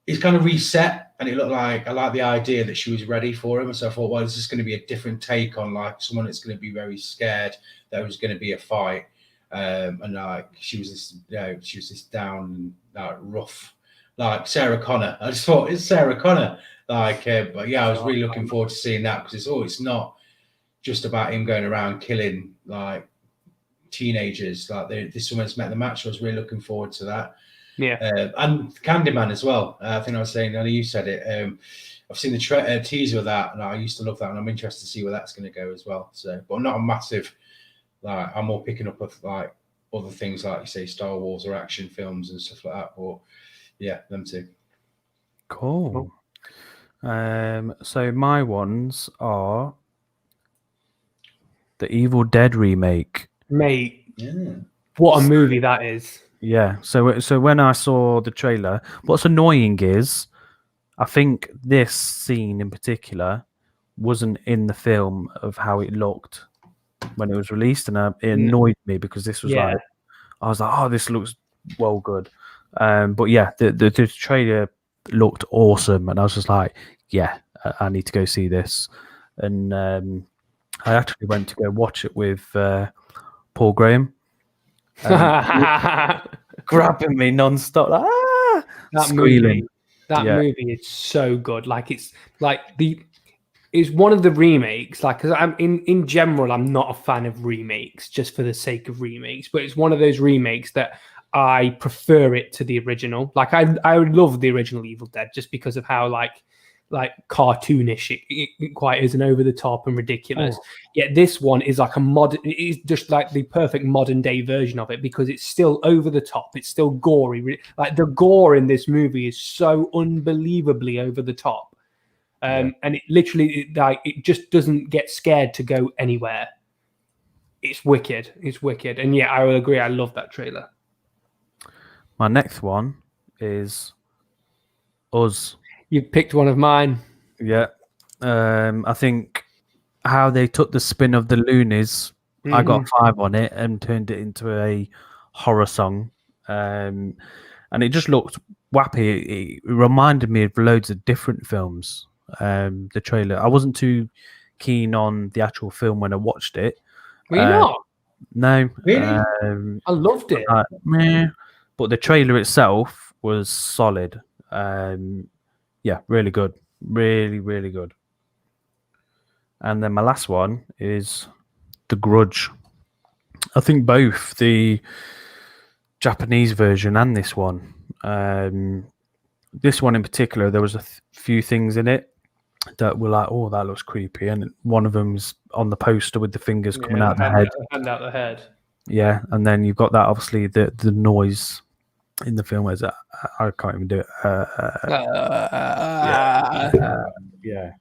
it's kind of reset, and it looked like I like the idea that she was ready for him. So I thought, well, this is going to be a different take on like someone that's going to be very scared that was going to be a fight. and like she was this down, like rough, like Sarah Connor. I just thought it's Sarah Connor. Like, but yeah, I was really looking forward to seeing that because it's not just about him going around killing like teenagers. Like this woman's met the match. I was really looking forward to that. Yeah, and Candyman as well. I think I was saying, I know you said it. I've seen the teaser of that, and I used to love that, and I'm interested to see where that's going to go as well. So, but I'm not a massive, like, I'm more picking up of like other things, like you say, Star Wars or action films and stuff like that. But yeah, them two. Cool. So my ones are the Evil Dead remake. mate. Yeah. What a movie that is. Yeah. So when I saw the trailer, what's annoying is, I think this scene in particular wasn't in the film of how it looked when it was released, and it annoyed me because this was like, I was like, oh, this looks well good. But yeah, the trailer looked awesome, and I was just like, yeah, I need to go see this. And I actually went to go watch it with Paul Graham, grabbing me non-stop, like, that squealing. movie is so good. Like it's one of the remakes. Like, because I'm in general, I'm not a fan of remakes just for the sake of remakes. But it's one of those remakes that I prefer it to the original. Like I would love the original Evil Dead just because of how like cartoonish it quite is and over the top and ridiculous. Yet this one is like it is just like the perfect modern day version of it because it's still over the top, it's still gory. Like the gore in this movie is so unbelievably over the top, and it literally it just doesn't get scared to go anywhere. It's wicked, and yeah, I will agree, I love that trailer. My next one is Us. You've picked one of mine. Yeah. I think how they took the spin of the Loonies, I got 5 on it and turned it into a horror song. And it just looked wappy. It reminded me of loads of different films. The trailer. I wasn't too keen on the actual film when I watched it. Were you not? No. Really? I loved it. Meh. But the trailer itself was solid. Yeah, really good. Really, really good. And then my last one is The Grudge. I think both the Japanese version and this one. This one in particular, there was a few things in it that were like, oh, that looks creepy. And one of them's on the poster with the fingers coming out the head. Hand out the head. Yeah, and then you've got that, obviously, the noise in the film is I can't even do it. Yeah,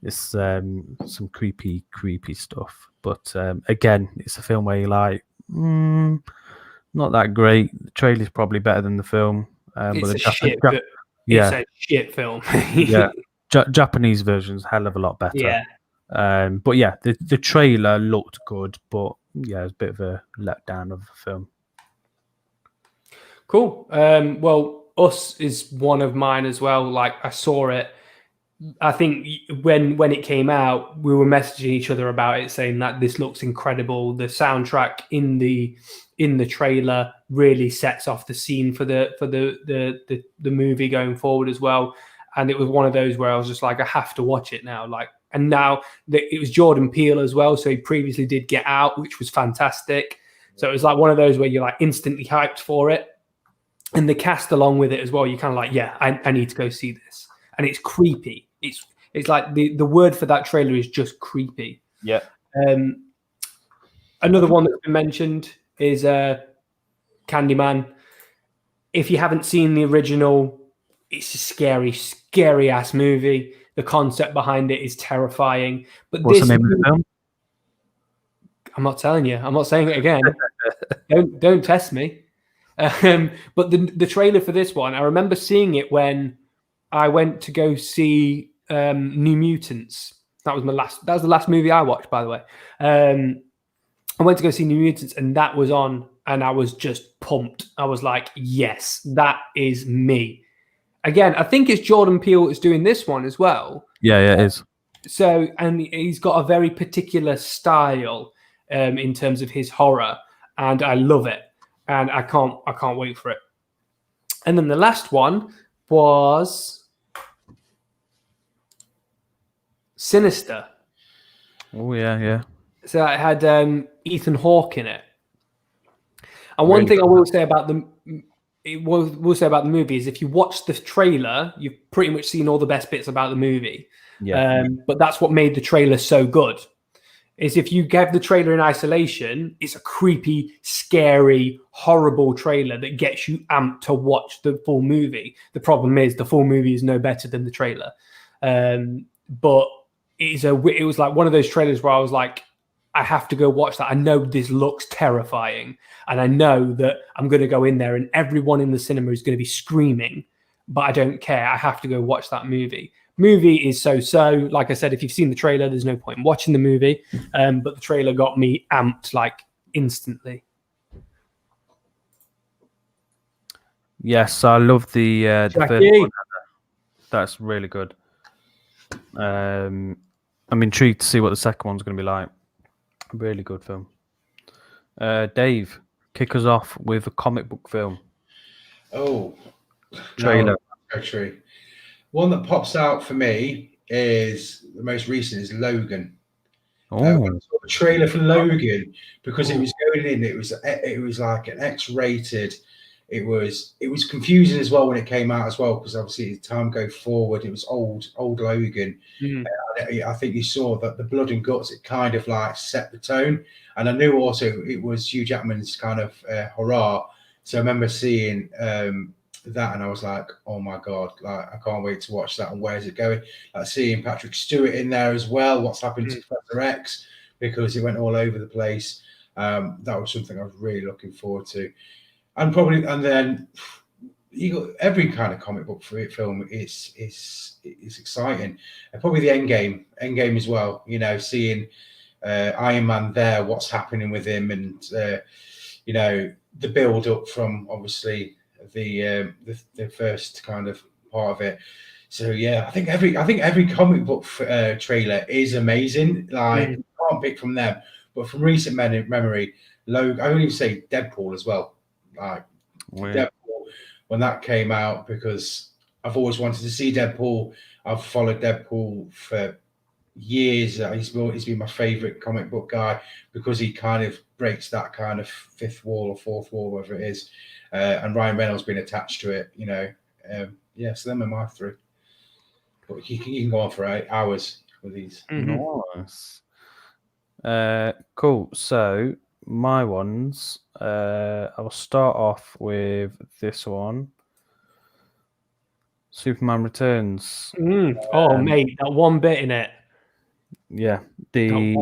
it's some creepy stuff. But again, it's a film where you're like, not that great. The trailer's probably better than the film. It's but it's a shit film. Yeah, Japanese version's a hell of a lot better. Yeah. But yeah, the trailer looked good, but yeah, it's a bit of a letdown of the film. Cool. Well, Us is one of mine as well. Like I saw it. I think when it came out, we were messaging each other about it, saying that this looks incredible. The soundtrack in the trailer really sets off the scene for the movie going forward as well. And it was one of those where I was just like, I have to watch it now. Like, and now it was Jordan Peele as well. So he previously did Get Out, which was fantastic. So it was like one of those where you're like instantly hyped for it. And the cast along with it as well, you're kind of like, yeah, I need to go see this. And it's creepy. It's like the word for that trailer is just creepy. Yeah. Another one that's been mentioned is Candyman. If you haven't seen the original, it's a scary ass movie. The concept behind it is terrifying. But what's the name of the film? I'm not telling you. I'm not saying it again. Don't test me. But the trailer for this one, I remember seeing it when I went to go see New Mutants. That was the last movie I watched, by the way. I went to go see New Mutants, and that was on, and I was just pumped. I was like, yes, that is me. Again, I think it's Jordan Peele is doing this one as well. Yeah, it is. So, and he's got a very particular style in terms of his horror. and I love it, and I can't wait for it. And then the last one was Sinister. Oh yeah. So it had Ethan Hawke in it. And one thing I will say about the movie is if you watch the trailer, you've pretty much seen all the best bits about the movie. Yeah. But that's what made the trailer so good. Is if you get the trailer in isolation, it's a creepy, scary, horrible trailer that gets you amped to watch the full movie. The problem is the full movie is no better than the trailer. But it was like one of those trailers where I was like, I have to go watch that. I know this looks terrifying, and I know that I'm going to go in there and everyone in the cinema is going to be screaming, but I don't care. I have to go watch that movie. Movie is so. Like I said, if you've seen the trailer, there's no point in watching the movie. But the trailer got me amped like instantly. Yes, I love the first one. That's really good. I'm intrigued to see what the second one's going to be like. Really good film. Dave, kick us off with a comic book film. Oh, trailer. No, one that pops out for me is the most recent is Logan. When I saw the trailer for Logan, because it was going in, it was like an X-rated. It was confusing as well when it came out as well, because obviously as time go forward, it was old Logan. I think you saw that the blood and guts, it kind of like set the tone, and I knew also it was Hugh Jackman's kind of hurrah. So I remember seeing that, and I was like, oh my god, like I can't wait to watch that. And where's it going? Like seeing Patrick Stewart in there as well. What's happened to Professor X, because it went all over the place. That was something I was really looking forward to. And then you got every kind of comic book film is exciting, and probably the Endgame as well. You know, seeing Iron Man there, what's happening with him, and you know, the build up from obviously the first kind of part of it. So yeah, I think every comic book trailer is amazing. Like can't pick from them, but from recent memory, Logan. I would even say Deadpool as well. Like Deadpool when that came out, because I've always wanted to see Deadpool. I've followed Deadpool for years. He's been my favorite comic book guy, because he kind of breaks that kind of fifth wall or fourth wall, whatever it is. And Ryan Reynolds been attached to it, you know. So them are my three. But you can go on for 8 hours with these. Nice. Cool. So my ones, I'll start off with this one. Superman Returns. Mate, that one bit in it. Yeah. The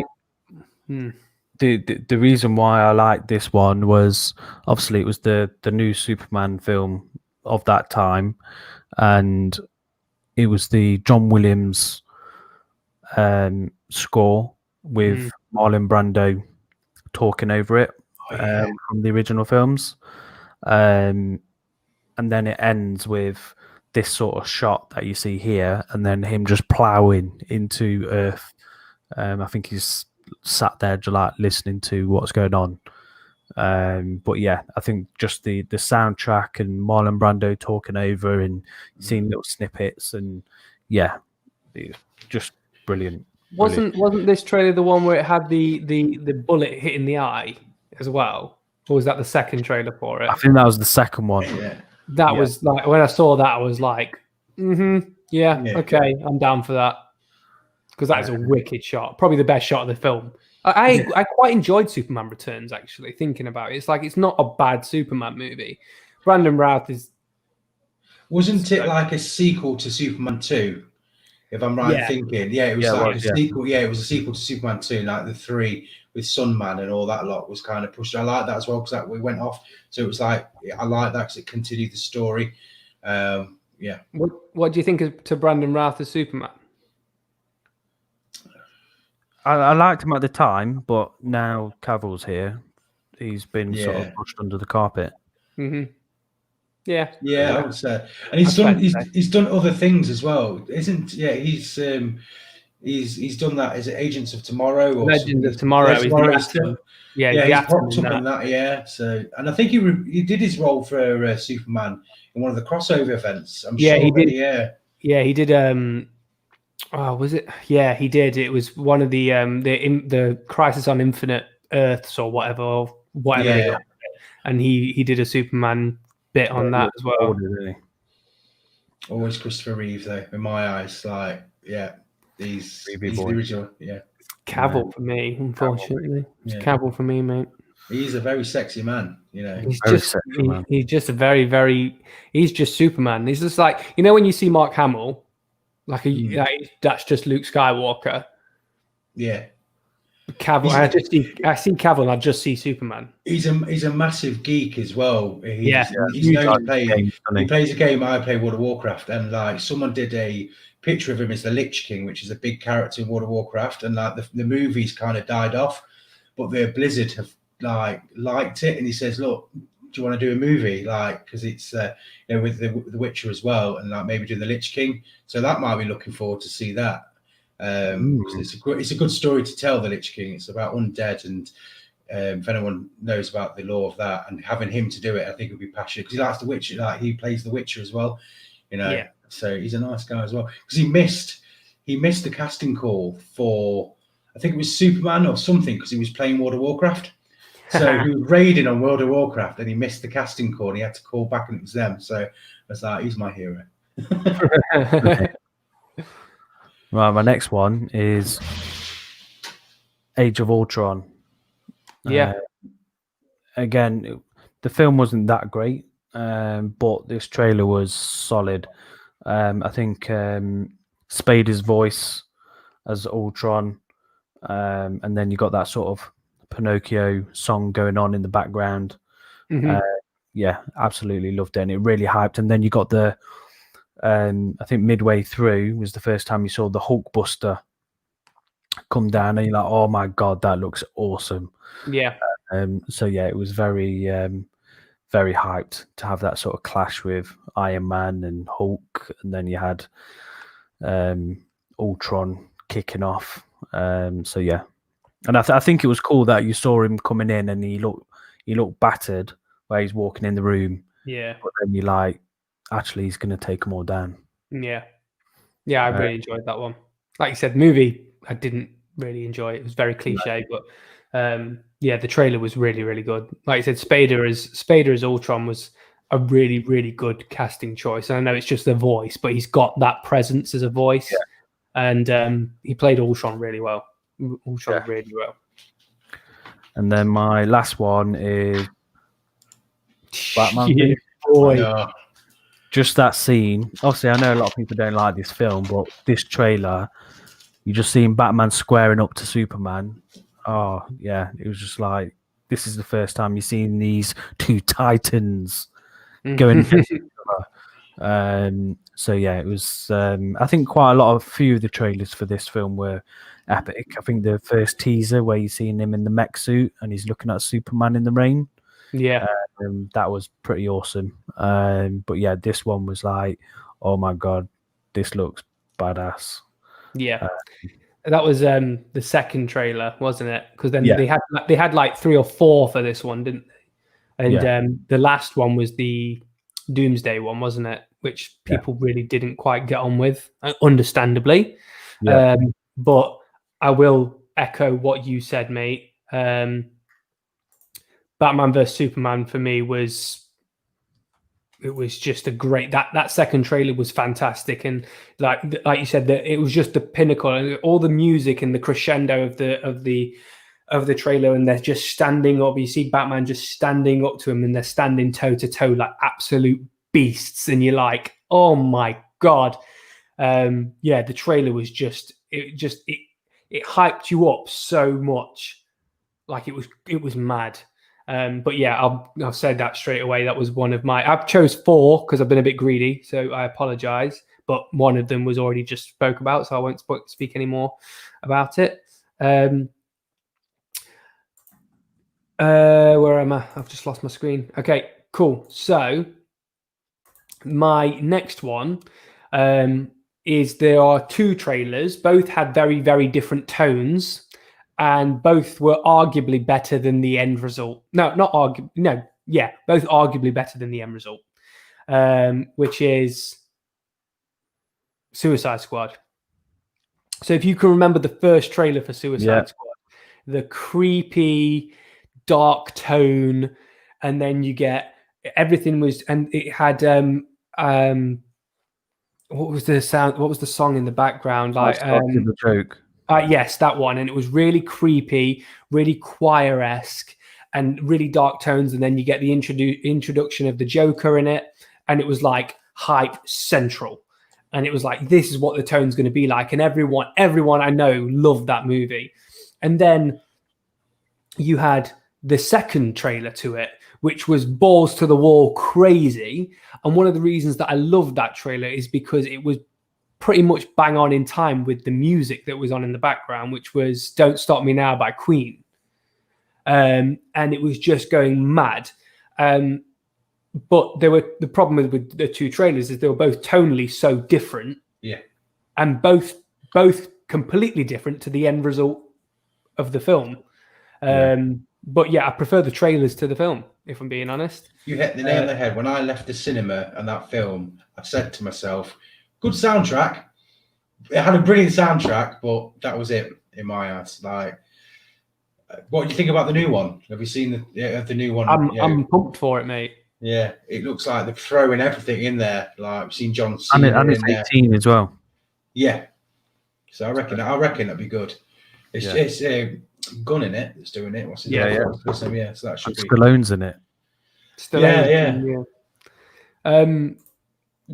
reason why I liked this one was obviously it was the new Superman film of that time, and it was the John Williams score with Marlon Brando talking over it from the original films, and then it ends with this sort of shot that you see here, and then him just plowing into Earth. I think he's sat there like listening to what's going on. But yeah, I think just the soundtrack and Marlon Brando talking over and seeing little snippets, and yeah, just brilliant. Wasn't this trailer the one where it had the bullet hitting the eye as well? Or was that the second trailer for it? I think that was the second one. Yeah. That was like, when I saw that, I was like, okay, I'm down for that. Because that is a wicked shot. Probably the best shot of the film. I quite enjoyed Superman Returns, actually, thinking about it. It's like, it's not a bad Superman movie. Brandon Routh is... Wasn't it like a sequel to Superman 2? If I'm right in thinking. Yeah, it was a sequel. Yeah, it was a sequel to Superman 2, like the 3 with Sunman and all that lot was kind of pushed. I like that as well, because we went off. So it was like, I like that because it continued the story. Yeah. What do you think to Brandon Routh as Superman? I liked him at the time, but now Cavill's here. He's been sort of pushed under the carpet. Yeah, I would say, and he's done other things as well, isn't? Yeah, he's He's done that. Is it Agents of Tomorrow or Legends of Tomorrow? Legends Is of the Tomorrow, Atom. Yeah, yeah, he's he's popped up in that. that. Yeah, so and I think he did his role for Superman in one of the crossover events. I'm sure. He did. Yeah, he did. Oh, was it? Yeah, he did. It was one of the Crisis on Infinite Earths or whatever they got. And he did a Superman bit on that as well. Really. Always Christopher Reeve though, in my eyes. Like, yeah, he's the original. Yeah, Cavill for me, unfortunately. It's Cavill for me, mate. He's a very sexy man, you know. He's just a very, very. He's just Superman. He's just like, you know, when you see Mark Hamill, like that's just Luke Skywalker. Yeah. Cavill. I see Cavill, and I just see Superman. He's a massive geek as well. He plays a game. I play World of Warcraft, and like someone did a picture of him as the Lich King, which is a big character in World of Warcraft, and like the movies kind of died off, but the Blizzard have liked it, and he says, "Look, do you want to do a movie because it's with the Witcher as well, and like maybe do the Lich King?" So that might be looking forward to see that. It's a good story to tell, the Lich King. It's about undead, and if anyone knows about the lore of that, and having him to do it, I think he'll be passionate because he likes the Witcher. Like he plays the Witcher as well, you know. Yeah. So he's a nice guy as well because he missed the casting call for, I think it was Superman or something, because he was playing World of Warcraft. So he was raiding on World of Warcraft and he missed the casting call and he had to call back and it was them. So I was like, he's my hero. Right, my next one is Age of Ultron. Yeah. Again, the film wasn't that great, but this trailer was solid. I think Spader's voice as Ultron, and then you got that sort of Pinocchio song going on in the background. Yeah, absolutely loved it, and it really hyped. And then you got the I think midway through was the first time you saw the Hulkbuster come down, and you're like, oh my god, that looks awesome. Yeah. So yeah, it was very very hyped to have that sort of clash with Iron Man and Hulk, and then you had Ultron kicking off. So yeah, and I think it was cool that you saw him coming in and he looked battered where he's walking in the room. Yeah, but then you're like, actually, he's going to take them all down. Yeah, I really enjoyed that one. Like you said, movie I didn't really enjoy. It was very cliche, but yeah, the trailer was really, really good. Like you said, Spader as Ultron was a really, really good casting choice. I know it's just the voice, but he's got that presence as a voice, and he played Ultron really well. Really well. And then my last one is Batman. Yeah, boy. Just that scene. Obviously, I know a lot of people don't like this film, but this trailer, you just seeing Batman squaring up to Superman. Oh, yeah. It was just like, this is the first time you've seen these two titans going against each other. So, yeah, it was, I think a few of the trailers for this film were epic. I think the first teaser where you're seeing him in the mech suit and he's looking at Superman in the rain. Yeah. That was pretty awesome. But yeah, this one was like, oh my god, this looks badass. Yeah. That was the second trailer, wasn't it? Because then they had like 3 or 4 for this one, didn't they? And the last one was the Doomsday one, wasn't it? Which people really didn't quite get on with, understandably. Yeah. But I will echo what you said, mate. Batman vs Superman for me was just a great, that second trailer was fantastic, and like you said, that it was just the pinnacle, and all the music and the crescendo of the trailer, and they're just standing up. You see Batman just standing up to him, and they're standing toe to toe like absolute beasts, and you're like, oh my god. The trailer was it hyped you up so much, like it was mad. But yeah, I'll say that straight away. That was one of I chose 4 because I've been a bit greedy, so I apologize. But one of them was already just spoke about, so I won't speak any more about it. Where am I? I've just lost my screen. Okay, cool. So my next one is there are two trailers. Both had very, very different tones, and both were arguably better than the end result. Both arguably better than the end result, which is Suicide Squad. So if you can remember the first trailer for Suicide Squad, the creepy, dark tone, and then you get everything was, and it had what was the sound? What was the song in the background? Like the joke. Yes, that one, and it was really creepy, really choir-esque, and really dark tones. And then you get the introduction of the Joker in it, and it was like hype central. And it was like, this is what the tone's going to be like. And everyone I know loved that movie. And then you had the second trailer to it, which was balls to the wall crazy. And one of the reasons that I loved that trailer is because it was pretty much bang on in time with the music that was on in the background, which was Don't Stop Me Now by Queen. And it was just going mad. But the problem with the two trailers is they were both tonally so different. Yeah. And both completely different to the end result of the film. But yeah, I prefer the trailers to the film, if I'm being honest. You hit the nail on the head. When I left the cinema and that film, I said to myself, good soundtrack. It had a brilliant soundtrack, but that was it in my eyes. Like, what do you think about the new one? Have you seen the new one? I'm pumped for it, mate. Yeah, it looks like they're throwing everything in there. Like, I've seen John Cena and it's 18 as well. Yeah, so I reckon that'd be good. It's Gunn in it that's doing it. What's his name? Yeah, so that should be. Stallone's in it. Yeah.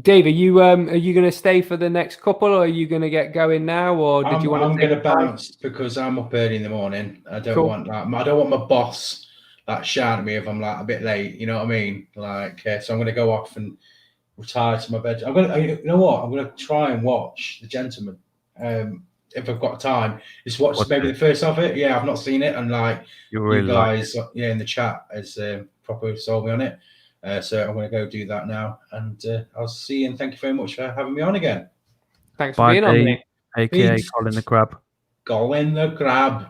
Dave, are you going to stay for the next couple, or are you going to get going now, or did you want to? I'm going to bounce because I'm up early in the morning. I don't want my boss shouting at me if I'm like a bit late. You know what I mean? Like, so I'm going to go off and retire to my bed. I'm going to try and watch The Gentleman. If I've got time, just watch maybe the first of it. Yeah, I've not seen it, and like you guys, in the chat has properly sold me on it. So I'm going to go do that now, and I'll see you. And thank you very much for having me on again. Thanks for being on, mate. AKA Colin the Crab. Colin the Crab.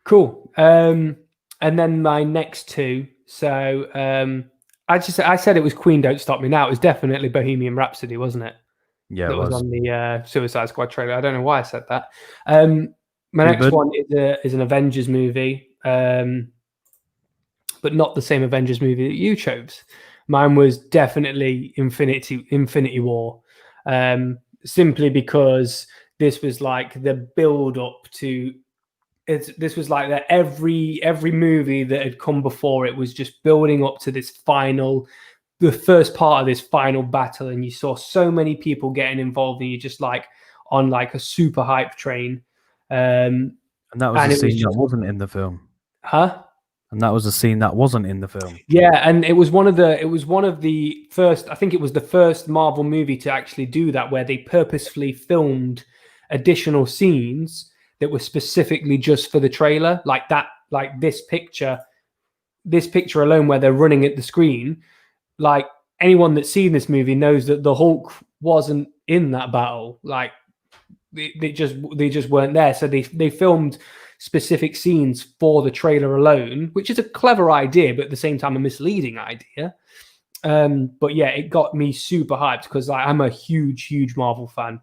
Cool. And then my next two. So I said it was Queen Don't Stop Me Now. It was definitely Bohemian Rhapsody, wasn't it? Yeah, that it was on the Suicide Squad trailer. I don't know why I said that. My next one is an Avengers movie, but not the same Avengers movie that you chose. Mine was definitely Infinity War, simply because this was like the build up to. This was like that every movie that had come before it was just building up to the first part of this final battle, and you saw so many people getting involved, and you're just like on like a super hype train. And that was a scene that wasn't in the film. Huh? And that was a scene that wasn't in the film. Yeah, and it was one of the first. I think it was the first Marvel movie to actually do that, where they purposefully filmed additional scenes that were specifically just for the trailer, like that, like this picture alone, where they're running at the screen. Like, anyone that's seen this movie knows that the Hulk wasn't in that battle. Like, they just weren't there. So they filmed specific scenes for the trailer alone, which is a clever idea, but at the same time a misleading idea. But yeah, it got me super hyped because I'm a huge Marvel fan,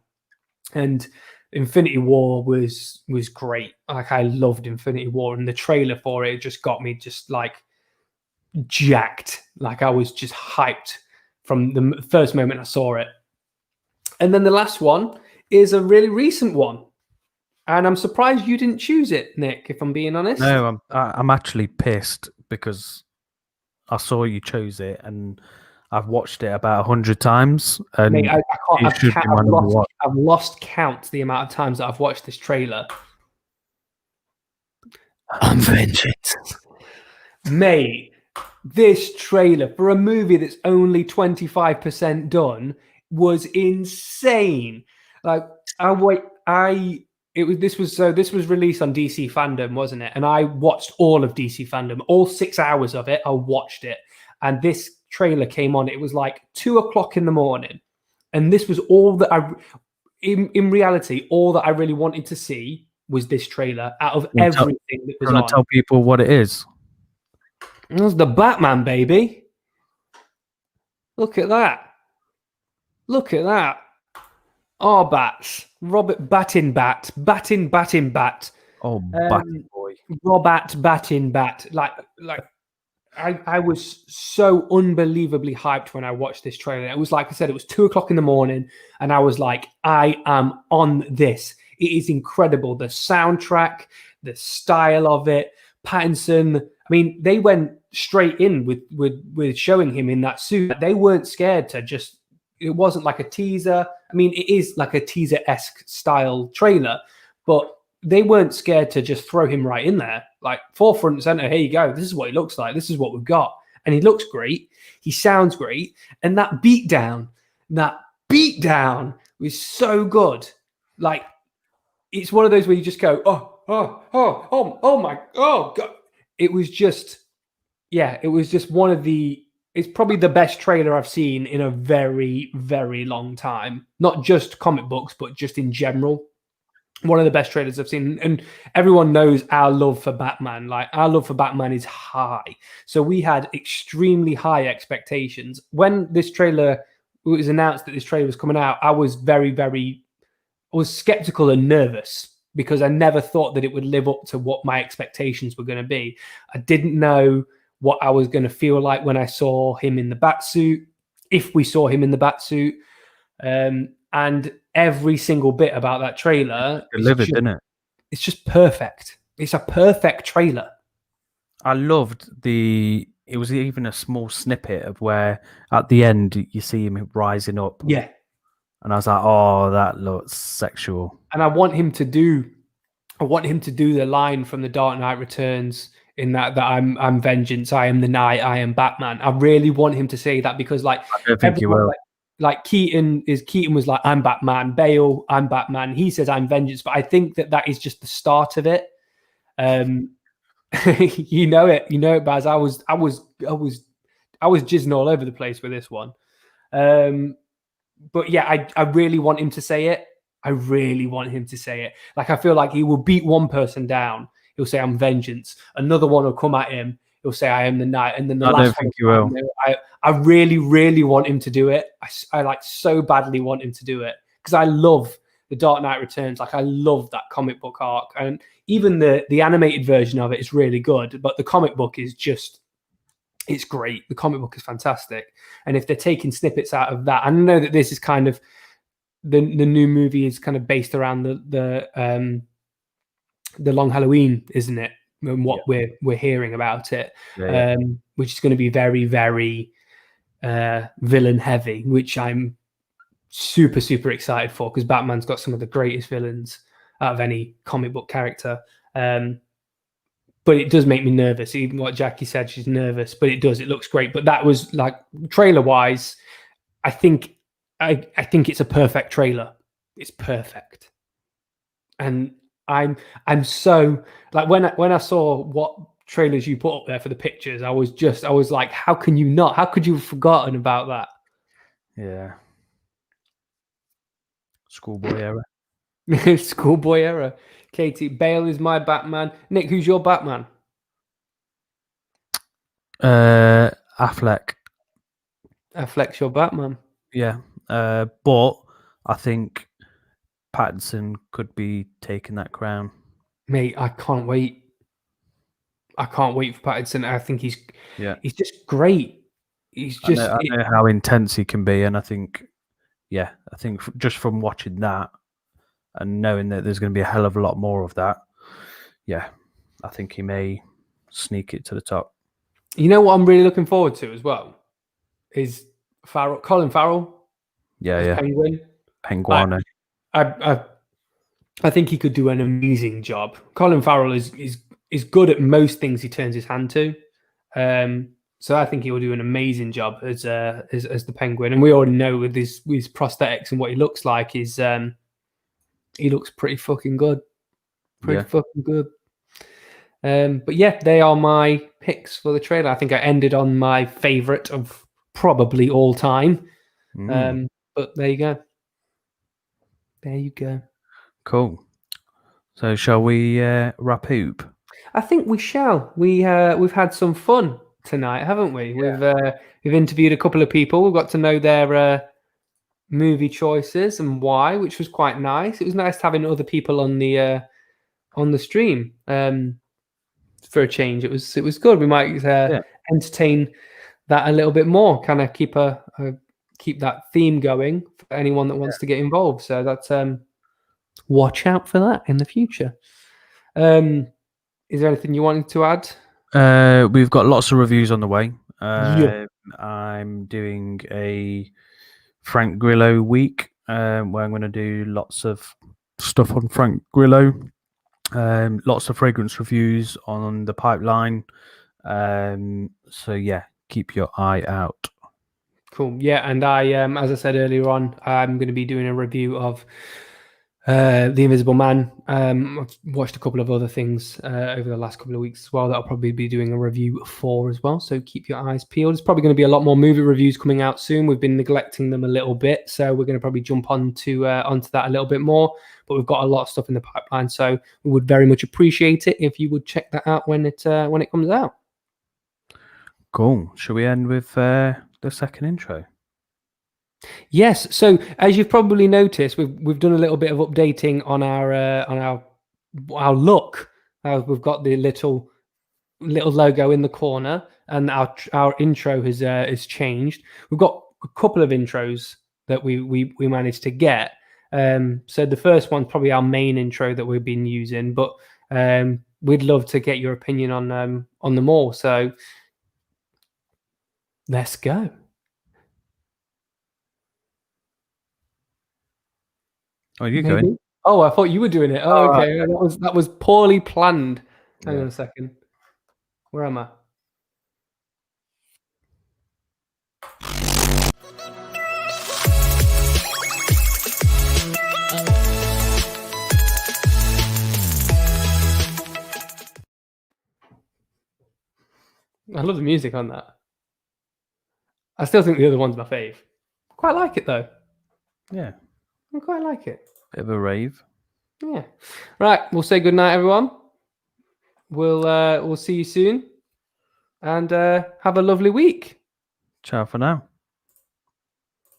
and Infinity War was great. Like, I loved Infinity War, and the trailer for it just got me just like jacked. Like, I was just hyped from the first moment I saw it. And then the last one is a really recent one, and I'm surprised you didn't choose it, Nick, if I'm being honest. No, I'm actually pissed because I saw you chose it, and I've watched it about 100 times. And mate, I've lost count the amount of times that I've watched this trailer. I'm vengeance. Mate, this trailer for a movie that's only 25% done was insane. Like, this was released on DC Fandom, wasn't it? And I watched all of DC Fandom, all 6 hours of it. I watched it, and this trailer came on. It was like 2:00 in the morning, And this was all that in reality, all that I really wanted to see was this trailer out of everything that was on. Tell people what it is. It was the Batman, baby. Look at that. Look at that. Our bats. Robert Battin Bat. Battin Bat. Oh, Batty boy. Robert Battin Bat. Like I was so unbelievably hyped when I watched this trailer. It was like I said, it was 2:00 in the morning, and I was like, I am on this. It is incredible. The soundtrack, the style of it, Pattinson. I mean, they went straight in with showing him in that suit. They weren't scared to just. It wasn't like a teaser. I mean, it is like a teaser-esque style trailer, but they weren't scared to just throw him right in there. Like, forefront and center, here you go. This is what he looks like. This is what we've got. And he looks great. He sounds great. And that beatdown was so good. Like, it's one of those where you just go, oh my God. It was just, it was just one of the, it's probably the best trailer I've seen in a very, very long time. Not just comic books, but just in general. One of the best trailers I've seen. And everyone knows our love for Batman. Like, our love for Batman is high. So we had extremely high expectations. When this trailer, it was announced that this trailer was coming out, I was I was skeptical and nervous because I never thought that it would live up to what my expectations were going to be. I didn't know what I was going to feel like when I saw him in the Batsuit, if we saw him in the Batsuit. And every single bit about that trailer delivered, isn't it? It's just perfect. It's a perfect trailer. I loved it was even a small snippet of where at the end you see him rising up. Yeah. And I was like, oh, that looks sexual. And I want him to do the line from The Dark Knight Returns in that I'm vengeance, I am the night, I am Batman. I really want him to say that because I don't think you will. Like Keaton was like, I'm Batman. Bale, I'm Batman. He says I'm vengeance, but I think that is just the start of it. You know it, Baz. I was jizzing all over the place with this one. But yeah, I really want him to say it. I really want him to say it. Like, I feel like he will beat one person down. He'll say, I'm vengeance. Another one will come at him. He'll say, I am the night. And then the last I don't think you will. I really, really want him to do it. I like so badly want him to do it because I love The Dark Knight Returns. Like, I love that comic book arc. And even the animated version of it is really good. But the comic book is just, it's great. The comic book is fantastic. And if they're taking snippets out of that, I know that this is kind of, the new movie is kind of based around the Long Halloween, isn't it? And what we're hearing about it, which is going to be very, very villain heavy, which I'm super, super excited for because Batman's got some of the greatest villains out of any comic book character. But it does make me nervous. Even what Jackie said, she's nervous, but it looks great. But that was like trailer wise, I think it's a perfect trailer. It's perfect. And I'm so like when I saw what trailers you put up there for the pictures, I was like, how can you not? How could you have forgotten about that? Yeah. Schoolboy era. Schoolboy era. Katie, Bale is my Batman. Nick, who's your Batman? Affleck. Affleck's your Batman. Yeah. But I think Pattinson could be taking that crown. Mate, I can't wait. I can't wait for Pattinson. I think he's just great. He's just. I know how intense he can be, and I think just from watching that and knowing that there's going to be a hell of a lot more of that, I think he may sneak it to the top. You know what I'm really looking forward to as well is Colin Farrell. Yeah. Penguin. Penguano. I think he could do an amazing job. Colin Farrell is good at most things he turns his hand to. So I think he will do an amazing job as the Penguin. And we already know with his prosthetics and what he looks like is he looks pretty fucking good. Fucking good. But yeah, they are my picks for the trailer. I think I ended on my favorite of probably all time. But But there you go. There you go. Cool. So shall we wrap up? I think we shall. We've had some fun tonight, haven't we? Yeah. We've interviewed a couple of people. We've got to know their movie choices and why, which was quite nice. It was nice having other people on the stream for a change. It was good. We might entertain that a little bit more. Kind of keep that theme going for anyone that wants to get involved. So that's watch out for that in the future. Is there anything you wanted to add? We've got lots of reviews on the way. I'm doing a Frank Grillo week where I'm going to do lots of stuff on Frank Grillo. Lots of fragrance reviews on the pipeline. So yeah, keep your eye out. Cool. Yeah, and I, as I said earlier on, I'm going to be doing a review of The Invisible Man. I've watched a couple of other things over the last couple of weeks as well that I'll probably be doing a review for as well. So keep your eyes peeled. There's probably going to be a lot more movie reviews coming out soon. We've been neglecting them a little bit, so we're going to probably jump onto that a little bit more. But we've got a lot of stuff in the pipeline, so we would very much appreciate it if you would check that out when it comes out. Cool. Shall we end with the second intro? Yes. So as you've probably noticed, we've done a little bit of updating on our look. We've got the little logo in the corner, and our intro has changed. We've got a couple of intros that we managed to get. So the first one's probably our main intro that we've been using, but we'd love to get your opinion on them all. So let's go. Oh, you're going. Oh, I thought you were doing it. Oh, okay. That was poorly planned. Hang on a second. Where am I? I love the music on that. I still think the other one's my fave. Quite like it though. Yeah. I quite like it. Bit of a rave. Yeah. Right. We'll say good night, everyone. We'll see you soon, and have a lovely week. Ciao for now.